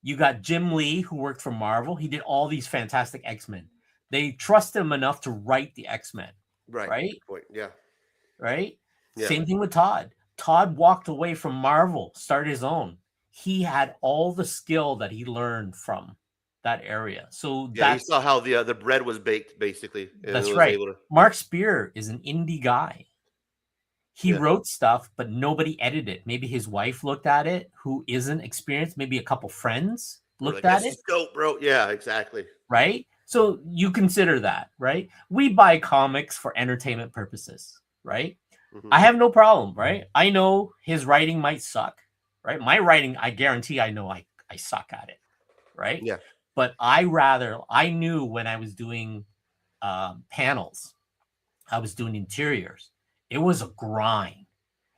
You got Jim Lee, who worked for Marvel. He did all these fantastic X-Men. They trusted him enough to write the X-Men. Right? Yeah. Right? Yeah. Same thing with Todd. Todd walked away from Marvel, started his own. He had all the skill that he learned from that area. So you saw how the bread was baked, basically. That's right. Mark Spear is an indie guy. He wrote stuff, but nobody edited it. Maybe his wife looked at it, who isn't experienced. Maybe a couple friends looked at it. Dope, bro. Yeah, exactly. Right? So you consider that, right? We buy comics for entertainment purposes, right? I have no problem, right? I know his writing might suck, right? My writing, I guarantee I know I suck at it, right? Yeah. But I knew when I was doing panels, I was doing interiors. It was a grind.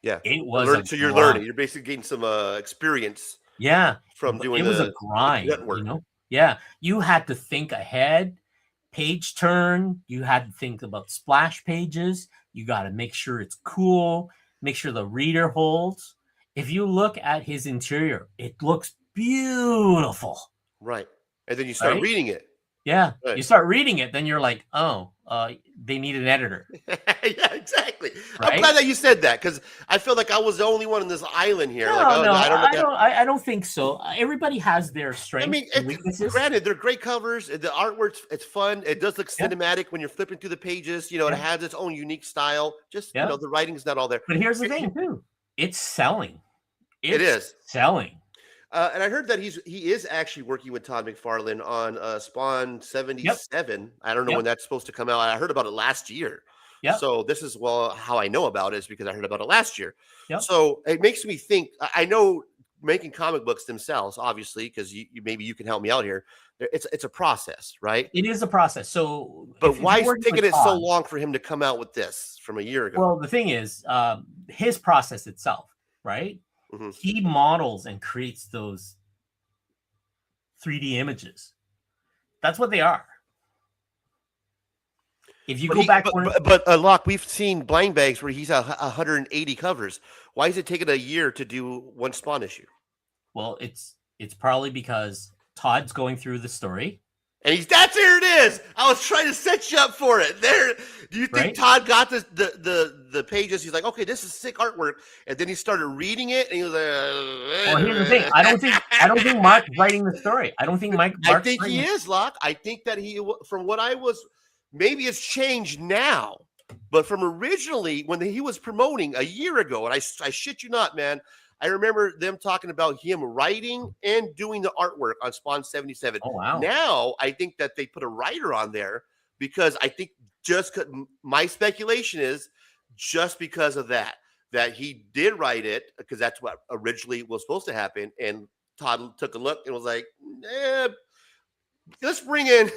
Yeah. It was. So you're learning. You're basically getting some experience. Yeah. From doing it was a grind. You know? Yeah. You had to think ahead, page turn. You had to think about splash pages. You got to make sure it's cool. Make sure the reader holds. If you look at his interior, it looks beautiful. Right. And then you start reading it. Yeah. Right. You start reading it, then you're like, oh, they need an editor. Yeah, exactly. Right? I'm glad that you said that, because I feel like I was the only one on this island here. No, I don't think so. Everybody has their strengths. I mean, and weaknesses. Granted, they're great covers. The artwork's it's fun. It does look cinematic when you're flipping through the pages. You know, it has its own unique style. Just you know, the writing's not all there. But here's the thing, too. It's selling. It is selling. And I heard that he is actually working with Todd McFarlane on Spawn 77. I don't know when that's supposed to come out. I heard about it last year. Yeah. So this is how I know about it is because I heard about it last year. Yep. So it makes me think. I know making comic books themselves, obviously, because maybe you can help me out here. It's a process, right? It is a process. So, but why is it taking it so long for him to come out with this from a year ago? Well, the thing is, his process itself, right? He models and creates those 3D images. That's what they are. If you go back, but Locke, we've seen blind bags where he's 180 covers. Why is it taking a year to do one Spawn issue? Well, it's probably because Todd's going through the story. And that's here it is. I was trying to set you up for it. There. Do you think Todd got the pages? He's like, okay, this is sick artwork, and then he started reading it, and he was like, well, here's the thing. I don't think Mark's writing the story. I don't think Mark. I think he is, Locke. I think that from what I was, maybe it's changed now, but from originally when he was promoting a year ago, and I shit you not, man. I remember them talking about him writing and doing the artwork on Spawn 77. Oh, wow. Now, I think that they put a writer on there because I think my speculation is just because of that he did write it because that's what originally was supposed to happen. And Todd took a look and was like, let's bring in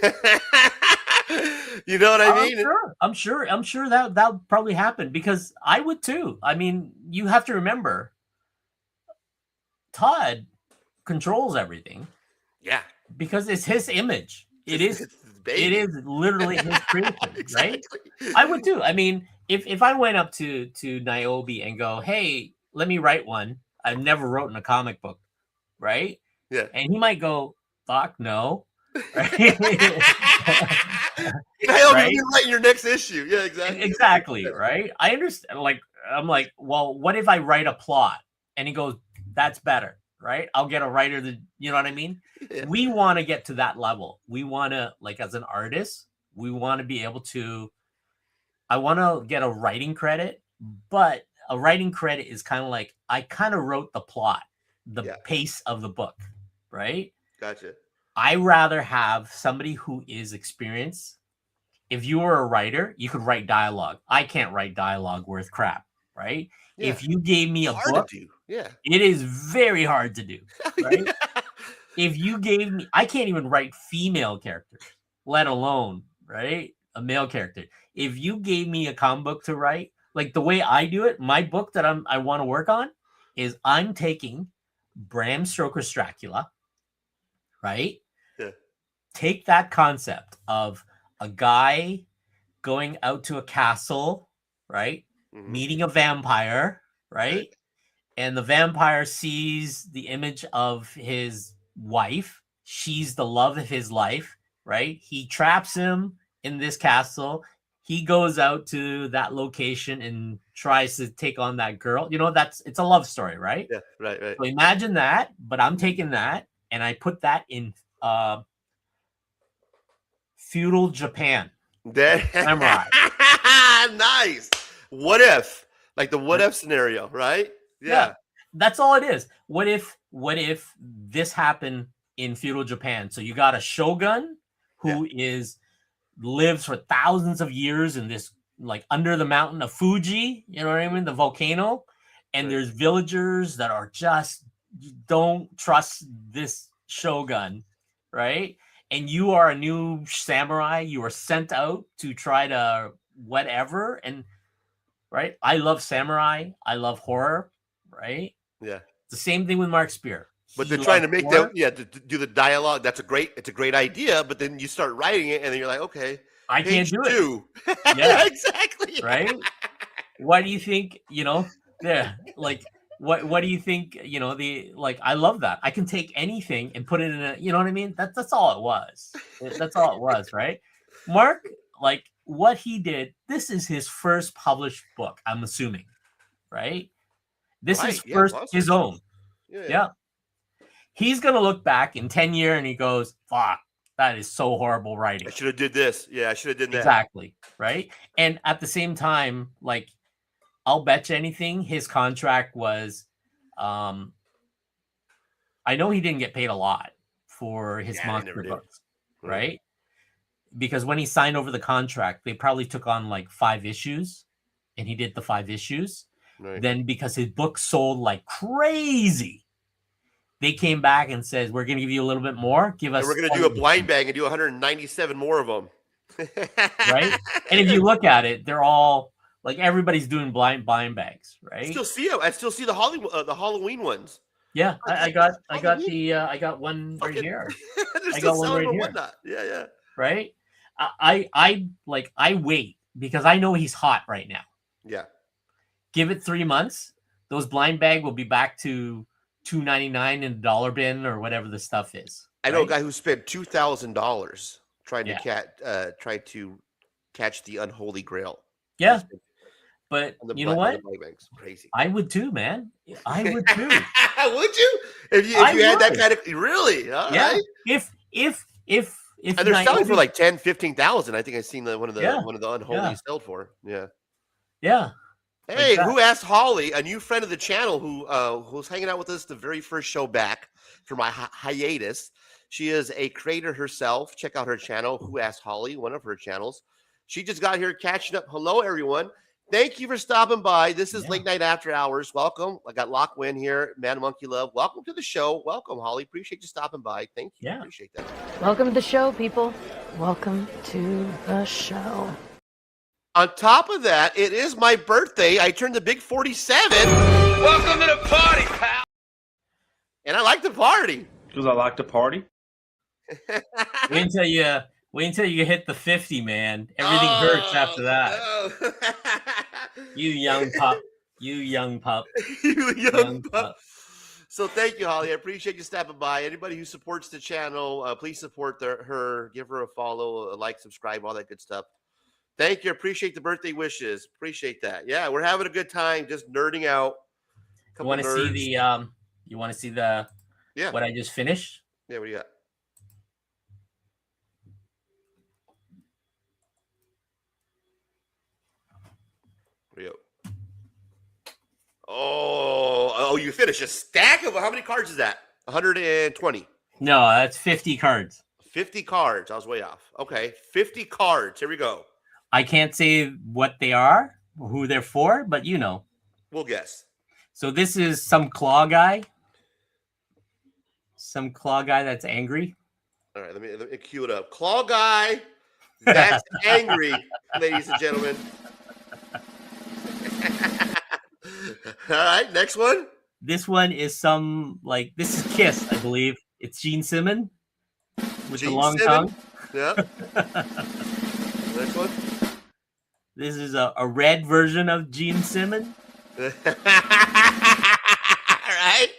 You know what I mean? I'm sure that would probably happen because I would too. I mean, you have to remember, Todd controls everything. Yeah, because it's his image. It is literally his creation, exactly. right? I would too. I mean, if I went up to Niobe and go, "Hey, let me write one," I've never written a comic book, right? Yeah, and he might go, "Fuck no." Right? Right? You're writing your next issue. Yeah, exactly. Exactly, right? I understand. Like, I'm like, well, what if I write a plot? And he goes, "That's better." Right? I'll get a writer that, you know what I mean? Yeah. We want to get to that level. We want to, like, as an artist, we want to be able to, I want to get a writing credit, but a writing credit is kind of like, I kind of wrote the plot, the pace of the book, right? Gotcha. I rather have somebody who is experienced. If you were a writer, you could write dialogue. I can't write dialogue worth crap, right? Yeah. If you gave me a book, yeah, it is very hard to do, right? If you gave me, I can't even write female characters, let alone, right, a male character. If you gave me a comic book to write, like the way I do it, my book that I want to work on is I'm taking Bram Stoker's Dracula, right? Yeah. Take that concept of a guy going out to a castle, right? Mm-hmm. Meeting a vampire, right? And the vampire sees the image of his wife. She's the love of his life, right? He traps him in this castle. He goes out to that location and tries to take on that girl. You know, it's a love story, right? Yeah, right. So imagine that, but I'm taking that and I put that in feudal Japan. Samurai. Nice. What if? Like the what if scenario, right? Yeah. That's all it is. What if this happened in feudal Japan? So you got a shogun who lives for thousands of years in this, like, under the mountain of Fuji, you know what I mean? The volcano. And there's villagers that are just don't trust this shogun, right? And you are a new samurai. You are sent out to try to whatever. And right, I love samurai. I love horror, right? Yeah. It's the same thing with Mark Spear. But they're trying to make them, to do the dialogue. It's a great idea. But then you start writing it, and then you're like, okay, I can't do it. Yeah, exactly. Right? What do you think? You know, like what do you think? You know, I love that. I can take anything and put it in a. You know what I mean? That's all it was. That's all it was, right? Mark, like what he did. This is his first published book. I'm assuming, right? This is his own. Yeah. He's gonna look back in 10 years and he goes, "Fuck, that is so horrible writing. I should have did this. Yeah, I should have did that." Exactly, right? And at the same time, like, I'll bet you anything, his contract was, I know he didn't get paid a lot for his monster books, right? Because when he signed over the contract, they probably took on like 5 issues, and he did the 5 issues. Right. Then because his book sold like crazy, they came back and says, "We're going to give you a little bit more. Give us." And we're going to do a blind bag and do 197 more of them. Right. And if you look at it, they're all like, everybody's doing blind bags, right? I still see the Halloween ones. Yeah, I got one right here. I got one right here. Whatnot. Yeah. Right. I wait because I know he's hot right now. Yeah. Give it 3 months. Those blind bag will be back to $2.99 in the dollar bin or whatever the stuff is. I know a guy who spent $2,000 trying to catch the unholy grail. Yeah. But you know what? Crazy. I would too, man. I would too. Would you? If you had that kind of really? All right. If and they're selling for like 10, 15,000. I think I've seen one of the unholy sold for. Yeah. Yeah. Hey, who asked Holly, a new friend of the channel who's hanging out with us the very first show back for my hiatus. She is a creator herself. Check out her channel. Who asked Holly? One of her channels. She just got here catching up. Hello, everyone. Thank you for stopping by. This is Late Night After Hours. Welcome. I got Lock Win here, Mad Monkey Love. Welcome to the show. Welcome, Holly. Appreciate you stopping by. Thank you. Yeah. Appreciate that. Welcome to the show, people. Welcome to the show. On top of that, it is my birthday. I turned the big 47. Welcome to the party, pal. And I like to party. Because I like to party. Wait until you hit the 50, man. Everything hurts after that. No. You young pup. You young pup. You young pup. So thank you, Holly. I appreciate you stopping by. Anybody who supports the channel, please support her. Give her a follow, a like, subscribe, all that good stuff. Thank you. Appreciate the birthday wishes. Appreciate that. Yeah, we're having a good time, just nerding out. You want to see the what I just finished? Yeah, what do you got? What do you got? Oh, you finished a stack of how many cards is that? 120. No, that's 50 cards. 50 cards. I was way off. Okay, 50 cards. Here we go. I can't say what they are, or who they're for, but you know. We'll guess. So this is some claw guy. Some claw guy that's angry. All right, let me cue it up. Claw guy that's angry, ladies and gentlemen. All right, next one. This one is this is Kiss, I believe. It's Gene Simmons with the long tongue. Yeah. Next one. This is a red version of Gene Simmons. All right.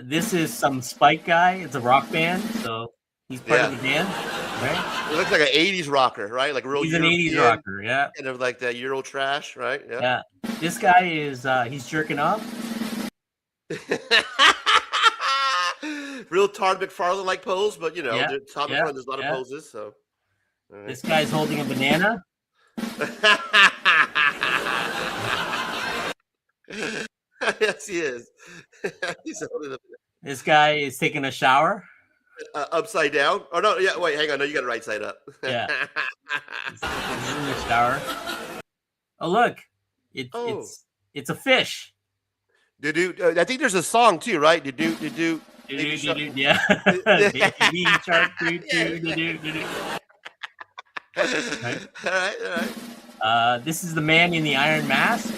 This is some Spike guy. It's a rock band, so he's part of the band, right? It looks like an 80s rocker, right? Like real. He's an 80s rocker, yeah. Kind of like that Euro trash, right? Yeah. This guy is he's jerking off. Real Todd McFarlane like pose, but you know, Todd McFarlane, there's a lot of poses. So This guy's holding a banana. Yes, he is. He's holding a banana. This guy is taking a shower. Upside down? Oh no, yeah. Wait, hang on. No, you got it right side up. Yeah. He's in the shower. Oh look, it's a fish. I think there's a song too, right? Yeah. Baby shark. All right. This is the man in the iron mask.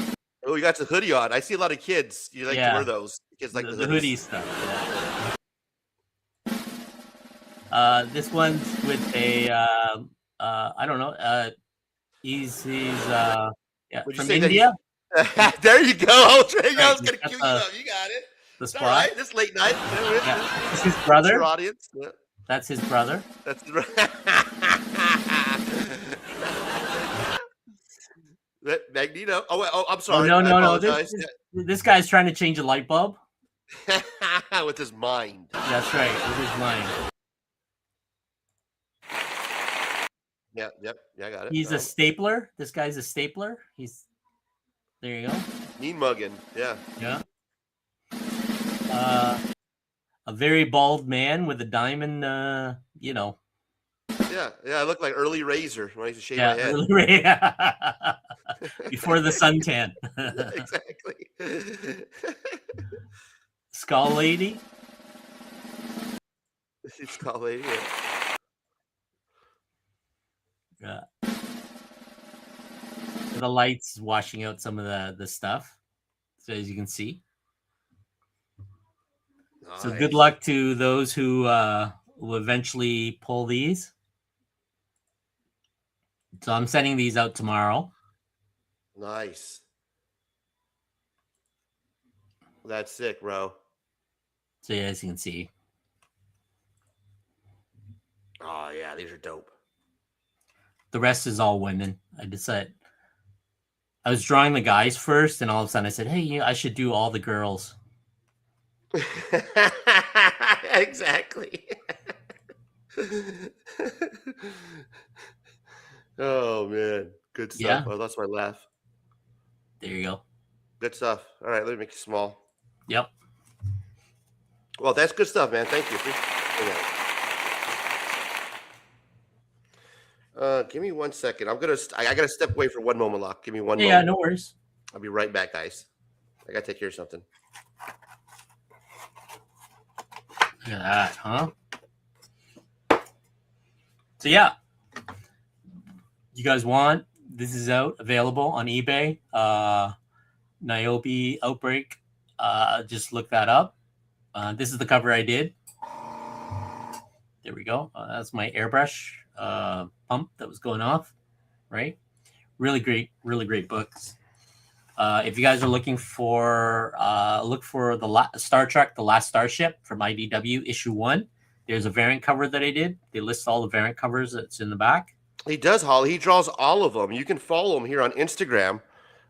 Oh, you got the hoodie on. I see a lot of kids. You like to wear those. Kids like the hoodie stuff. Yeah. This one's with a I don't know. He's from India. There you go. I was gonna cue you up. You got it. That's all right. This late night. Yeah. This is his brother. Your audience. Yeah. That's his brother. That's Magneto. Oh, I'm sorry. Oh, no. This guy's trying to change a light bulb. With his mind. That's right. With his mind. Yeah, I got it. He's a stapler. This guy's a stapler. There you go. Mean mugging. Yeah. Yeah. A very bald man with a diamond, Yeah, I look like early Razor when I used to shave my head. Before the suntan. Exactly. Skull Lady. Skull Lady, yeah. The lights washing out some of the stuff. So as you can see. Nice. So good luck to those who will eventually pull these. So I'm sending these out tomorrow. Nice. That's sick, bro. So yeah, as you can see. Oh yeah, these are dope. The rest is all women. I decided I was drawing the guys first, and all of a sudden I said, "Hey, I should do all the girls." Exactly. Oh man, good stuff. Yeah. Oh, that's my laugh. There you go. Good stuff. All right, let me make it small. Yep. Well, that's good stuff, man. Thank you. Give me 1 second. I gotta step away for one moment, Lock. Give me one Yeah, moment. no worries. I'll be right back, guys. I gotta take care of something. Look at that, huh? So yeah, you guys want, this is out, available on eBay. Niobe Outbreak. Just look that up. This is the cover I did. There we go. That's my airbrush pump that was going off, right? Really great books. If you guys are looking for, look for the Star Trek, The Last Starship from IDW issue 1. There's a variant cover that I did. They list all the variant covers that's in the back. He does, Holly. He draws all of them. You can follow him here on Instagram,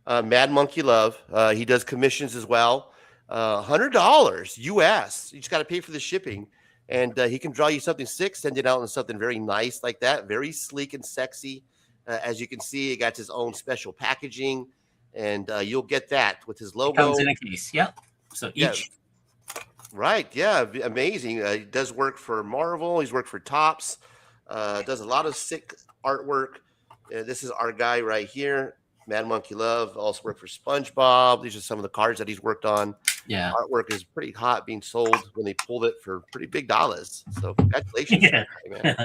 Mad Monkey Love. He does commissions as well. $100 US. You just got to pay for the shipping. And he can draw you something sick, send it out in something very nice like that. Very sleek and sexy. As you can see, it got his own special packaging. And you'll get that with his logo. It comes in a case. Yep. So each. Yeah. Right. Yeah. Amazing. He does work for Marvel. He's worked for Topps. Does a lot of sick artwork. This is our guy right here, Mad Monkey Love. Also worked for SpongeBob. These are some of the cards that he's worked on. Yeah. Artwork is pretty hot, being sold when they pulled it for pretty big dollars. So congratulations. Yeah. Man.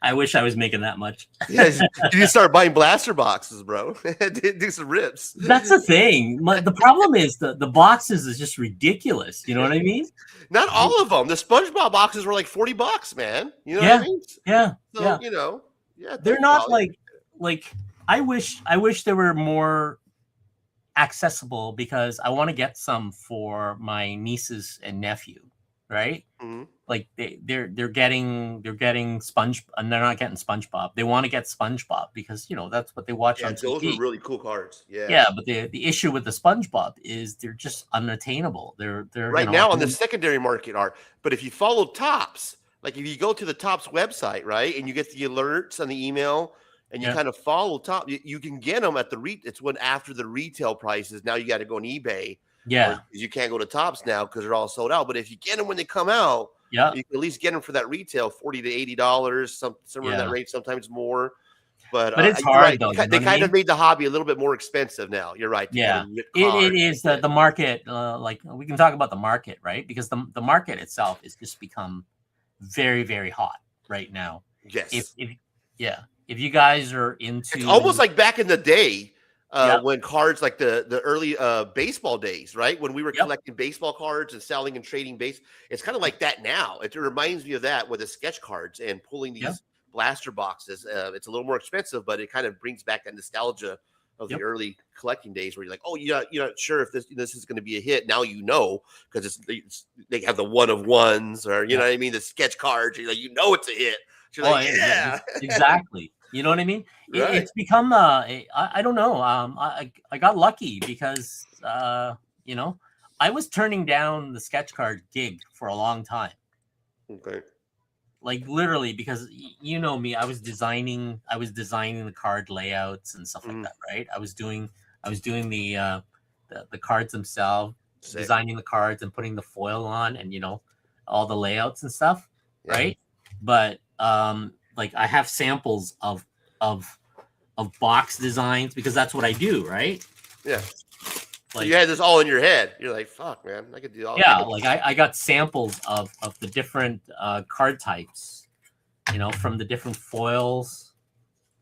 I wish I was making that much. Yeah, you need to start buying blaster boxes, bro. Do some rips. That's the thing. The problem is the boxes is just ridiculous. You know what I mean? Not all of them. The SpongeBob boxes were like $40, man. You know Yeah. what I mean? Yeah. So, Yeah. you know, yeah. They're not like I wish they were more accessible, because I want to get some for my nieces and nephew, right? Mm-hmm. Like they're getting Sponge, and they're not getting SpongeBob. They want to get SpongeBob because that's what they watch on those TV. are really cool cards. Yeah. Yeah, but the issue with the SpongeBob is they're just unattainable. They're right now on the secondary market are. But if you follow Topps, like if you go to the Topps website, right, and you get the alerts on the email, and you kind of follow Top, you can get them at the it's when after the retail prices. Now you got to go on eBay. Yeah, you can't go to Topps now because they're all sold out. But if you get them when they come out, you can at least get them for that retail $40 to $80, somewhere in that range, sometimes more. But it's hard though. They kind of made the hobby a little bit more expensive now. You're right. Yeah, it is the market. Like we can talk about the market, right? Because the market itself is just become very, very hot right now. Yes. If you guys are into, it's almost like back in the day when cards, like the early baseball days, right? When we were collecting baseball cards and selling and trading base. It's kind of like that now. It reminds me of that with the sketch cards and pulling these blaster boxes. It's a little more expensive, but it kind of brings back that nostalgia of the early collecting days where you're like, oh, you're not sure if this is going to be a hit. Now because they have the one of ones, or you know what I mean, the sketch cards. You're like, it's a hit. You're like, yeah, exactly. You know what I mean? Right. It's become I don't know. I got lucky because I was turning down the sketch card gig for a long time. Okay. Like literally, because you know me, I was designing the card layouts and stuff like that, right? I was doing the cards themselves, designing the cards and putting the foil on, and all the layouts and stuff, right? But like I have samples of box designs because that's what I do, right? Yeah. So you had this all in your head. You're like, fuck, man, I could do all. Yeah, like I got samples of the different card types, from the different foils.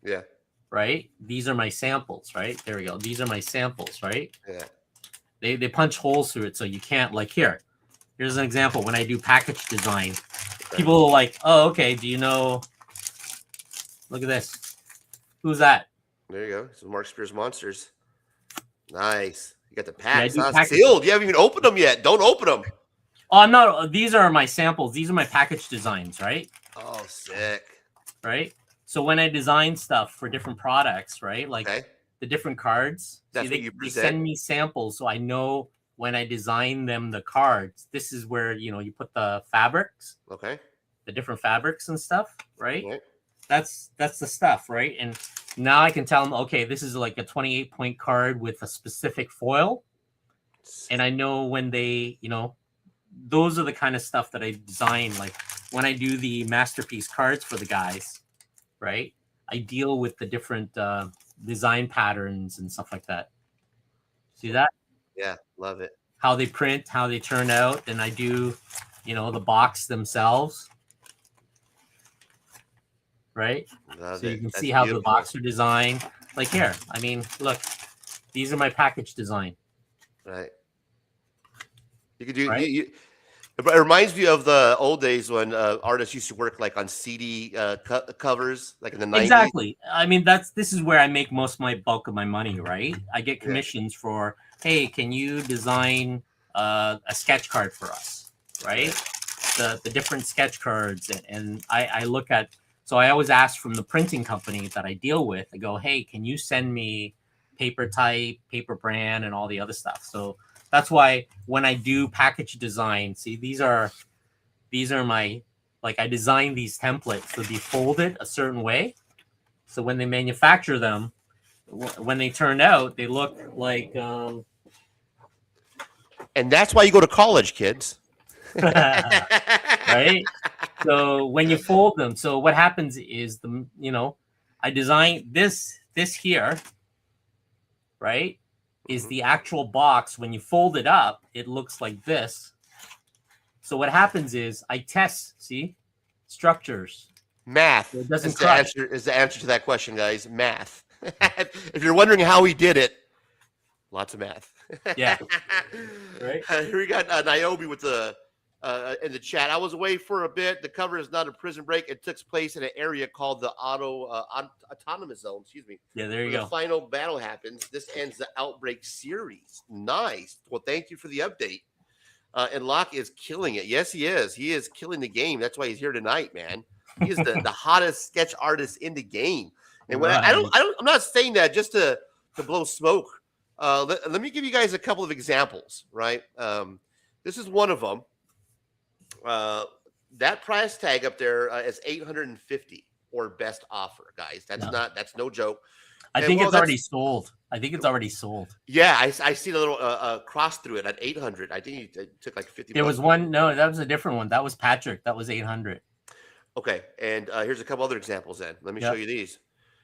Yeah. Right? These are my samples, right? There we go. These are my samples, right? Yeah. They punch holes through it so you can't, like, here's an example. When I do package design, people are like, oh, okay, do you know? Look at this. Who's that? There you go. Some Mark Spears Monsters. Nice. You got the packs. Yeah, Not sealed. You haven't even opened them yet. Don't open them. Oh, I'm not. These are my samples. These are my package designs, right? Oh, sick. Right? So when I design stuff for different products, right? Like the different cards, they send me samples so I know when I design them, the cards, this is where, you put the fabrics. Okay. The different fabrics and stuff, right? That's the stuff, right? And now I can tell them, okay, this is like a 28-point card with a specific foil. And I know when they, those are the kind of stuff that I design. Like when I do the masterpiece cards for the guys, right? I deal with the different design patterns and stuff like that. See that? Yeah, love it. How they print, how they turn out, and I do, the box themselves. Right? Love so it. you can That's see how beautiful. the box are designed. Like here, I mean, look, these are my package design. Right. You could do. Right? It reminds me of the old days when artists used to work like on CD covers, like in the 90s. Exactly. I mean, this is where I make most of my bulk of my money, right? I get commissions for, hey, can you design a sketch card for us, right? The different sketch cards, and I look at. So I always ask from the printing company that I deal with. I go, hey, can you send me paper type, paper brand, and all the other stuff? So that's why when I do package design, see, these are my, like, I design these templates to be folded a certain way. So when they manufacture them, when they turn out, they look like. And that's why you go to college, kids. Right? So when you fold them, so what happens is I design this here, right? Is the actual box. When you fold it up, it looks like this. So what happens is I test, see, structures. Math. So it doesn't is the answer to that question, guys. Math. If you're wondering how he did it, lots of math. Yeah. Right. Here we got Niobe with the in the chat. I was away for a bit. The cover is not a prison break. It took place in an area called the autonomous zone. Excuse me. Yeah, there you go. The final battle happens. This ends the Outbreak series. Nice. Well, thank you for the update. And Locke is killing it. Yes, he is. He is killing the game. That's why he's here tonight, man. He is the hottest sketch artist in the game. And when I'm not saying that just to blow smoke. Let me give you guys a couple of examples. Right. This is one of them. That price tag up there is $850 or best offer, guys. That's no joke. I think it's already sold. I think it's already sold. Yeah, I see a little cross through it at 800. I think it took like 50. There was one. No, that was a different one. That was Patrick. That was 800. Okay, and here's a couple other examples. Then let me show you these.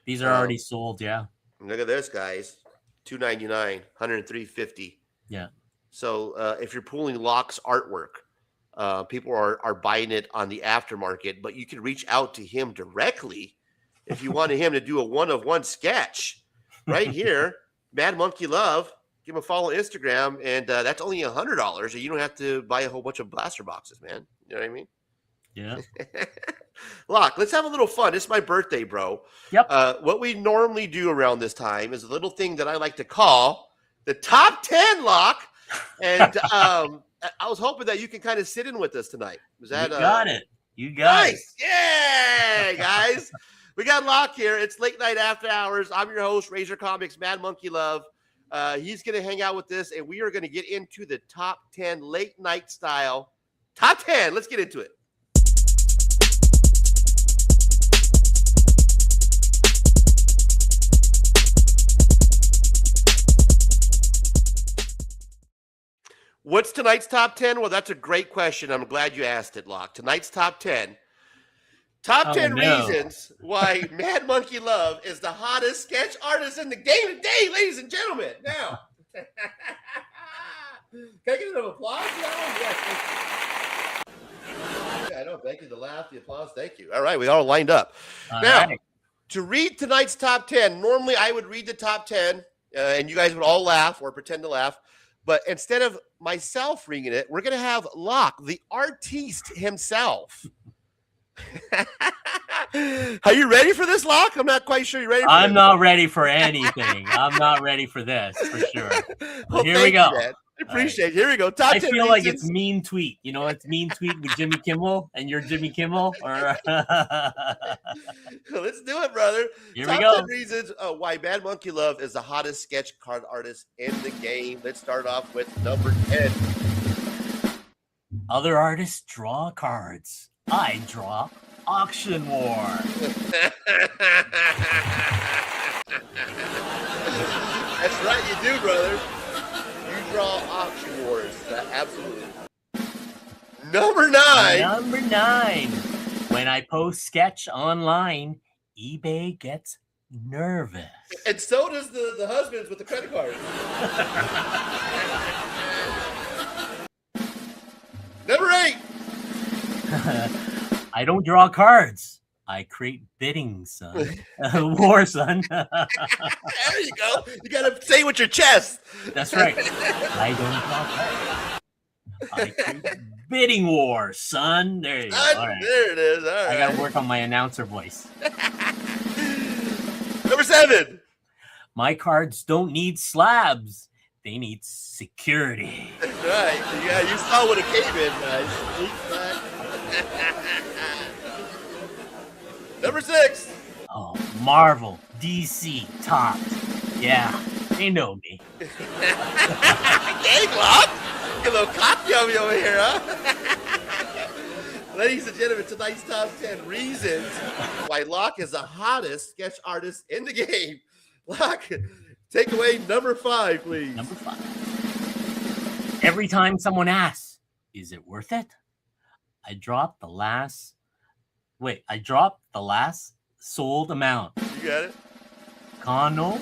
These are already sold. Yeah. Look at this, guys. $299, $103.50. Yeah. So if you're pulling Locke's artwork, people are buying it on the aftermarket, but you can reach out to him directly if you wanted him to do a one-of-one sketch. Right here, Mad Monkey Love. Give him a follow on Instagram, and that's only $100, and you don't have to buy a whole bunch of blaster boxes, man. You know what I mean? Yeah. Locke, let's have a little fun. It's my birthday, bro. Yep. What we normally do around this time is a little thing that I like to call the top 10, Locke. And I was hoping that you can kind of sit in with us tonight. Was that you got it? You got it. Yeah, guys. We got Locke here. It's late night after hours. I'm your host, Razor Comics, Mad Monkey Love. He's going to hang out with us, and we are going to get into the top 10 late night style. Top 10. Let's get into it. What's tonight's top 10? Well, that's a great question. I'm glad you asked it, Locke. Tonight's top 10. Top 10 reasons why Mad Monkey Love is the hottest sketch artist in the game today, ladies and gentlemen. Now, can I get an applause? Yes. I know. Thank you. The laugh, the applause. Thank you. All right. We all lined up. Now, to read tonight's top 10, normally I would read the top 10 and you guys would all laugh or pretend to laugh. But instead of myself reading it, we're going to have Locke, the artiste himself. Are you ready for this, Locke? I'm not quite sure you're ready for I'm not ready for anything. I'm not ready for this, for sure. Well, here we go. I appreciate it. Here we go. Top 10 feel like it's Mean Tweet. You know, it's Mean Tweet with Jimmy Kimmel, and you're Jimmy Kimmel. Or let's do it, brother. Here Top we go. 10 reasons why Mad Monkey Love is the hottest sketch card artist in the game. Let's start off with number 10. Other artists draw cards. I draw Auction War. That's right, you do, brother. You draw Auction Wars. Absolutely. Number 9. Number 9. When I post sketch online, eBay gets nervous. And so does the husbands with the credit cards. Number 8. I don't draw cards. I create bidding, son. War, son. There you go. You gotta say with your chest. That's right. I don't draw cards. I create bidding war, son. There you go. All right. There it is. All right. I gotta work on my announcer voice. Number 7. My cards don't need slabs. They need security. That's right. Yeah, you saw what it came in, guys. Number 6. Oh, Marvel, DC, tops. Yeah, they know me. Gang Lock. A little cocky on me over here, huh? Ladies and gentlemen, tonight's top 10 reasons why Locke is the hottest sketch artist in the game. Locke, take away number 5, please. Number 5. Every time someone asks, is it worth it? I drop the last sold amount. You got it? Convo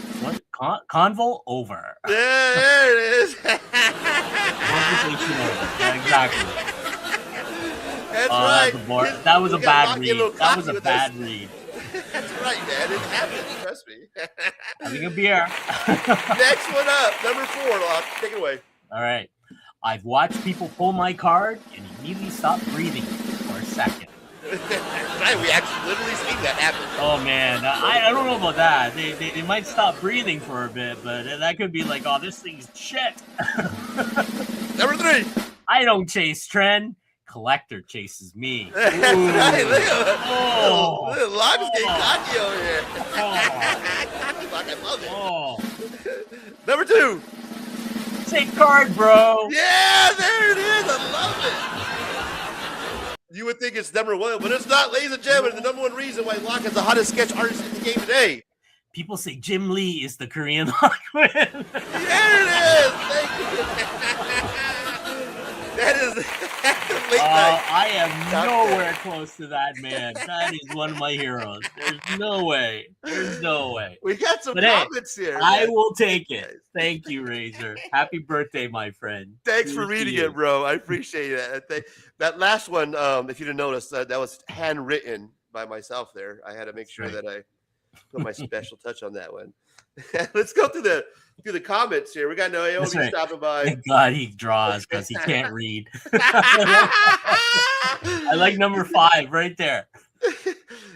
over. Yeah, there it is. Conversation over. Yeah, exactly. That's right. That was a bad read. That was a bad read. That's right, man. It happens. Trust me. Having a beer. Next one up. Number 4, Locke. Take it away. All right. I've watched people pull my card and immediately stop breathing for a second. Right, we actually literally seen that happen. Oh man, I don't know about that. They might stop breathing for a bit, but that could be like, oh, this thing's shit. Number 3. I don't chase trend. Collector chases me. That's right. Look at Oh. Look at Locke's getting cocky over here. Cocky Locke, I love it. Oh. Number 2. Take card, bro. Yeah, there it is. I love it. You would think it's number 1, but it's not, ladies and gentlemen. The number 1 reason why Locke is the hottest sketch artist in the game today. People say Jim Lee is the Korean Locke. There it is. Thank you. That is late night. I am nowhere close to that man. That is one of my heroes. There's no way. There's no way. We got some But comments here. I will take it. Thank you, Razor. Happy birthday, my friend. Thanks for reading it, bro. I appreciate it. That last one, if you didn't notice, that was handwritten by myself there. I had to make sure that I put my special touch on that one. Let's go through the comments here. We got Naomi stopping by. Thank God he draws because he can't read. I like number 5 right there.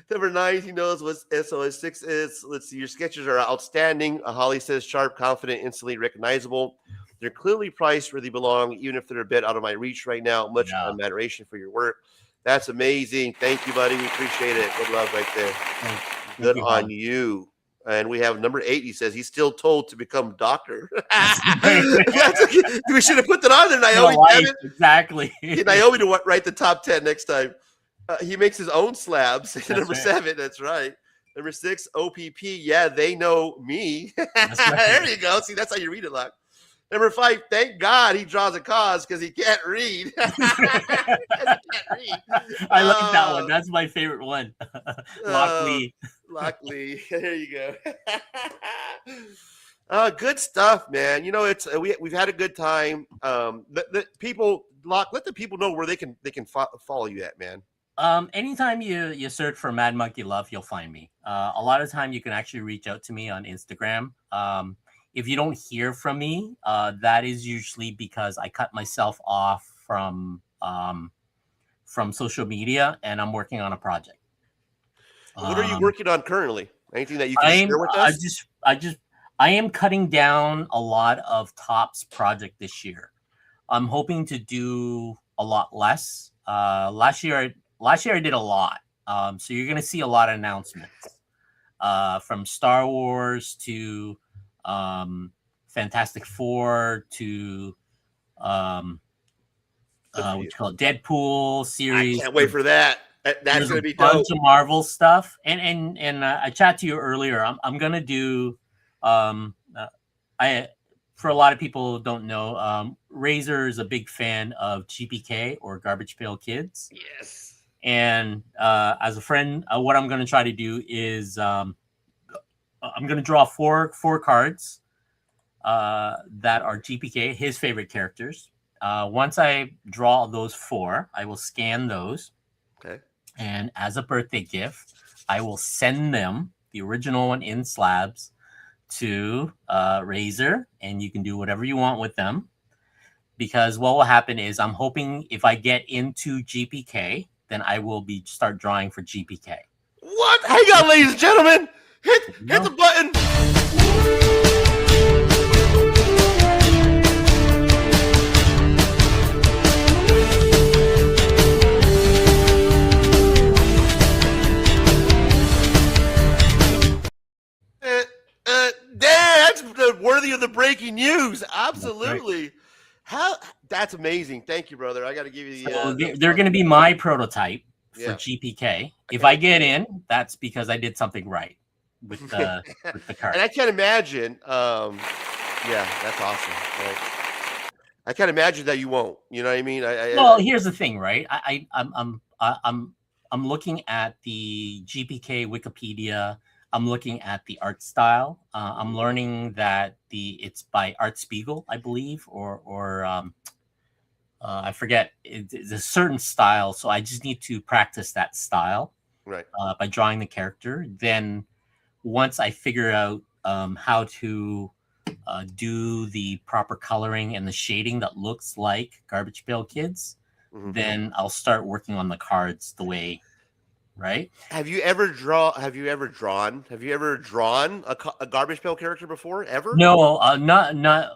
Number 9, he knows what SOS 6 is. Let's see. Your sketches are outstanding. Holly says sharp, confident, instantly recognizable. They're clearly priced where they belong, even if they're a bit out of my reach right now. Much admiration for your work. That's amazing. Thank you, buddy. We appreciate it. Good love right there. Good on you. And we have number 8. He says he's still told to become doctor. We should have put that on there, Naomi. Exactly. Get Naomi to write the top 10 next time. He makes his own slabs. Number 7. That's right. Number 6, OPP. Yeah, they know me. There you go. See, that's how you read it, Locke. Number 5, thank God he draws a cause because he can't read. I like that one. That's my favorite one. Lockley. Lockley. There you go. Good stuff, man. You know, it's we've had a good time. The people, Locke, let the people know where they can follow you at, man. Anytime you search for Mad Monkey Love, you'll find me. A lot of time you can actually reach out to me on Instagram. If you don't hear from me, that is usually because I cut myself off from social media and I'm working on a project. What are you working on currently? Anything that you can share with us? I am cutting down a lot of Top's project this year. I'm hoping to do a lot less. Last year I did a lot. So you're going to see a lot of announcements from Star Wars to Fantastic Four to what you call it, Deadpool series. I can't wait for that. That's going to be dope. A bunch of Marvel stuff. And I chatted to you earlier. I'm going to do for a lot of people who don't know, Razor is a big fan of GPK or Garbage Pail Kids. Yes. And as a friend, what I'm going to try to do is I'm going to draw four cards that are GPK, his favorite characters. Once I draw those 4, I will scan those. Okay. And as a birthday gift, I will send them, the original one in slabs, to Razor, and you can do whatever you want with them. Because what will happen is I'm hoping if I get into GPK, then I will start drawing for GPK. What? Hang on, ladies and gentlemen. Hit the button. That's worthy of the breaking news. Absolutely. That's amazing. Thank you, brother. I got to give you the. They're going to be my prototype for Yeah. GPK. If I get in, that's because I did something right with the card. And I can't imagine. Yeah, that's awesome. Right? I can't imagine that you won't. You know what I mean? Well, here's the thing, right? I'm looking at the GPK Wikipedia. I'm looking at the art style. I'm learning that it's by Art Spiegel, I believe, or I forget. It's a certain style, so I just need to practice that style, right? By drawing the character. Then once I figure out how to do the proper coloring and the shading that looks like Garbage Pail Kids, then I'll start working on the cards the way. Right? Have you ever drawn a Garbage Pail character before? Ever? No, not. I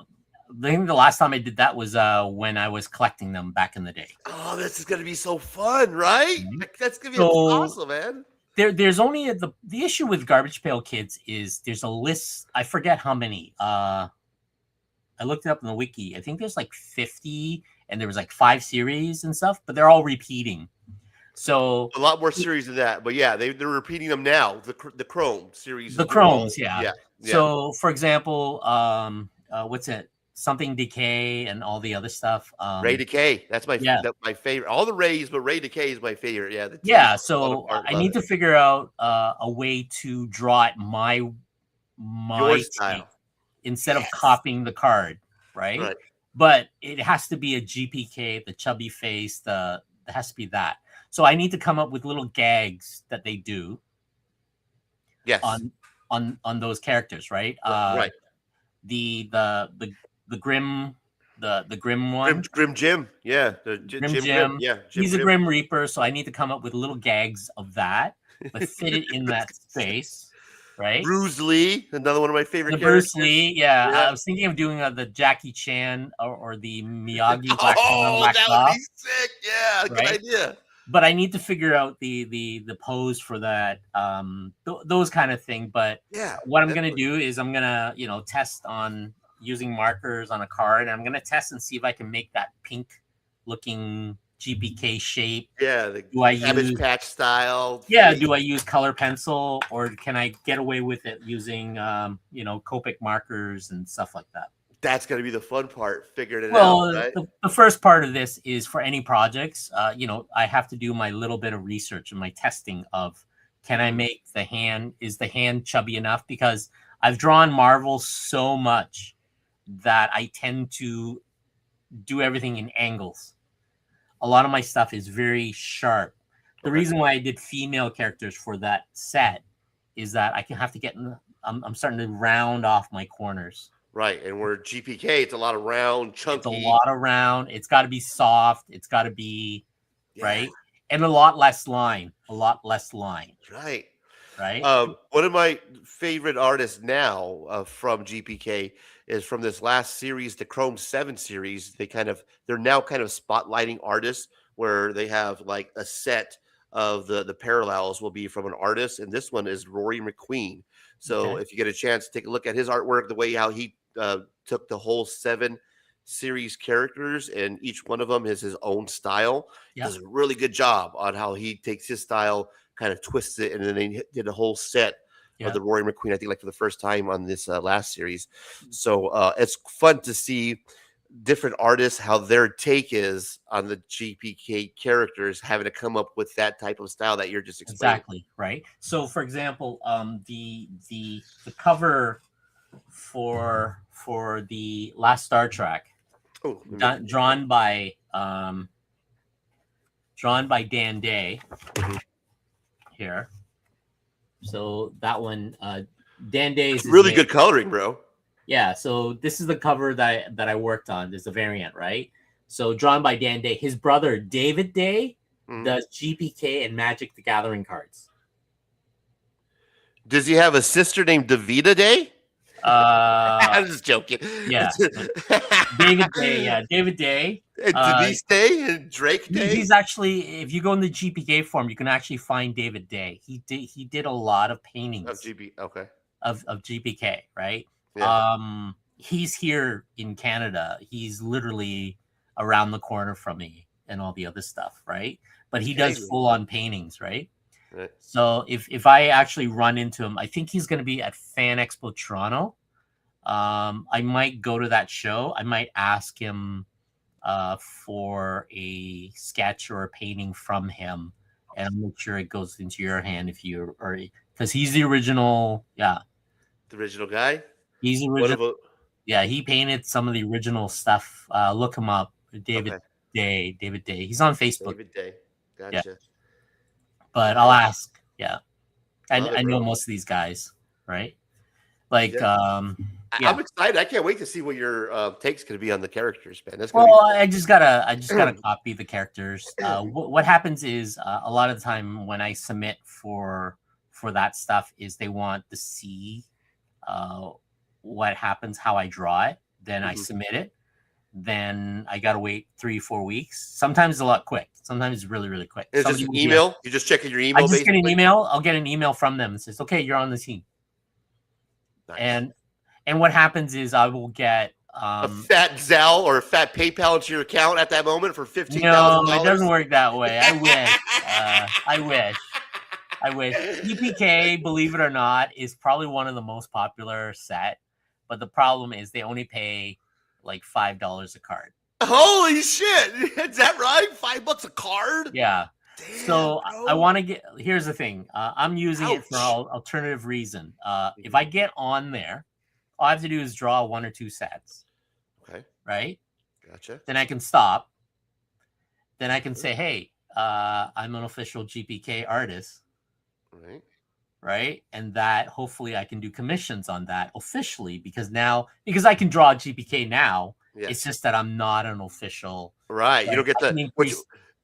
think the last time I did that was when I was collecting them back in the day. Oh, this is gonna be so fun, right? That's gonna be awesome, man. There's only the issue with Garbage Pail Kids is there's a list. I forget how many. I looked it up in the wiki. I think there's like 50, and there was like 5 series and stuff, but they're all repeating. So a lot more series than that, but yeah, they're repeating them now. The Chrome series. The Chromes, yeah. Yeah. So, for example, what's it? Something Decay and all the other stuff. Ray Decay. That's my favorite. All the Rays, but Ray Decay is my favorite. Yeah. Yeah. So I need to figure out a way to draw it my your style instead of copying the card, right? But it has to be a GPK, the chubby face. It has to be that. So I need to come up with little gags that they do. Yes. On those characters, right? Right. The Grim, the Grim one. Grim Jim. Yeah. Grim Jim. Yeah. He's a Grim Reaper, so I need to come up with little gags of that, but fit it in that space, right? Bruce Lee, another one of my favorite Bruce characters. Lee, yeah. I was thinking of doing the Jackie Chan or the Miyagi. Black that would be sick. Yeah, good idea. But I need to figure out the pose for that, those kind of thing. But what I'm gonna do is I'm gonna test on using markers on a card, and I'm gonna test and see if I can make that pink looking GPK shape. Yeah, do I Cabbage use Patch style? Yeah, do I use color pencil, or can I get away with it using Copic markers and stuff like that? That's going to be the fun part, figuring it out, right? The first part of this is for any projects. I have to do my little bit of research and my testing of, can I make is the hand chubby enough? Because I've drawn Marvel so much that I tend to do everything in angles. A lot of my stuff is very sharp. The reason why I did female characters for that set is that I have to get I'm starting to round off my corners. Right, and we're GPK, it's a lot of round, chunky. It's a lot of round. It's got to be soft. It's got to be right, and a lot less line. Right. Right. One of my favorite artists now from GPK is from this last series, the Chrome 7 series. They're now kind of spotlighting artists where they have like a set of the parallels will be from an artist, and this one is Rory McQueen. So if you get a chance to take a look at his artwork, the way how he took the whole 7 series characters, and each one of them has his own style. He does a really good job on how he takes his style, kind of twists it, and then they did a whole set of the Rory McQueen, I think, like for the first time on this last series. So it's fun to see different artists, how their take is on the GPK characters, having to come up with that type of style that you're just explaining. Exactly, right? So for example, the cover for the last Star Trek, drawn by Dan Day here. So that one, Dan Day's really good coloring, bro. Yeah, so this is the cover that I worked on. This is a variant, right? So drawn by Dan Day. His brother David Day does GPK and Magic the Gathering cards. Does he have a sister named Davida Day? I'm just joking. Yeah, David Day. Yeah, David Day. And Denise Day and Drake Day. He's actually, if you go in the GPK form, you can actually find David Day. He did a lot of paintings of GPK, right? Yeah. He's here in Canada. He's literally around the corner from me and all the other stuff, right? But he does full on paintings, right? Right. So if I actually run into him, I think he's going to be at Fan Expo Toronto. I might go to that show. I might ask him for a sketch or a painting from him, and I'll make sure it goes into your hand because he's the original. Yeah, the original guy. He's the original. Yeah, he painted some of the original stuff. Look him up, David Day. David Day. He's on Facebook. David Day. Gotcha. Yeah. But I'll ask. Yeah, I know most of these guys, right? Like, I'm excited. I can't wait to see what your take's going to be on the characters, man. That's I just gotta copy the characters. What happens is a lot of the time when I submit for that stuff is they want to see what happens, how I draw it. Then I submit it. Then I gotta wait 3-4 weeks. Sometimes it's a lot quick. Sometimes it's really, really quick. It's just an email. You're just checking your email. I just get an email. I'll get an email from them that says, "Okay, you're on the team." Nice. And what happens is I will get a fat Zelle or a fat PayPal into your account at that moment for $15,000. No, it doesn't work that way. I wish. I wish. GPK, believe it or not, is probably one of the most popular set, but the problem is they only pay like $5 a card. Holy shit! Is that right? $5 a card? Yeah. Damn, so bro. I want to get. Here's the thing. I'm using it for alternative reason. If I get on there, all I have to do is draw 1 or 2 sets. Okay. Right. Gotcha. Then I can stop. Then I can say, "Hey, I'm an official GPK artist." Right. Right. And that hopefully I can do commissions on that officially because I can draw GPK now. Yes. It's just that I'm not an official. Right. You don't get the.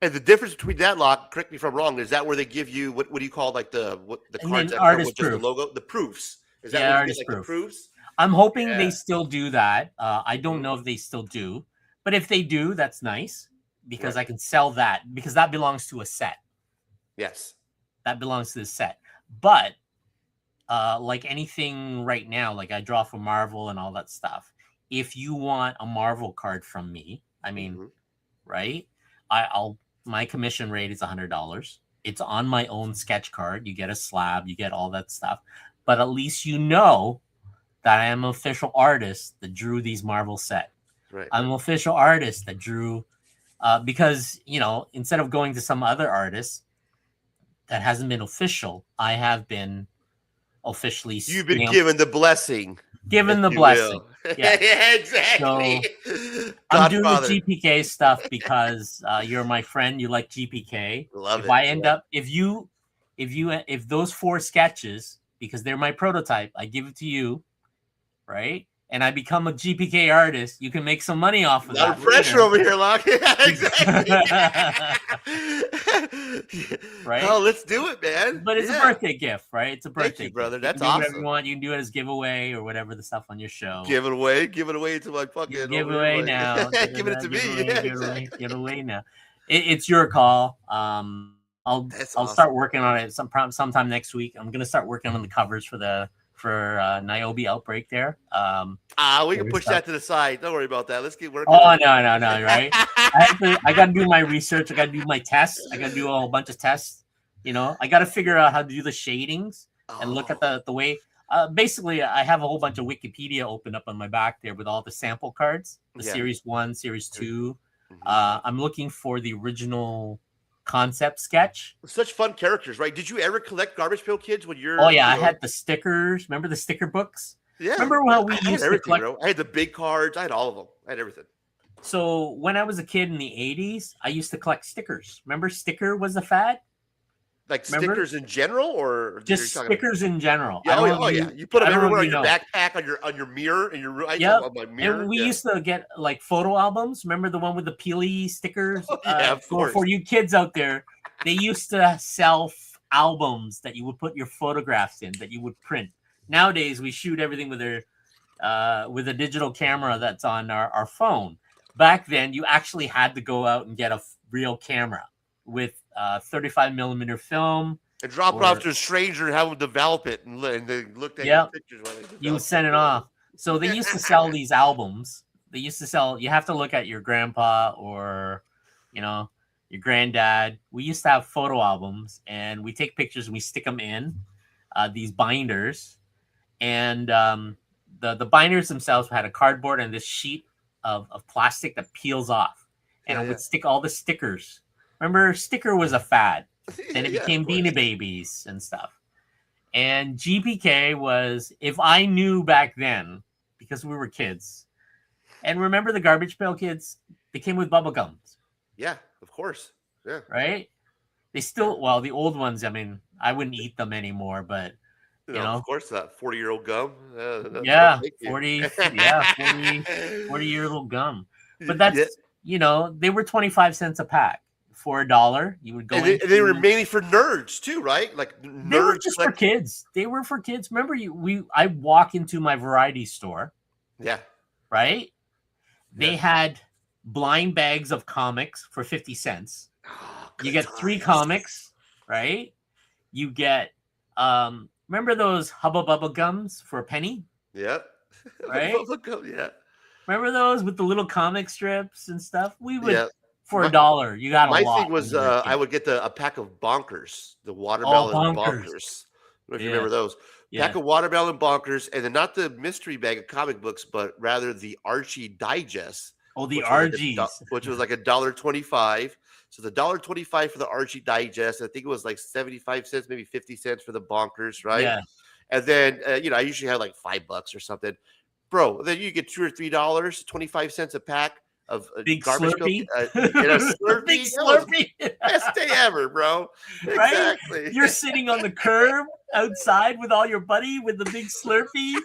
And the difference between that, Locke, correct me if I'm wrong, is that where they give you what do you call like the cards that come with just the logo, the proofs? Is that where you get, like, the proofs? I'm hoping they still do that. I don't know if they still do, but if they do, that's nice because I can sell that because that belongs to a set. Yes, that belongs to the set. But like anything right now, like I draw for Marvel and all that stuff. If you want a Marvel card from me, I mean, right? My commission rate is $100. It's on my own sketch card. You get a slab, you get all that stuff. But at least you know that I am an official artist that drew these Marvel set. Right. I'm an official artist that drew because, instead of going to some other artist that hasn't been official, I have been officially. You've been given the blessing. Given the blessing. Yeah. Yeah, exactly. So I'm doing the GPK stuff because you're my friend. You like GPK. Love if I end up, if those 4 sketches, because they're my prototype, I give it to you, right? And I become a GPK artist, you can make some money off of that. A lot of pressure over here, Locke. Yeah, exactly. Right? Oh, let's do it, man. But it's a birthday gift, right? It's a birthday Thank you, brother. gift. That's you can do awesome. whatever you want. You can do it as giveaway or whatever the stuff on your show. Give it away to my fucking giveaway now. Give it to me. Give it away now. It's your call. I'll start working on it sometime next week. I'm gonna start working on the covers for Niobe Outbreak there. We can push that to the side. Don't worry about that. Let's get working. Oh no, right? I got to do my research. I got to do my tests. I got to do a whole bunch of tests. I got to figure out how to do the shadings and look at the way. Basically, I have a whole bunch of Wikipedia open up on my back there with all the sample cards, the Series 1, Series 2. I'm looking for the original concept sketch. Such fun characters, right? Did you ever collect Garbage Pail Kids when you're? Oh yeah, I had the stickers. Remember the sticker books? Yeah. Remember how we I had used to everything, collect? bro. I had the big cards. I had all of them. I had everything. So when I was a kid in the 80s, I used to collect stickers. Remember sticker was a fad? Like Remember? stickers in general, or Just stickers in general. Yeah, I don't know if yeah. You put them I don't know everywhere if on you your know. backpack, on your mirror, and your Yep. on my mirror. And we yeah. used to get like photo albums. Remember the one with the peely stickers? Yeah, of course. For you kids out there, they used to sell albums that you would put your photographs in that you would print. Nowadays, we shoot everything with a digital camera that's on our phone. Back then, you actually had to go out and get a real camera with 35 millimeter film. And drop it off to a stranger and have them develop it, and they looked at Yep. your pictures while they You would send it off. So they used to sell these albums. They used to sell. You have to look at your grandpa or, your granddad. We used to have photo albums, and we take pictures and we stick them in these binders, and the binders themselves had a cardboard and this sheet of plastic that peels off, and it would stick all the stickers. Remember, sticker was a fad. Then it became Beanie Babies and stuff. And GPK was, if I knew back then, because we were kids, and remember the Garbage Pail Kids, they came with bubble gums. Yeah, of course. Yeah. Right? They still, well, the old ones, I mean, I wouldn't eat them anymore, but, Of course, that 40-year-old gum. Yeah, 40-year-old gum. But that's, they were 25 cents a pack. For $1, you would go. And they were mainly for nerds too, right? Like nerds. They were just for kids. They were for kids. Remember, I walk into my variety store. Yeah. Right. They had blind bags of comics for 50 cents. You get 3 comics, right? You get. Remember those Hubba Bubba gums for a penny? Yep. Right. Yeah. Remember those with the little comic strips and stuff? We would. Yeah. For $1, you got a lot. My thing was I would get a pack of Bonkers, the watermelon Bonkers. I don't know if you remember those. Pack of watermelon Bonkers, and then not the mystery bag of comic books, but rather the Archie Digest. Oh, the Archies. Which was like $1.25. So the $1.25 for the Archie Digest. I think it was like 75 cents, maybe 50 cents for the Bonkers, right? Yeah. And then I usually had like $5 or something. Bro, then you get $2 or $3, 25 cents a pack. Of big garbage Slurpee, Slurpee. Big Slurpee, best day ever, bro. Right? Exactly. You're sitting on the curb outside with all your buddy with the big Slurpee,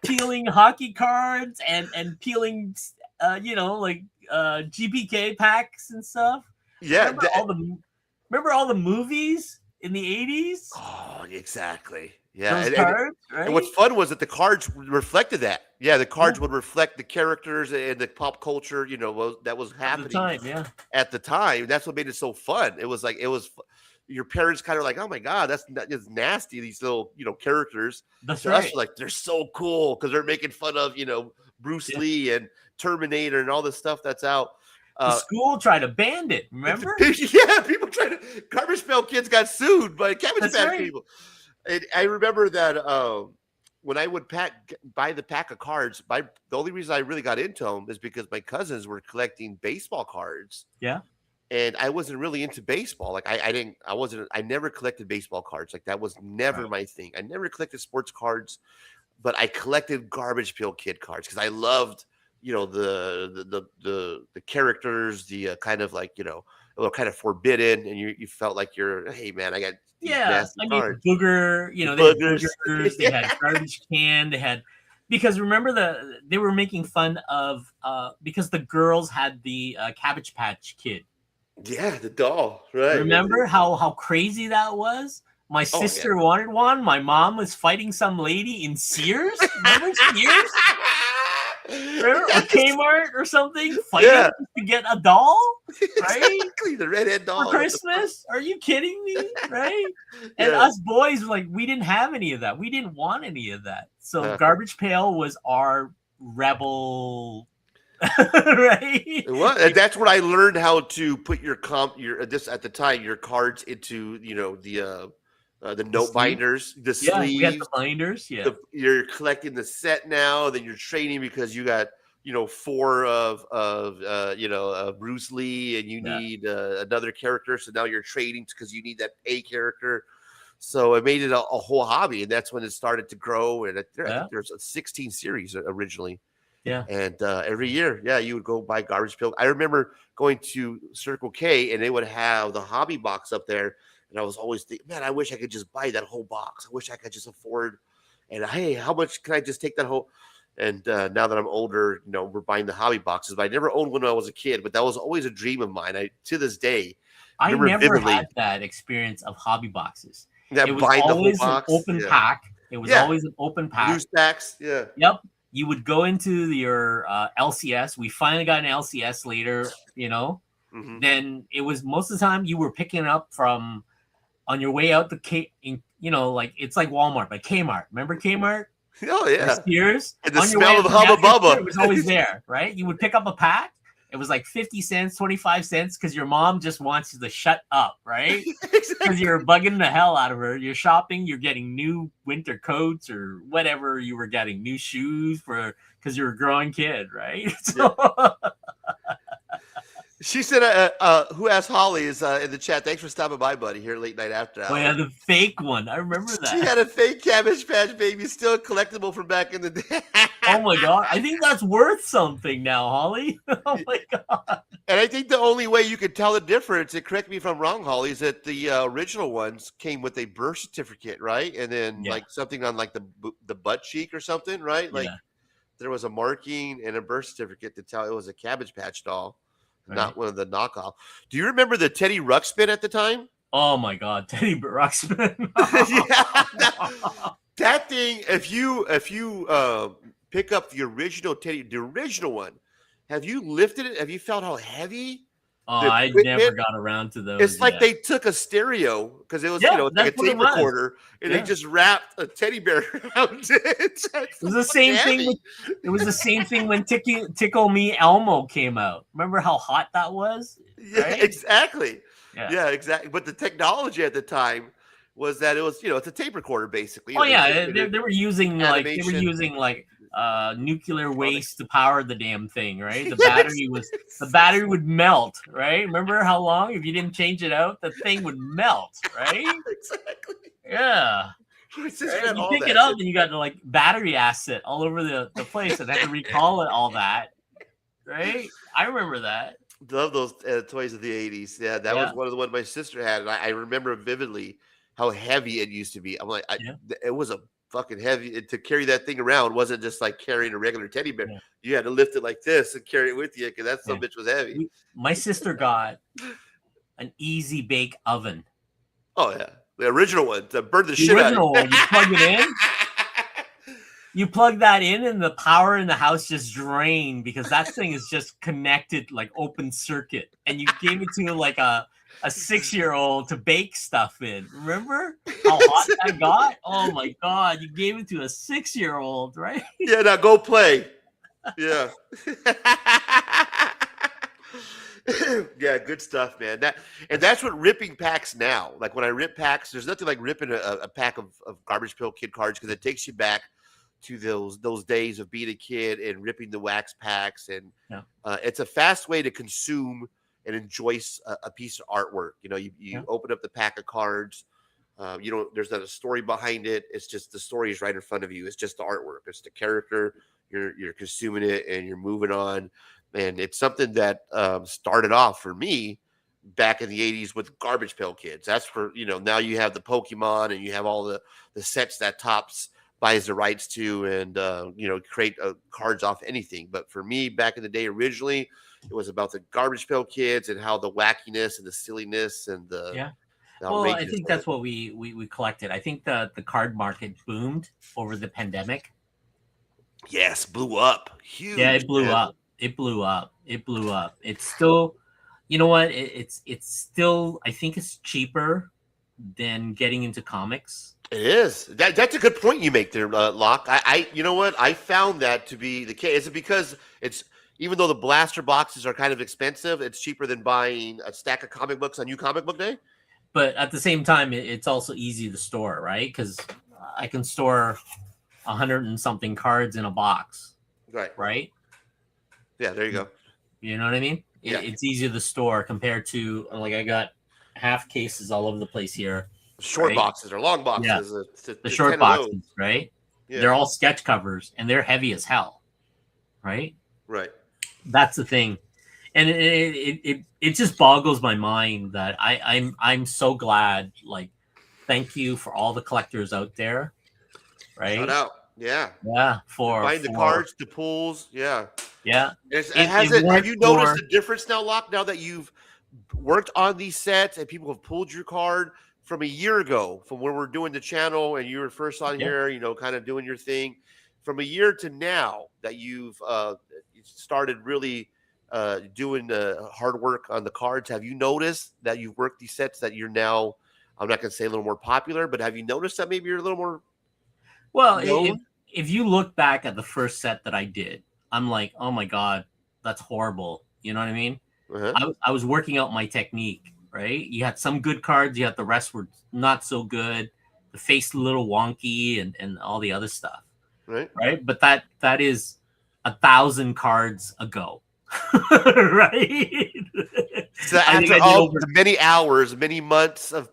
peeling hockey cards and peeling, GPK packs and stuff. Yeah. Remember all the movies in the 80s? Oh, exactly. Yeah, those cards, right? And what's fun was that the cards reflected that. Yeah, the cards would reflect the characters and the pop culture, that was happening at the time. That's what made it so fun. It was like your parents kind of like, oh my god, that's nasty. These little characters. That's right. Us, like they're so cool because they're making fun of Bruce Lee and Terminator and all this stuff that's out. The school tried to ban it. Remember? Yeah, people tried to. Garbage Pail Kids got sued by Cabbage Patch people. And I remember that when I would buy the pack of cards, the only reason I really got into them is because my cousins were collecting baseball cards. Yeah. And I wasn't really into baseball. Like I never collected baseball cards. Like that was never my thing. I never collected sports cards, but I collected Garbage Pail Kid cards because I loved, the characters, the kind of like, a little kind of forbidden, and you felt like hey man, I got booger, boogers. They had garbage can. They had because remember they were making fun of because the girls had the Cabbage Patch Kid. Yeah, the doll. Right. Remember how crazy that was? My sister wanted one. My mom was fighting some lady in Sears. Remember Sears? Or Kmart or something, fighting to get a doll, right? Exactly, the redhead doll for Christmas. Are you kidding me? Right? And us boys, like, we didn't have any of that. We didn't want any of that. So Garbage Pail was our rebel, right? Well, and that's when I learned how to put your at the time your cards into the note binders, the Yeah, we had the sleeves. binders. Yeah. You're collecting the set now. Then you're trading because you got 4 of Bruce Lee, and you need another character. So now you're trading because you need that A character. So it made it a whole hobby, and that's when it started to grow. And I think there's a 16 series originally. Yeah. And every year, you would go buy garbage pail. I remember going to Circle K, and they would have the hobby box up there. And I was always thinking, man, I wish I could just buy that whole box. I wish I could just afford. And hey, how much can I just take that whole? And now that I'm older, we're buying the hobby boxes. But I never owned one when I was a kid. But that was always a dream of mine. To this day, I never vividly had that experience of hobby boxes. That it was buying the whole always box. an open pack. It was always an open pack. Loose packs. Yeah. Yep. You would go into your LCS. We finally got an LCS later. Mm-hmm. Then it was most of the time you were picking up from on your way out like it's like Walmart, but Kmart. Remember Kmart? Oh yeah. Sears. And the smell of Hubba Bubba. It was always there, right? You would pick up a pack. It was like 50 cents, 25 cents, because your mom just wants you to shut up, right? Because you're bugging the hell out of her. You're shopping, you're getting new winter coats or whatever you were getting, new shoes because you're a growing kid, right? So She said, who asked Holly is in the chat. Thanks for stopping by, buddy, here late night after hours. Oh, yeah, the fake one. I remember that. She had a fake Cabbage Patch Baby, still collectible from back in the day. Oh, my God. I think that's worth something now, Holly. Oh, my God. And I think the only way you could tell the difference, and correct me if I'm wrong, Holly, is that the original ones came with a birth certificate, right? And then like something on like the butt cheek or something, right? Like there was a marking and a birth certificate to tell it was a Cabbage Patch doll. Right. Not one of the knockoff. Do you remember the Teddy Ruxpin at the time? Oh my God, Teddy Ruxpin! That thing. If you pick up the original Teddy, the original one, have you lifted it? Have you felt how heavy? Oh, I never got around to those. It's like they took a stereo because it was like a tape recorder, and they just wrapped a teddy bear around it. It was the same thing. It was the same thing when Tickle Me Elmo came out. Remember how hot that was? Yeah, exactly. Yeah, exactly. But the technology at the time was that it was it's a tape recorder basically. Oh yeah, they were using nuclear waste to power the damn thing, right? The battery would melt, right? Remember how long if you didn't change it out, the thing would melt, right? Exactly. Yeah. Right? You pick it up and you got like battery acid all over the place, and had to recall it, all that, right? I remember that. Love those toys of the 80s. Yeah, that was one of the ones my sister had, and I remember vividly how heavy it used to be. I'm like, it was a fucking heavy to carry that thing around. Wasn't just like carrying a regular teddy bear. You had to lift it like this and carry it with you because that some bitch was heavy. My sister got an easy bake oven. Oh yeah, the original one to burn the shit out of one. You plug it in. You plug that in, and the power in the house just drained because that thing is just connected like open circuit. And you gave it to like a 6-year-old to bake stuff in. Remember how hot that got? Oh my God, you gave it to a 6-year-old, right? Yeah, now go play. Yeah. Yeah, good stuff, man. That's what ripping packs now. Like when I rip packs, there's nothing like ripping a pack of Garbage Pail Kid cards because it takes you back to those days of being a kid and ripping the wax packs. And it's a fast way to consume and enjoy a piece of artwork. You open up the pack of cards. There's not a story behind it. It's just the story is right in front of you. It's just the artwork. It's the character. You're consuming it and you're moving on. And it's something that started off for me back in the 80s with Garbage Pail Kids. That's for, now you have the Pokemon and you have all the sets that Topps buys the rights to and, create cards off anything. But for me, back in the day, originally, it was about the Garbage Pail Kids and how the wackiness and the silliness and the Well, I think that's what we collected. I think the card market boomed over the pandemic. Yes, blew up. Huge. Yeah, it blew up. It blew up. It's still, you know what? It's still, I think it's cheaper than getting into comics. It is. That's a good point you make there, Locke. You know what? I found that to be the case. Is it because it's, even though the blaster boxes are kind of expensive, it's cheaper than buying a stack of comic books on New Comic Book Day? but at the same time, it's also easy to store, right? Because I can store 100 and something cards in a box, right? Yeah, there you go. You know what I mean? Yeah. It's easier to store compared to, like, I got half cases all over the place here. Short boxes or long boxes. Yeah. The short boxes, right? Yeah. They're all sketch covers and they're heavy as hell, right? Right. That's the thing. And it just boggles my mind that I'm so glad. Like, thank you for all the collectors out there, right? Shout out, yeah, for buying the cards, the pools, yeah. Have you noticed the difference now, Locke? Now that you've worked on these sets and people have pulled your card from a year ago, from when we're doing the channel and you were first on here, you know, kind of doing your thing, from a year to now that you've started really doing hard work on the cards. Have you noticed that you've worked these sets that you're now, I'm not going to say a little more popular, but have you noticed that maybe you're a little more well if you look back at the first set that I did, I'm like, oh my God, that's horrible. You know what I mean? I was working out my technique, right? You had some good cards, you had the rest were not so good, the face a little wonky and all the other stuff. Right. But that is 1,000 cards ago. Right. So after all the many hours, many months of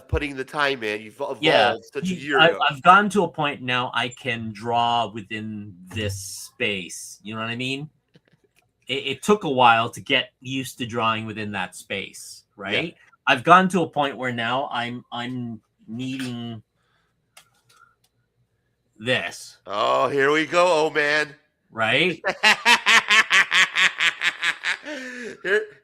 putting the time in, you've evolved such a year ago. I've gotten to a point now I can draw within this space. You know what I mean? It took a while to get used to drawing within that space, right? Yeah. I've gotten to a point where now I'm needing this. Oh, here we go, oh man. Right?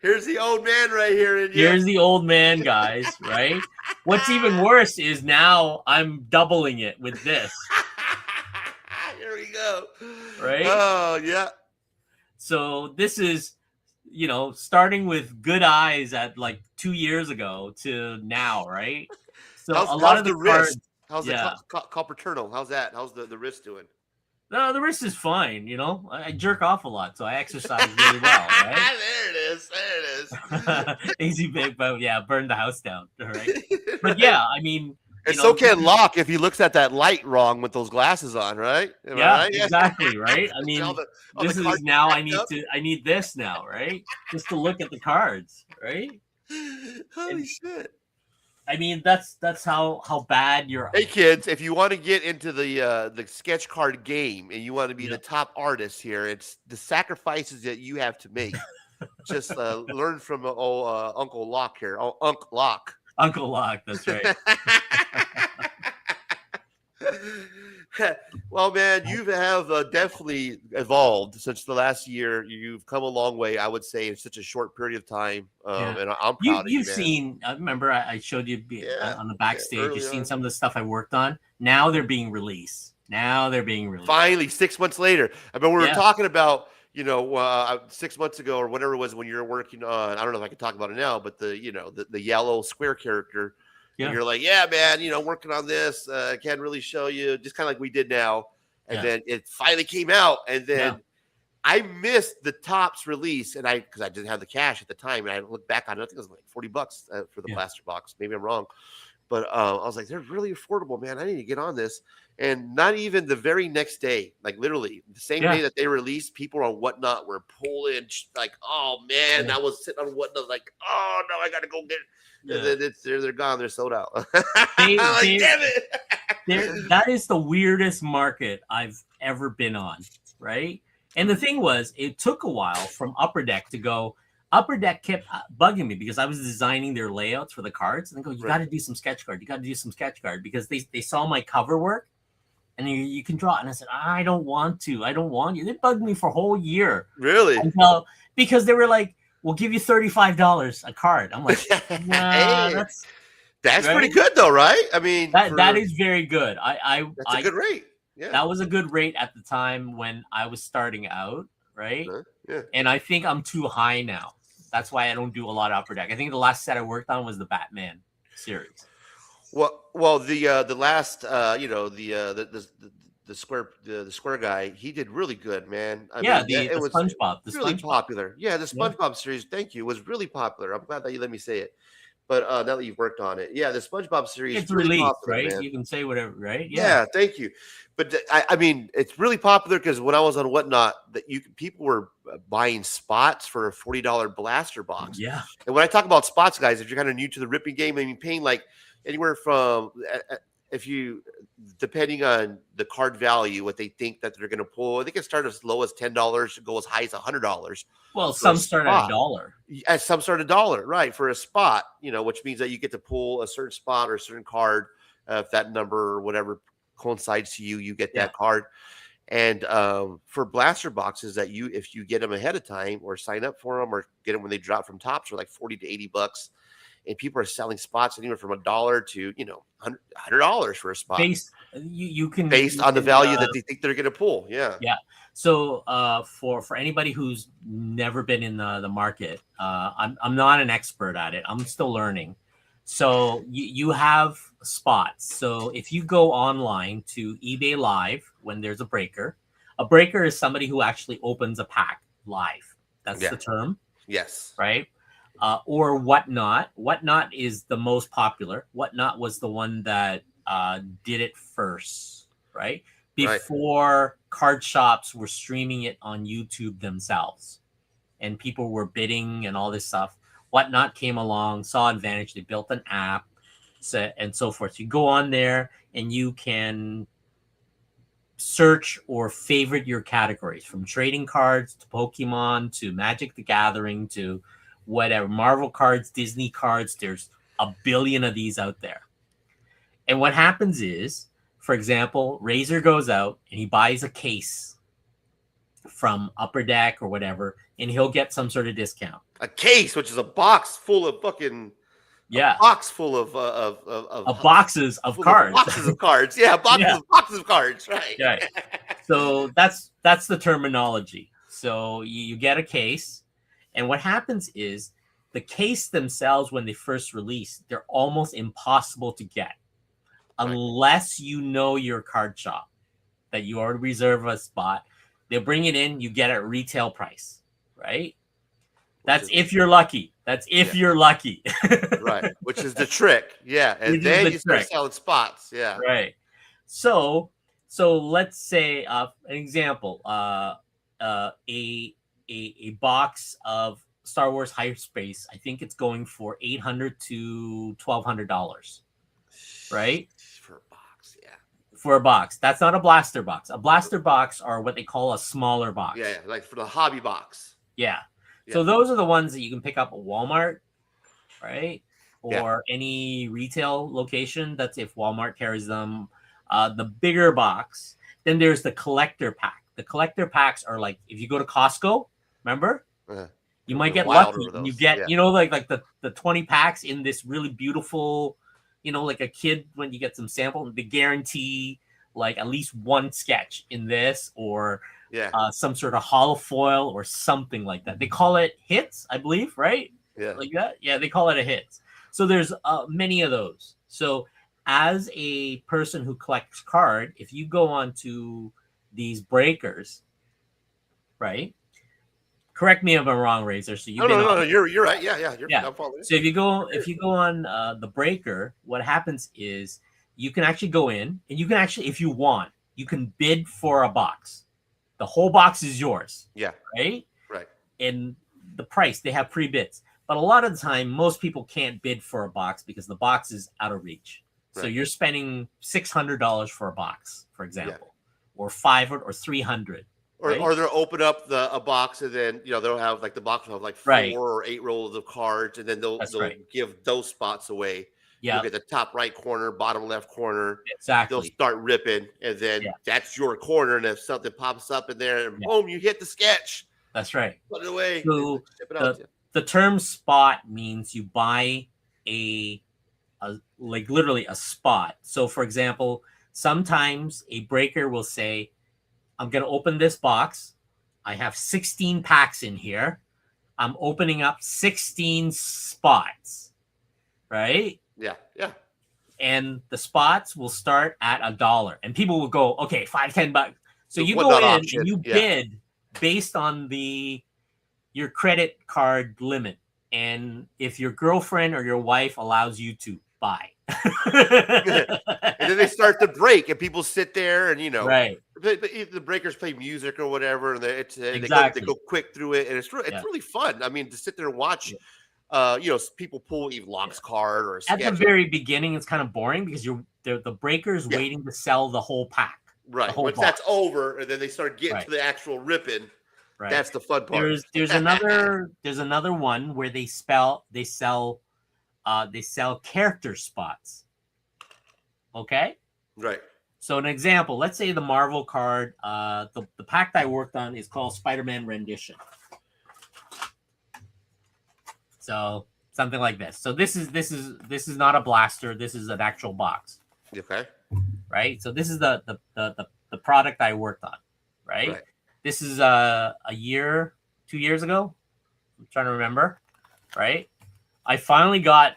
Here's the old man right here. Here's the old man, guys, right? What's even worse is now I'm doubling it with this. Here we go. Right? Oh, yeah. So this is, you know, starting with good eyes at like 2 years ago to now, right? So a lot of the wrist. How's the carpal How's that? How's the wrist doing? No, the wrist is fine. You know, I jerk off a lot, so I exercise really well. Right? There it is. Easy big, but yeah, burn the house down. Right? But yeah, I mean, and so can Locke if he looks at that light wrong with those glasses on, right? Right? Exactly. Right. I mean, this is now. I need this now, right? Just to look at the cards, right? Holy shit. I mean, that's how bad you're. Hey kids, if you want to get into the sketch card game and you want to be the top artist here, it's the sacrifices that you have to make. Just learn from Uncle Locke here. Oh, Uncle Locke. Uncle Locke, that's right. Well, man, you have definitely evolved since the last year. You've come a long way, I would say, in such a short period of time. And I'm proud of you. You've seen, I remember I showed you on the backstage. You've seen some of the stuff I worked on. Now they're being released. Finally, 6 months later. I mean, we were talking about, you know, 6 months ago or whatever it was when you were working on, I don't know if I can talk about it now, but the yellow square character. Yeah. And you're like, yeah, man, you know, working on this. I can't really show you, just kind of like we did now. And then it finally came out. And then I missed the Topps release. And because I didn't have the cash at the time. And I looked back on it, I think it was like $40 for the blaster box. Maybe I'm wrong. But I was like, they're really affordable, man. I need to get on this. And not even the very next day, like literally the same day that they released, people on Whatnot were pulling like, oh, man, I was sitting on Whatnot like, oh, no, I got to go get it. And then they're gone. They're sold out. Damn it. That is the weirdest market I've ever been on, right? And the thing was, it took a while from Upper Deck to go. Upper Deck kept bugging me because I was designing their layouts for the cards. And they go, you got to do some sketch card. You got to do some sketch card because they saw my cover work. And you can draw it. And I said, I don't want to. I don't want you. They bugged me for a whole year. Really? Because they were like, we'll give you $35 a card. I'm like, nah, that's pretty good though, right? I mean, that is very good. That's a good rate. Yeah, that was a good rate at the time when I was starting out, right? Yeah. And I think I'm too high now. That's why I don't do a lot of Upper Deck. I think the last set I worked on was the Batman series. Well, the last, you know, the square guy, he did really good, man. I mean, it was SpongeBob, really popular. Yeah, the SpongeBob series. Thank you. It was really popular. I'm glad that you let me say it. But now that you've worked on it, yeah, the SpongeBob series It's is really released, popular, right? man. You can say whatever, right? Yeah, thank you. But I mean, it's really popular because when I was on Whatnot, people were buying spots for a $40 blaster box. Yeah. And when I talk about spots, guys, if you're kind of new to the ripping game, I mean, paying like anywhere from if you depending on the card value, what they think that they're going to pull, they can start as low as $10 to go as high as $100. Well, some start at $1. At some start $1, right, for a spot, which means that you get to pull a certain spot or a certain card. If that number or whatever coincides to you, you get that card. And for blaster boxes if you get them ahead of time or sign up for them or get them when they drop from tops for like 40 to 80 bucks. And people are selling spots anywhere from $1 to, $100 for a spot. You can based on the value that they think they're going to pull. Yeah. Yeah. So for anybody who's never been in the market, I'm not an expert at it. I'm still learning. So you have spots. So if you go online to eBay Live when there's a breaker is somebody who actually opens a pack live. That's the term. Yes. Right. Or Whatnot. Whatnot is the most popular. Whatnot was the one that did it first, right? Before card shops were streaming it on YouTube themselves and people were bidding and all this stuff. Whatnot came along, saw advantage. They built an app and so forth. You go on there and you can search or favorite your categories from trading cards to Pokemon to Magic the Gathering to whatever, Marvel cards, Disney cards. There's a billion of these out there. And what happens is, for example, Razor goes out and he buys a case from Upper Deck or whatever, and he'll get some sort of discount. A case, which is a box full of fucking a box full of boxes of cards. Boxes of cards. Yeah, boxes of cards, right. Right. So that's the terminology. So you get a case. And what happens is the case themselves, when they first release, they're almost impossible to get unless you know your card shop that you already reserve a spot. They'll bring it in, you get it at retail price, right? That's if you're lucky. That's if you're lucky. Right. Which is the trick. Yeah. And then you start selling spots. Yeah. Right. So let's say an example, a box of Star Wars Hyperspace. I think it's going for $800 to $1,200, right? For a box, yeah. For a box. That's not a blaster box. A blaster box are what they call a smaller box. Yeah, like for the hobby box. Yeah. So those are the ones that you can pick up at Walmart, right? Or any retail location. That's if Walmart carries them. The bigger box. Then there's the collector pack. The collector packs are like if you go to Costco, remember? You might get lucky. You get, like the 20 packs in this really beautiful, like a kid when you get some sample, they guarantee like at least one sketch in this or some sort of hollow foil or something like that. They call it hits, I believe, right? Yeah. Like that. Yeah, they call it a hits. So there's many of those. So as a person who collects card, if you go on to these breakers, right? Correct me if I'm wrong, Razor. So no, you're right. Yeah. I'm following. So if you go on the breaker, what happens is you can actually go in and you can actually, if you want, you can bid for a box. The whole box is yours. Yeah. Right. Right. And the price, they have pre-bids, but a lot of the time, most people can't bid for a box because the box is out of reach. Right. So you're spending $600 for a box, for example, or $500 or $300. Or they'll open up a box and then they'll have like the box will have like 4 or 8 rolls of cards and then they'll give those spots away. Yeah, you'll get the top right corner, bottom left corner. Exactly. They'll start ripping and then that's your corner. And if something pops up in there, and boom, you hit the sketch. That's right. Put it away. So ship it out. The term spot means you buy like literally a spot. So for example, sometimes a breaker will say, I'm going to open this box. I have 16 packs in here. I'm opening up 16 spots, right? Yeah. And the spots will start at $1 and people will go, okay, $5-10. So you go in and you bid based on your credit card limit and if your girlfriend or your wife allows you to buy. And then they start to break, and people sit there, and Right. the breakers play music or whatever, and they go quick through it, and it's really fun. I mean, to sit there and watch, people pull a lock's card or a at the sketch. very beginning. It's kind of boring because the breakers waiting to sell the whole pack. Right. Once that's over, and then they start getting to the actual ripping. Right. That's the fun part. There's another one where they sell character spots. Okay. Right. So an example, let's say the Marvel card, the pack that I worked on is called Spider-Man Rendition. So something like this. So this is not a blaster. This is an actual box. Okay. Right. So this is the product I worked on. Right. This is a year, 2 years ago. I'm trying to remember. Right. I finally got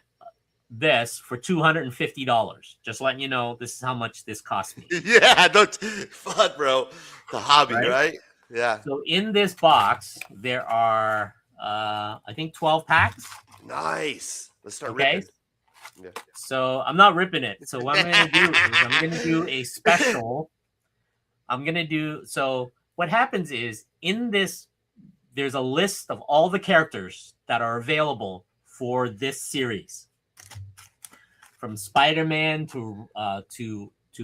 this for $250. Just letting you know, this is how much this cost me. Yeah, don't fun, bro. The hobby, right? Yeah. So in this box, there are I think 12 packs. Nice. Let's start ripping. Yeah. So I'm not ripping it. So what I'm gonna do is I'm gonna do a special. So what happens is in this, there's a list of all the characters that are available for this series. From Spider-Man to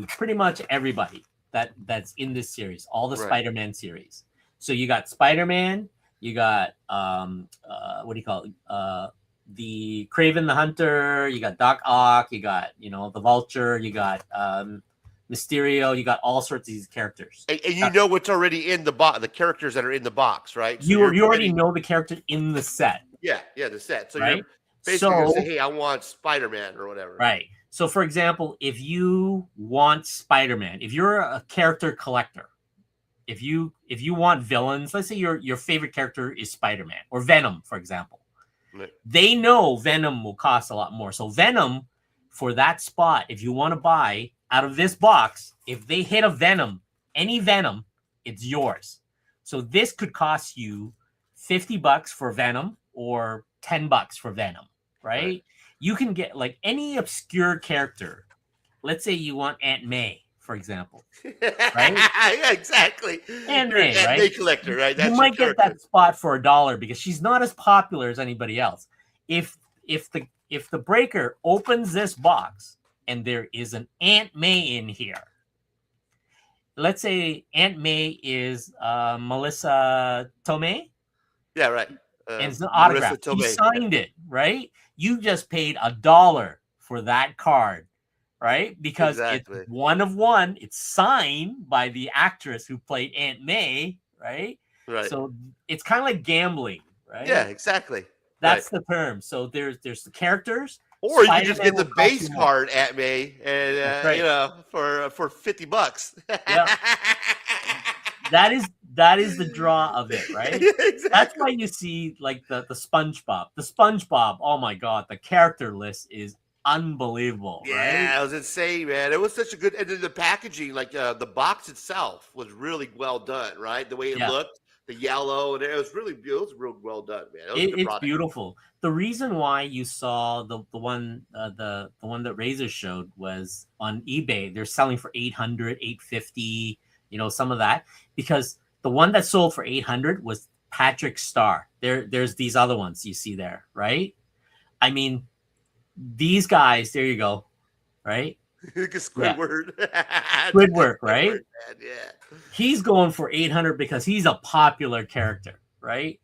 pretty much everybody that's in this series, all the Spider-Man series. So you got Spider-Man, you got what do you call it? The Kraven the Hunter, you got Doc Ock, you got the Vulture, you got Mysterio, you got all sorts of these characters. And you know what's already in the box, the characters that are in the box, right? So you already know the character in the set. Yeah, the set. So right? You're basically gonna say, hey, I want Spider-Man or whatever. Right. So for example, if you want Spider-Man, if you're a character collector, if you want villains, let's say your favorite character is Spider-Man or Venom, for example. Right. They know Venom will cost a lot more. So Venom, for that spot, if you want to buy out of this box, if they hit a Venom, any Venom, it's yours. So this could cost you $50 for Venom or $10 for Venom, right? You can get like any obscure character. Let's say you want Aunt May, for example. Right? Yeah, exactly. Aunt You're May, an Aunt right? May collector, right? That's you might get that spot for $1 because she's not as popular as anybody else. If the breaker opens this box and there is an Aunt May in here, let's say Aunt May is Melissa Tomei. Yeah, right. And it's an autograph. You signed it, right? You just paid $1 for that card, right? Because it's one of one. It's signed by the actress who played Aunt May, right? Right. So it's kind of like gambling, right? Yeah, exactly. That's the term. So there's the characters. Or you can just get the base card Aunt May, and for $50. Yeah. That is the draw of it, right? Exactly. That's why you see like the SpongeBob. The SpongeBob, oh my god, the character list is unbelievable. Yeah, right? It was insane, man. It was such a good, and then the packaging, like the box itself, was really well done, right? The way it looked, the yellow, and it was real well done, man. It's beautiful. The reason why you saw the one that Razor showed was on eBay. They're selling for $800, $850, some of that, because the one that sold for $800 was Patrick Star. There's these other ones you see there, right? I mean, these guys, there you go, right? Squidward. Squidward, right? Man, yeah. He's going for $800 because he's a popular character, right?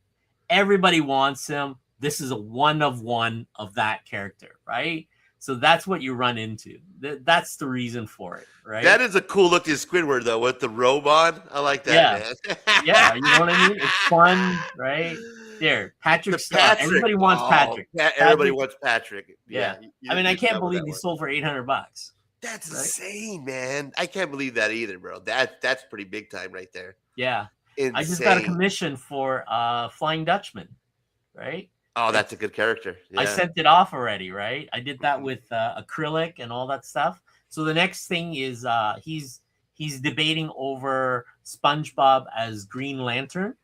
Everybody wants him. This is a one of one of that character, right? So that's what you run into. That's the reason for it, right? That is a cool looking Squidward, though, with the robe on. I like that, man. Yeah, you know what I mean? It's fun, right? There, Patrick Star. Everybody wants Patrick. Everybody wants Patrick. Yeah. I mean, I can't believe he sold for $800. That's insane, man. I can't believe that either, bro. That's pretty big time right there. Yeah. Insane. I just got a commission for Flying Dutchman, right? Oh, that's a good character. Yeah. I sent it off already, right? I did that with acrylic and all that stuff. So the next thing is he's debating over SpongeBob as Green Lantern.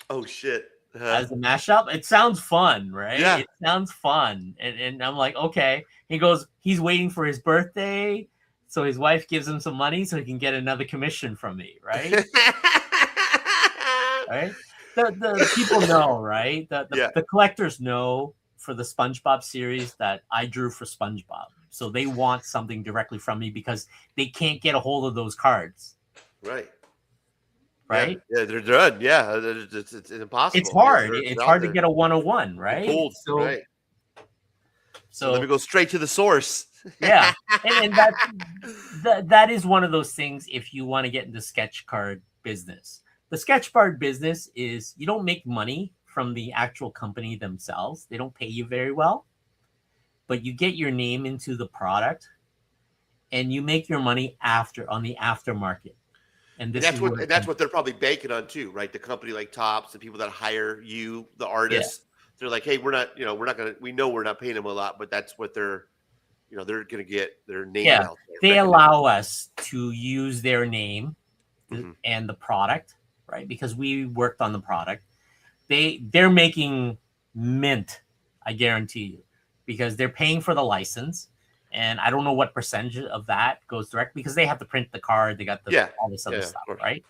Oh shit! as a mashup. It sounds fun, right? Yeah. It sounds fun. And I'm like, okay. He goes, he's waiting for his birthday. So his wife gives him some money so he can get another commission from me, right? Right? The people know, right? The collectors know for the SpongeBob series that I drew for SpongeBob. So they want something directly from me because they can't get a hold of those cards. Right. Right? Yeah, they're done. Yeah, it's impossible. It's hard. It's hard to get a 101, right? Pulled, so, right. So let me go straight to the source. Yeah, and that is one of those things. If you want to get into sketch card business, the sketch card business is you don't make money from the actual company themselves. They don't pay you very well, but you get your name into the product, and you make your money on the aftermarket. And that's what they're probably banking on too, right? The company like Topps, the people that hire you, the artists, they're like, hey, we're not paying them a lot, but that's what they're going to get their name out there. They allow us to use their name and the product, right? Because we worked on the product. They're making mint, I guarantee you, because they're paying for the license. And I don't know what percentage of that goes direct because they have to print the card. They got all this other stuff, right?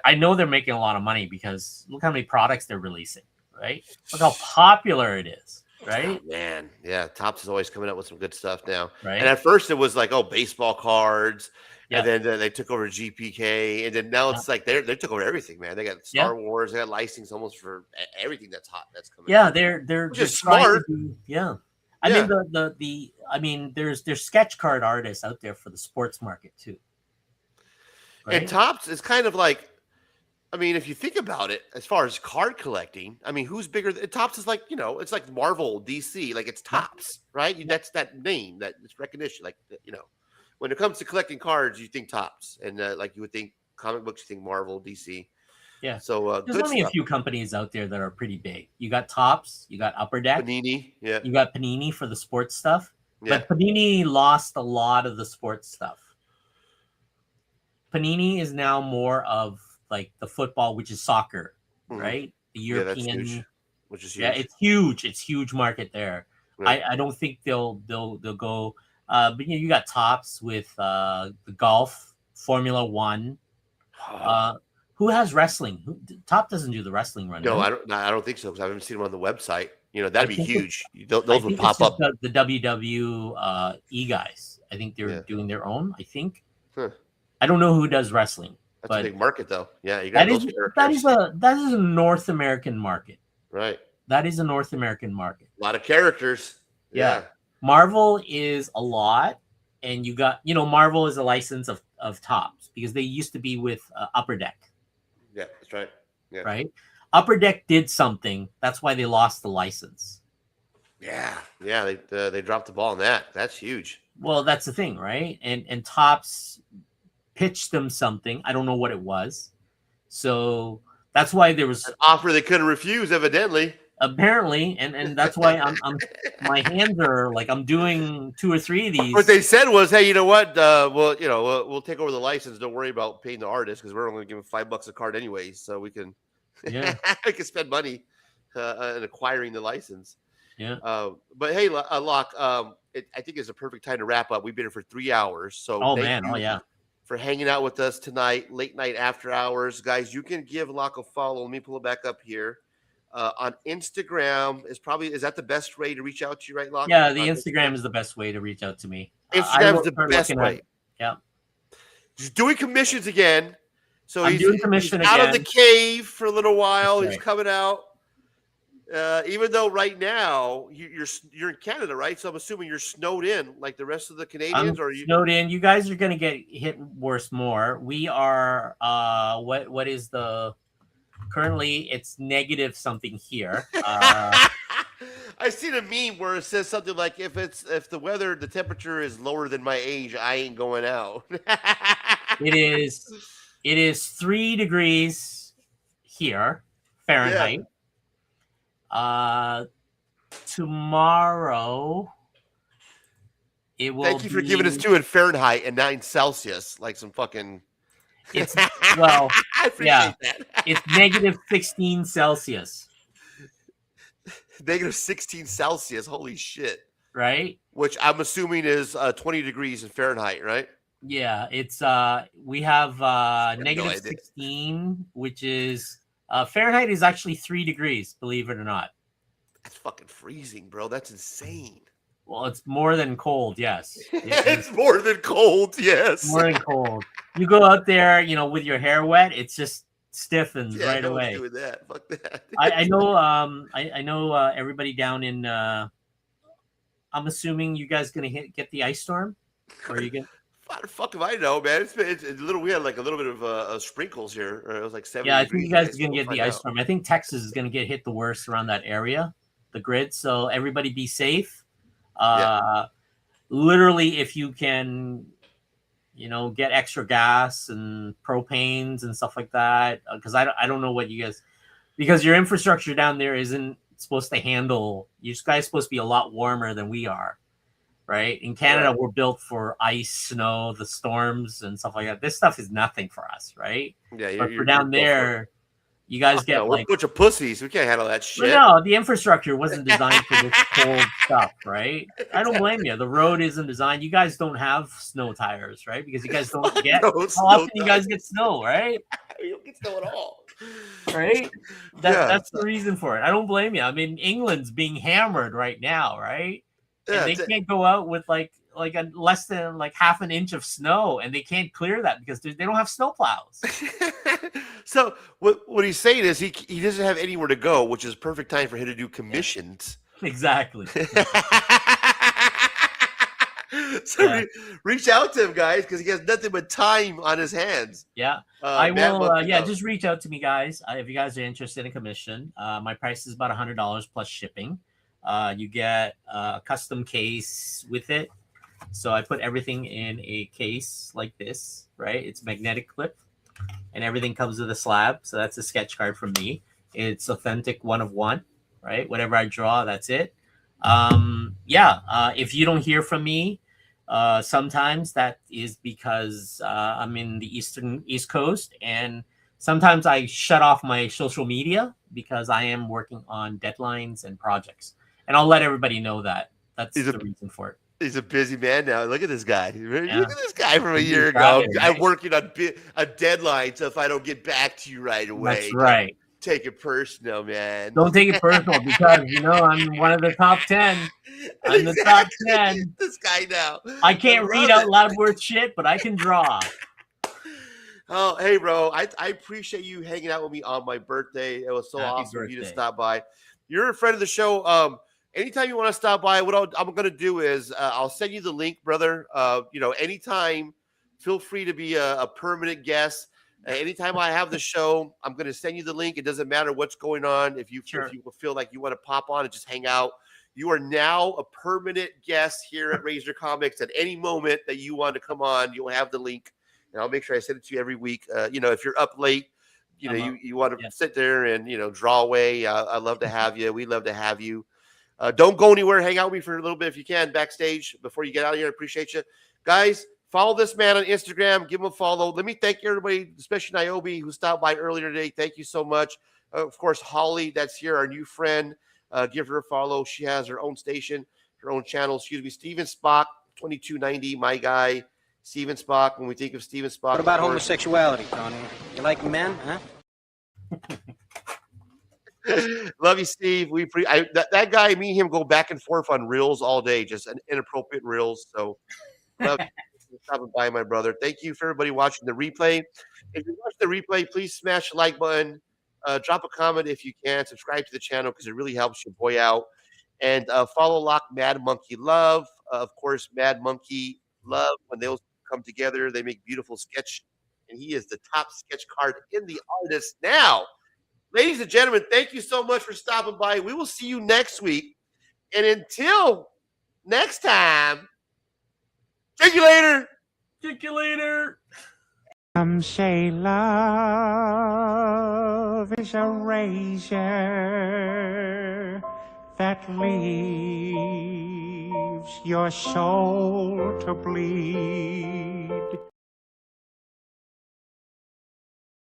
I know they're making a lot of money because look how many products they're releasing, right? Look how popular it is, right? Oh, man, yeah, Topps is always coming up with some good stuff now. Right. And at first it was like, baseball cards, and then they took over GPK, and then now it's like they took over everything, man. They got Star Wars, they got licensing almost for everything that's hot that's coming. Yeah, they're just smart. I mean, there's sketch card artists out there for the sports market too. Right? And Topps is kind of like, I mean, if you think about it, as far as card collecting, I mean, who's bigger? Topps is like, it's like Marvel, DC, like it's Topps, right? That's that name, that it's recognition. Like, when it comes to collecting cards, you think Topps, and like you would think comic books, you think Marvel, DC. Yeah. So there's only a few companies out there that are pretty big. You got Topps, you got Upper Deck, Panini, you got Panini for the sports stuff. Yeah. But Panini lost a lot of the sports stuff. Panini is now more of like the football, which is soccer, right? The European, that's huge. Which is huge. Yeah, it's huge. It's huge market there. Right. I don't think they'll go. But you got Topps with the golf, Formula One. Who has wrestling? Top doesn't do the wrestling run. No, I don't think so because I haven't seen them on the website. That'd be huge. Those would pop up. The WWE guys. I think they're doing their own. I think. I don't know who does wrestling. That's a big market, though. Yeah, you got those characters. That is a North American market. Right. That is a North American market. A lot of characters. Yeah. Marvel is a lot, and you got Marvel is a license of Topps because they used to be with Upper Deck. Yeah, that's right. Yeah. Right. Upper Deck did something. That's why they lost the license. Yeah. They dropped the ball on that. That's huge. Well, that's the thing, right? And Topps pitched them something. I don't know what it was. So that's why there was an offer they couldn't refuse, evidently. Apparently, and that's why I'm my hands are like I'm doing 2 or 3 of these. What they said was, hey, you know what? We'll take over the license. Don't worry about paying the artist because we're only giving $5 a card anyways, so we can we can spend money in acquiring the license. Yeah. But hey, Locke, I think it's a perfect time to wrap up. We've been here for 3 hours, so thank you for hanging out with us tonight, late night after hours, guys. You can give Locke a follow. Let me pull it back up here. On Instagram is that the best way to reach out to you, right, Locke? Yeah, the Instagram is the best way to reach out to me. Instagram is the best way. Yeah. He's doing commissions again. So he's out of the cave for a little while. He's coming out. Even though right now you're in Canada, right? So I'm assuming you're snowed in like the rest of the Canadians. Or you snowed in? You guys are going to get hit worse more. We are. What is the? Currently, it's negative something here. I seen a meme where it says something like, "If the temperature is lower than my age, I ain't going out." It is 3 degrees here, Fahrenheit. Yeah. Tomorrow, it will. Thank you for giving us 2 in Fahrenheit and 9 Celsius, like some fucking. It's I appreciate that. It's negative 16 Celsius. negative 16 Celsius. Holy shit! Right? Which I'm assuming is 20 degrees in Fahrenheit, right? Yeah, it's we have negative idea. 16, which is Fahrenheit is actually 3 degrees, believe it or not. That's fucking freezing, bro. That's insane. Well, it's more than cold, yes. It's more than cold, yes. More than cold. You go out there, you know, with your hair wet, it's just stiffens Yeah, right no one's away. doing that. Fuck that. I know I know everybody down in I'm assuming you guys gonna get the ice storm? Or you get How the fuck do I know, man? It's a little. We had like a little bit of sprinkles here. It was like 70 Yeah, I degrees think you guys today, are gonna so get we'll the find ice out. storm. I think Texas is gonna get hit the worst around that area, the grid. So everybody be safe. Literally, if you can, you know, get extra gas and propanes and stuff like that, because I don't know what you guys, because your infrastructure down there isn't supposed to handle. You guys are supposed to be a lot warmer than we are, right? In Canada, we're built for ice, snow, the storms, and stuff like that. This stuff is nothing for us, right? Yeah, But for down there, you guys get we're like a bunch of pussies. We can't handle that shit. no, the infrastructure wasn't designed for this cold stuff, right? I don't blame you. The road isn't designed. You guys don't have snow tires, right? Because you guys don't get how often you guys get snow, right? We don't get snow at all. Right? That's the reason for it. I don't blame you. I mean, England's being hammered right now, right? And they can't go out with like a less than like half an inch of snow, and they can't clear that because they don't have snow plows. So what he's saying is he doesn't have anywhere to go, which is perfect time for him to do commissions. Exactly. So reach out to him, guys, because he has nothing but time on his hands. Yeah, I will. Just reach out to me, guys. If you guys are interested in commission, my price is about $100 plus shipping. You get a custom case with it. So I put everything in a case like this, right? It's magnetic clip, and everything comes with a slab. So that's a sketch card from me. It's authentic, one of one, right? Whatever I draw, that's it. If you don't hear from me, sometimes that is because I'm in the East Coast, and sometimes I shut off my social media because I am working on deadlines and projects. And I'll let everybody know that. That's the reason for it. He's a busy man now. Look at this guy. Look at this guy from a year ago. I'm working on a deadline, so if I don't get back to you right away, that's right. Take it personal, man. Don't take it personal because I'm one of the top 10. I'm the top 10. This guy now. I can't read out loud word shit, but I can draw. Oh, hey, bro. I appreciate you hanging out with me on my birthday. It was so awesome of you to stop by. You're a friend of the show. Anytime you want to stop by, what I'm going to do is I'll send you the link, brother. Anytime, feel free to be a permanent guest. Anytime I have the show, I'm going to send you the link. It doesn't matter what's going on. If you feel like you want to pop on and just hang out, you are now a permanent guest here at Razor Comics. At any moment that you want to come on, you'll have the link, and I'll make sure I send it to you every week. If you're up late, you want to sit there and draw away. I love to have you. We love to have you. Don't go anywhere. Hang out with me for a little bit if you can backstage before you get out of here. I appreciate you. Guys, follow this man on Instagram. Give him a follow. Let me thank everybody, especially Niobe, who stopped by earlier today. Thank you so much. Of course, Holly, that's here, our new friend. Give her a follow. She has her own station, her own channel. Excuse me. Steven Spock, 2290, my guy. Steven Spock. When we think of Steven Spock. What about homosexuality, Tony? You like men, huh? Love you, Steve. That guy, me and him go back and forth on reels all day, just inappropriate reels. So love you for stopping by, my brother. Thank you for everybody watching the replay. If you watch the replay, please smash the like button. Drop a comment if you can. Subscribe to the channel because it really helps your boy out. And follow Lock Mad Monkey Love. Of course, Mad Monkey Love. When those come together, they make beautiful sketch. And he is the top sketch card in the artist now. Ladies and gentlemen, thank you so much for stopping by. We will see you next week. And until next time, check you later. Check you later. Some say love is a razor that leaves your soul to bleed.